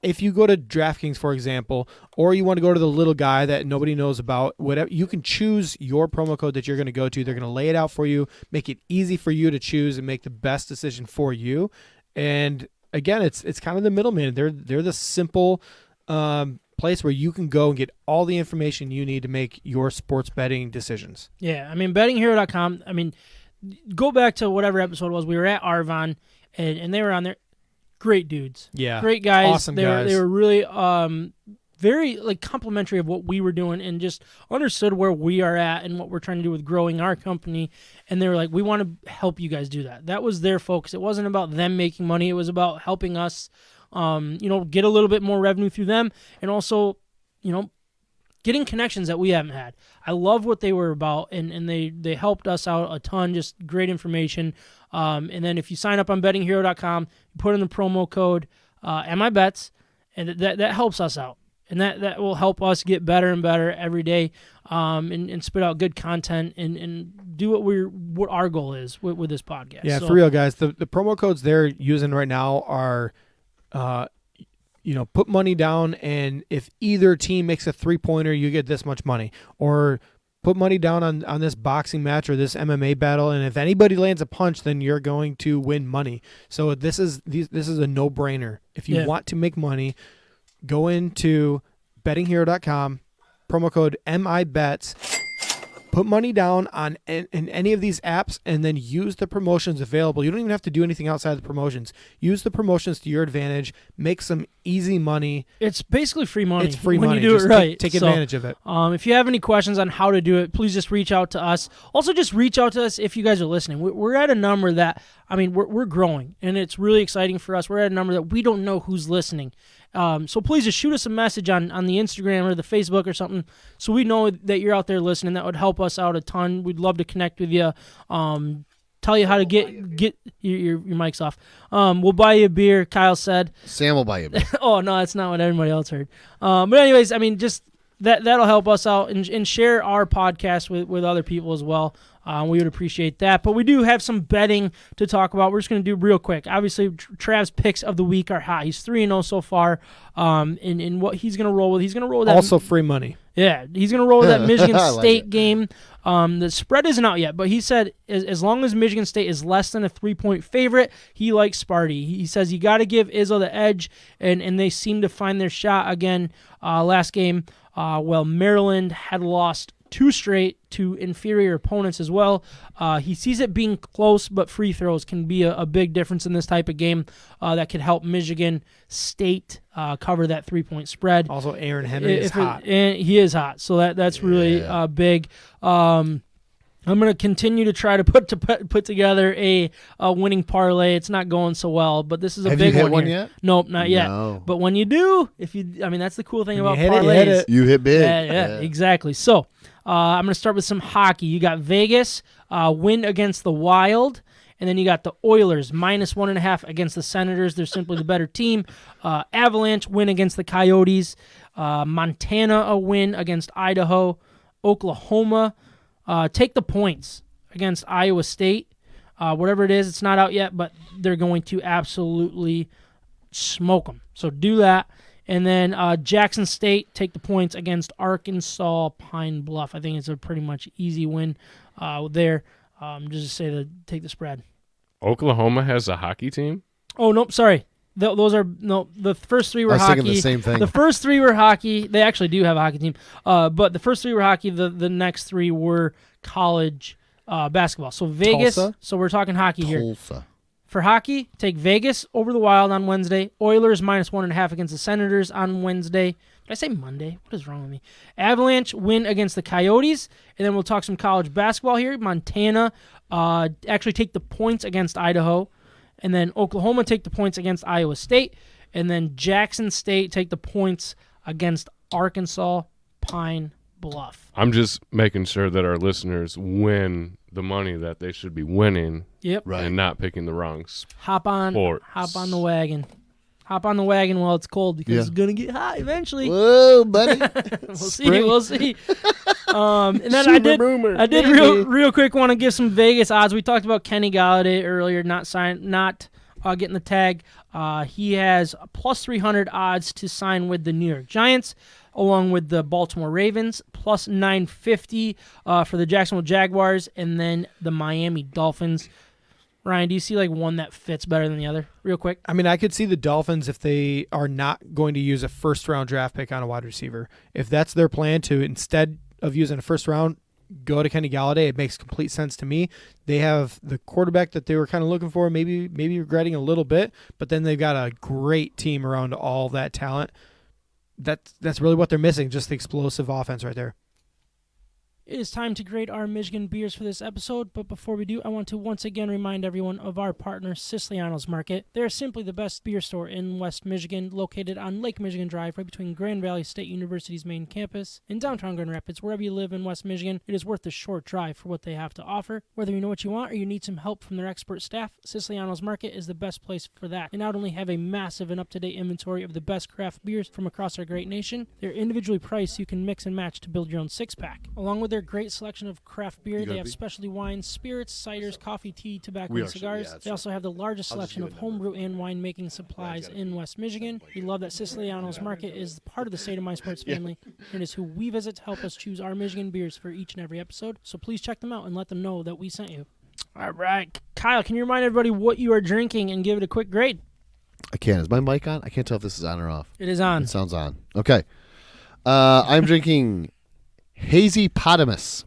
Speaker 3: if you go to DraftKings, for example, or you want to go to the little guy that nobody knows about, whatever, you can choose your promo code that you're going to go to. They're going to lay it out for you, make it easy for you to choose and make the best decision for you. And again, it's kind of the middleman. They're the simple place where you can go and get all the information you need to make your sports betting decisions.
Speaker 1: Yeah, I mean, bettinghero.com. I mean, go back to whatever episode it was. We were at Arvon, and they were on there. Great dudes.
Speaker 3: Yeah.
Speaker 1: Great guys.
Speaker 3: Awesome guys.
Speaker 1: They were really very like complimentary of what we were doing and just understood where we are at and what we're trying to do with growing our company. And they were like, we want to help you guys do that. That was their focus. It wasn't about them making money. It was about helping us, get a little bit more revenue through them, and also, getting connections that we haven't had. I love what they were about, and they helped us out a ton, just great information. And then if you sign up on bettinghero.com, you put in the promo code MIBETS, and that helps us out. And that will help us get better and better every day, and spit out good content and do what our goal is with this podcast.
Speaker 3: Yeah, so, for real, guys. The promo codes they're using right now are, put money down, and if either team makes a 3-pointer, you get this much money. Or put money down on this boxing match or this MMA battle, and if anybody lands a punch, then you're going to win money. So this is a no-brainer. If you want to make money, go into bettinghero.com, promo code MIBETS, put money down in any of these apps, and then use the promotions available. You don't even have to do anything outside the promotions. Use the promotions to your advantage. Make some easy money.
Speaker 1: It's basically free money.
Speaker 3: It's free
Speaker 1: when
Speaker 3: money.
Speaker 1: You do
Speaker 3: just
Speaker 1: it right.
Speaker 3: Take advantage of it.
Speaker 1: If you have any questions on how to do it, please just reach out to us. Also, just reach out to us if you guys are listening. We're at a number that, we're growing, and it's really exciting for us. We're at a number that we don't know who's listening. So please just shoot us a message on the Instagram or the Facebook or something, so we know that you're out there listening. That would help us out a ton. We'd love to connect with you. Tell you how to get your mic's off. We'll buy you a beer, Kyle said.
Speaker 2: Sam will buy you a beer.
Speaker 1: Oh, no, that's not what everybody else heard. But anyways, just that'll help us out and share our podcast with other people as well. We would appreciate that. But we do have some betting to talk about. We're just going to do real quick. Obviously, Trav's picks of the week are hot. He's 3-0 so far. In what he's going to roll with. He's going to roll with that.
Speaker 3: Also free money.
Speaker 1: Yeah, he's going to roll with that Michigan State game. The spread isn't out yet, but he said as long as Michigan State is less than a 3-point favorite, he likes Sparty. He says you got to give Izzo the edge, and they seem to find their shot again last game. Maryland had lost 2 straight to inferior opponents as well. He sees it being close, but free throws can be a big difference in this type of game that could help Michigan State cover that 3-point spread.
Speaker 3: Also, Aaron Henry is hot.
Speaker 1: And he is hot, so that's really big. I'm going to continue to try to put together a winning parlay. It's not going so well, but this is a
Speaker 2: Have
Speaker 1: big
Speaker 2: you hit
Speaker 1: one.
Speaker 2: One
Speaker 1: here.
Speaker 2: yet?
Speaker 1: Nope, not yet.
Speaker 2: No.
Speaker 1: But when you do, that's the cool thing about
Speaker 3: hit
Speaker 1: parlays.
Speaker 3: hit it.
Speaker 2: You hit big.
Speaker 1: Yeah, exactly. So I'm going to start with some hockey. You got Vegas win against the Wild, and then you got the Oilers -1.5 against the Senators. They're simply the better team. Avalanche win against the Coyotes. Montana a win against Idaho. Oklahoma take the points against Iowa State. Whatever it is, it's not out yet, but they're going to absolutely smoke them. So do that. And then Jackson State take the points against Arkansas Pine Bluff. I think it's a pretty much easy win there. Just to say to take the spread.
Speaker 4: Oklahoma has a hockey team?
Speaker 1: Oh, nope, sorry. The first 3 were
Speaker 2: I was
Speaker 1: hockey.
Speaker 2: thinking the same thing.
Speaker 1: The first 3 were hockey. They actually do have a hockey team. But the first 3 were hockey. The next 3 were college basketball. So Vegas.
Speaker 3: Tulsa?
Speaker 1: So we're talking hockey here.
Speaker 2: Tulsa.
Speaker 1: For hockey, take Vegas over the Wild on Wednesday. Oilers -1.5 against the Senators on Wednesday. Did I say Monday? What is wrong with me? Avalanche win against the Coyotes. And then we'll talk some college basketball here. Montana actually take the points against Idaho. And then Oklahoma take the points against Iowa State. And then Jackson State take the points against Arkansas Pine Bluff.
Speaker 4: I'm just making sure that our listeners win the money that they should be winning.
Speaker 1: Yep.
Speaker 2: Right.
Speaker 4: And not picking the wrong
Speaker 1: Hop on the wagon. Hop on the wagon while it's cold because it's going to get hot eventually.
Speaker 2: Whoa, buddy.
Speaker 1: We'll see. And then I did real quick want to give some Vegas odds. We talked about Kenny Galladay earlier, not getting the tag. He has +300 odds to sign with the New York Giants, along with the Baltimore Ravens, +950 for the Jacksonville Jaguars, and then the Miami Dolphins. Ryan, do you see one that fits better than the other? Real quick.
Speaker 3: I could see the Dolphins if they are not going to use a first-round draft pick on a wide receiver. If that's their plan to, instead of using a first-round, go to Kenny Galladay, it makes complete sense to me. They have the quarterback that they were kind of looking for, maybe regretting a little bit, but then they've got a great team around all that talent. that's really what they're missing, just the explosive offense right there.
Speaker 1: It is time to grade our Michigan beers for this episode, but before we do, I want to once again remind everyone of our partner, Siciliano's Market. They are simply the best beer store in West Michigan, located on Lake Michigan Drive, right between Grand Valley State University's main campus and downtown Grand Rapids. Wherever you live in West Michigan, it is worth the short drive for what they have to offer. Whether you know what you want or you need some help from their expert staff, Siciliano's Market is the best place for that. They not only have a massive and up-to-date inventory of the best craft beers from across our great nation, they're individually priced so you can mix and match to build your own six-pack. Along with their great selection of craft beer, they have specialty wines, spirits, ciders, coffee, tea, tobacco, and cigars. They also have the largest selection of homebrew and winemaking supplies in West Michigan. We love that Siciliano's Market is part of the State of My Sports family, and is who we visit to help us choose our Michigan beers for each and every episode. So please check them out and let them know that we sent you. All right, Kyle, can you remind everybody what you are drinking and give it a quick grade?
Speaker 2: I can. Is my mic on? I can't tell if this is on or off.
Speaker 1: It is on.
Speaker 2: It sounds on. Okay. I'm drinking Hazy Ipa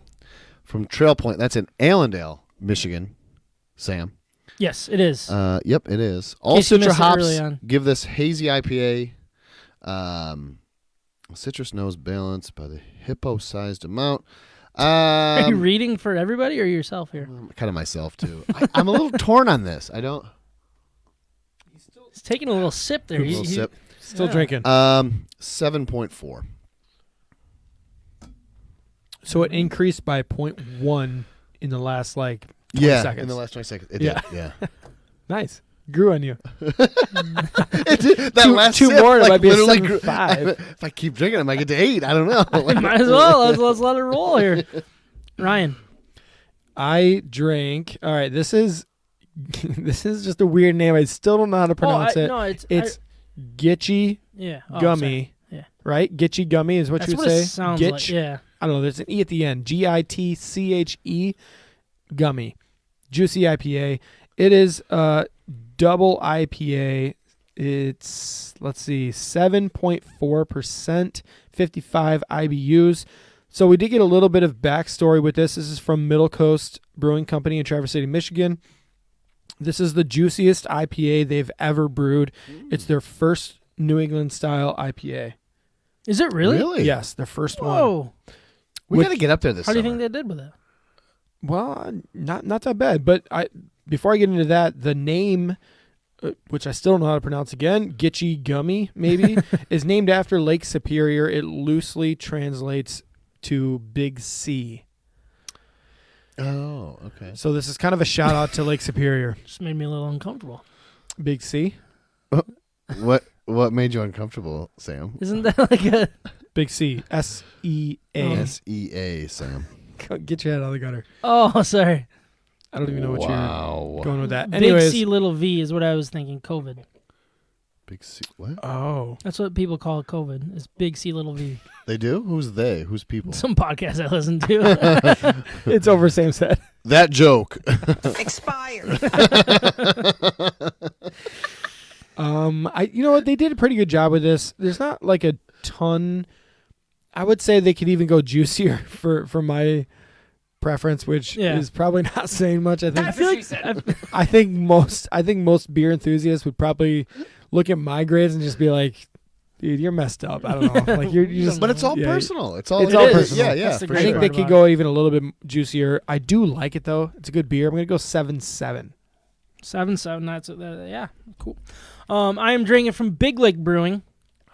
Speaker 2: from Trail Point. That's in Allendale, Michigan. Sam.
Speaker 1: Yes, it is.
Speaker 2: Yep, it is. All
Speaker 1: case you
Speaker 2: Citra
Speaker 1: missed it
Speaker 2: hops
Speaker 1: early on.
Speaker 2: give this Hazy IPA citrus nose balanced by the hippo-sized amount.
Speaker 1: Are you reading for everybody or yourself here?
Speaker 2: Kind of myself, too. I'm a little torn on this. I don't...
Speaker 1: He's taking a little sip there.
Speaker 2: A little sip.
Speaker 3: Still drinking.
Speaker 2: 7.4.
Speaker 3: So it increased by 0.1 in the last 20 seconds.
Speaker 2: In the last 20 seconds. It
Speaker 3: Yeah.
Speaker 2: did, yeah.
Speaker 3: Nice. Grew on you.
Speaker 2: It did. That
Speaker 3: Two-
Speaker 2: last
Speaker 3: two
Speaker 2: sip,
Speaker 3: more, it might be a
Speaker 2: literally
Speaker 3: 7.5.
Speaker 2: If I keep drinking, I might get to 8. I don't know.
Speaker 1: Might as well. Let's let it roll here. Ryan.
Speaker 3: I drank. All right, this is just a weird name. I still don't know how to pronounce it.
Speaker 1: No,
Speaker 3: It's Gitchy
Speaker 1: yeah. Oh,
Speaker 3: Gummy.
Speaker 1: sorry. Yeah.
Speaker 3: Right? Gitchy Gummy is what
Speaker 1: That's
Speaker 3: you would
Speaker 1: what
Speaker 3: say.
Speaker 1: it sounds
Speaker 3: Gitch.
Speaker 1: like. Yeah.
Speaker 3: I don't know. There's an E at the end. GITCHE Gummy. Juicy IPA. It is double IPA. It's, 7.4%, 55 IBUs. So we did get a little bit of backstory with this. This is from MiddleCoast Brewing Company in Traverse City, Michigan. This is the juiciest IPA they've ever brewed. It's their first New England style IPA.
Speaker 1: Is it really?
Speaker 2: Really?
Speaker 3: Yes, their first one.
Speaker 1: Whoa.
Speaker 2: We got to get up there this
Speaker 1: How do you
Speaker 2: summer.
Speaker 1: think they did with it?
Speaker 3: Well, not that bad. But before I get into that, the name, which I still don't know how to pronounce again, Gitchy Gummy maybe, is named after Lake Superior. It loosely translates to Big C.
Speaker 2: Oh, okay.
Speaker 3: So this is kind of a shout out to Lake Superior.
Speaker 1: Just made me a little uncomfortable.
Speaker 3: Big C?
Speaker 2: What made you uncomfortable, Sam?
Speaker 1: Isn't that like a...
Speaker 3: Big C. SEA.
Speaker 2: SEA, Sam.
Speaker 3: Get your head out of the gutter.
Speaker 1: Oh, sorry.
Speaker 3: I don't even know what
Speaker 2: Wow.
Speaker 3: you're going with that.
Speaker 1: Big
Speaker 3: Anyways.
Speaker 1: C, little V is what I was thinking. COVID.
Speaker 2: Big C. What?
Speaker 3: Oh.
Speaker 1: That's what people call COVID. Is Big C, little V.
Speaker 2: They do? Who's they? Who's people?
Speaker 1: Some podcast I listen to.
Speaker 3: It's over Sam's head.
Speaker 2: That joke.
Speaker 5: Expired.
Speaker 3: You know what? They did a pretty good job with this. There's not like a ton. I would say they could even go juicier for my preference, which is probably not saying much. I think.
Speaker 1: I feel like
Speaker 3: I think most beer enthusiasts would probably look at my grades and just be like, "Dude, you're messed up." I don't know. Like you're just.
Speaker 2: But it's all personal. It's all
Speaker 3: personal.
Speaker 2: Yeah, yeah.
Speaker 1: That's the
Speaker 2: For
Speaker 3: I
Speaker 1: great
Speaker 3: think
Speaker 2: sure.
Speaker 3: they
Speaker 1: part
Speaker 3: could
Speaker 1: about
Speaker 3: go even a little bit juicier. I do like it though. It's a good beer. I'm gonna go 7.7.
Speaker 1: 7.7. That's yeah, cool. I am drinking from Big Lake Brewing.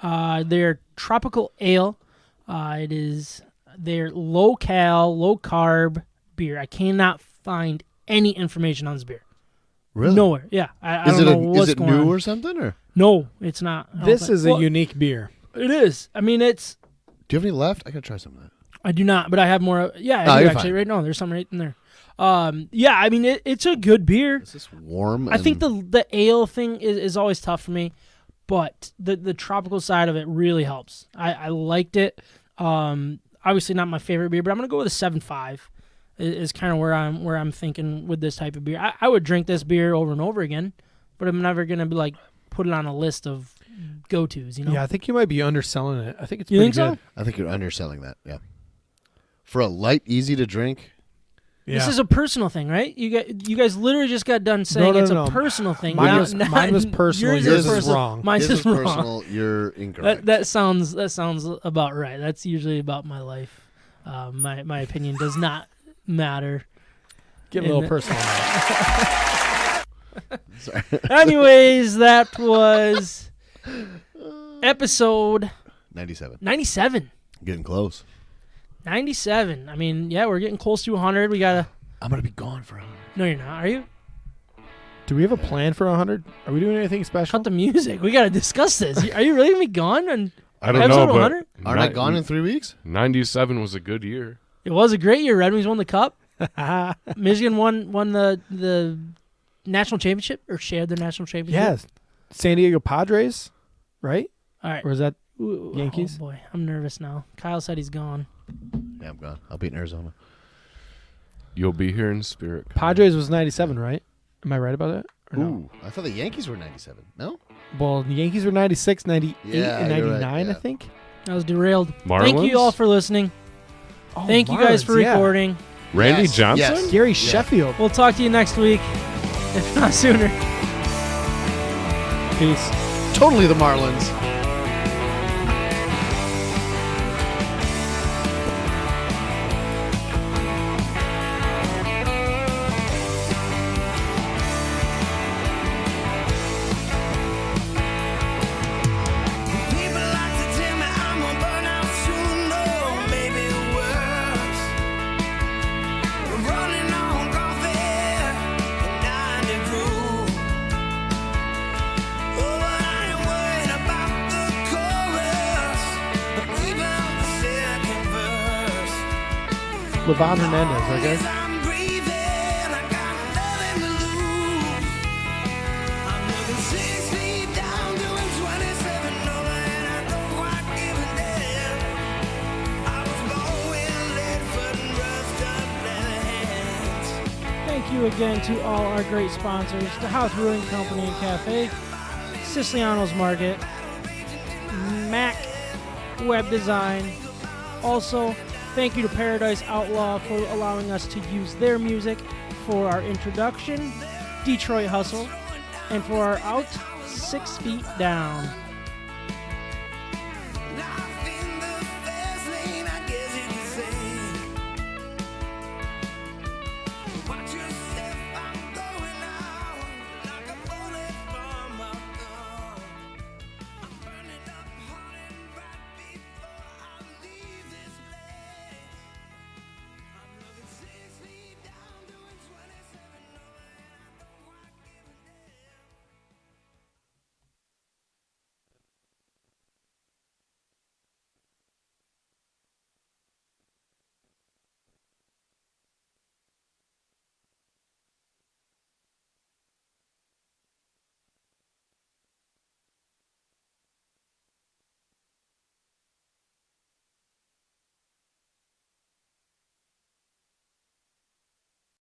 Speaker 1: Their tropical ale. It is their low cal, low carb beer. I cannot find any information on this beer.
Speaker 2: Really?
Speaker 1: Nowhere. Yeah, I
Speaker 2: Is
Speaker 1: don't know
Speaker 2: it
Speaker 1: what's
Speaker 2: is it
Speaker 1: going
Speaker 2: new
Speaker 1: on.
Speaker 2: or something? Or
Speaker 1: No, it's not. I don't
Speaker 3: This
Speaker 1: think-
Speaker 3: is a unique beer.
Speaker 1: It is. I mean, it's.
Speaker 2: do you have any left? I gotta try some of that.
Speaker 1: I do not, but I have more. Yeah, I
Speaker 2: Oh,
Speaker 1: do
Speaker 2: you're
Speaker 1: actually.
Speaker 2: fine.
Speaker 1: Right now, there's some right in there. Yeah, I mean, it's a good beer.
Speaker 2: Is this warm?
Speaker 1: I think
Speaker 2: and-
Speaker 1: the ale thing is always tough for me, but the tropical side of it really helps. I liked it. Obviously not my favorite beer, but I'm gonna go with a 7.5. Is kind of where I'm thinking with this type of beer. I would drink this beer over and over again, but I'm never gonna be like put it on a list of go-tos. You know?
Speaker 3: Yeah, I think you might be underselling it. I think it's
Speaker 1: You
Speaker 3: pretty
Speaker 1: think so?
Speaker 3: good.
Speaker 2: I think you're underselling that. Yeah. For a light, easy to drink.
Speaker 1: This is a personal thing, right? You guys literally just got done saying it's a personal thing.
Speaker 3: Mine was personal. Yours is wrong.
Speaker 1: Mine's
Speaker 2: His
Speaker 1: is
Speaker 2: is
Speaker 1: wrong.
Speaker 2: personal. You're incorrect.
Speaker 1: That sounds about right. That's usually about my life. My opinion does not matter.
Speaker 3: Get a little personal.
Speaker 2: Sorry.
Speaker 1: Anyways, that was episode
Speaker 2: 97.
Speaker 1: 97.
Speaker 2: Getting close.
Speaker 1: 97. I mean, yeah, we're getting close to 100. We gotta.
Speaker 2: I'm gonna be gone for 100.
Speaker 1: No, you're not. Are you?
Speaker 3: Do we have a plan for 100? Are we doing anything special?
Speaker 1: Cut the music. We gotta discuss this. Are you really gonna be gone? And
Speaker 4: I don't know,
Speaker 1: episode
Speaker 4: but
Speaker 1: 100?
Speaker 2: Aren't I gone in 3 weeks?
Speaker 4: 97 was a good year.
Speaker 1: It was a great year. Red Wings won the cup. Michigan won the national championship or shared the national championship.
Speaker 3: Yes. San Diego Padres, right?
Speaker 1: All right.
Speaker 3: Or is that
Speaker 1: Ooh,
Speaker 3: Yankees?
Speaker 1: Oh boy, I'm nervous now. Kyle said he's gone.
Speaker 2: Yeah, I'm gone. I'll be in Arizona.
Speaker 4: You'll be here in spirit. Kyle.
Speaker 3: Padres was 97, right? Am I right about that? Or no?
Speaker 2: Ooh, I thought the Yankees were 97. No?
Speaker 3: Well, the Yankees were 96, 98,
Speaker 2: Yeah,
Speaker 3: and
Speaker 2: you're
Speaker 3: 99,
Speaker 2: right,
Speaker 3: I
Speaker 2: yeah.
Speaker 3: think.
Speaker 1: I was derailed.
Speaker 4: Marlins?
Speaker 1: Thank you all for listening.
Speaker 3: Oh,
Speaker 1: Thank you guys for
Speaker 3: Marlins, yeah.
Speaker 1: recording.
Speaker 4: Randy
Speaker 2: Yes,
Speaker 4: Johnson?
Speaker 2: yes.
Speaker 3: Gary Sheffield.
Speaker 1: We'll talk to you next week, if not sooner.
Speaker 3: Peace.
Speaker 2: Totally the Marlins.
Speaker 6: People like to tell me I'm gonna burn out soon, no, maybe worse. Running on coffee, 90 proof. Oh, I ain't worried about the chorus, even the second verse.
Speaker 3: Levon Hernandez, right
Speaker 6: As
Speaker 3: guys?
Speaker 6: I'm breathing, I got nothing to lose. I'm looking 6 feet down, doing 27 over, and I don't quite give a damn. I was born with lead foot and roughed up leather hands.
Speaker 1: Thank you again to all our great sponsors, the House Brewing Company and Cafe, Siciliano's Market, Mac Web Design. Also, thank you to Paradise Outlaw for allowing us to use their music for our introduction, Detroit Hustle, and for our out 6 feet down.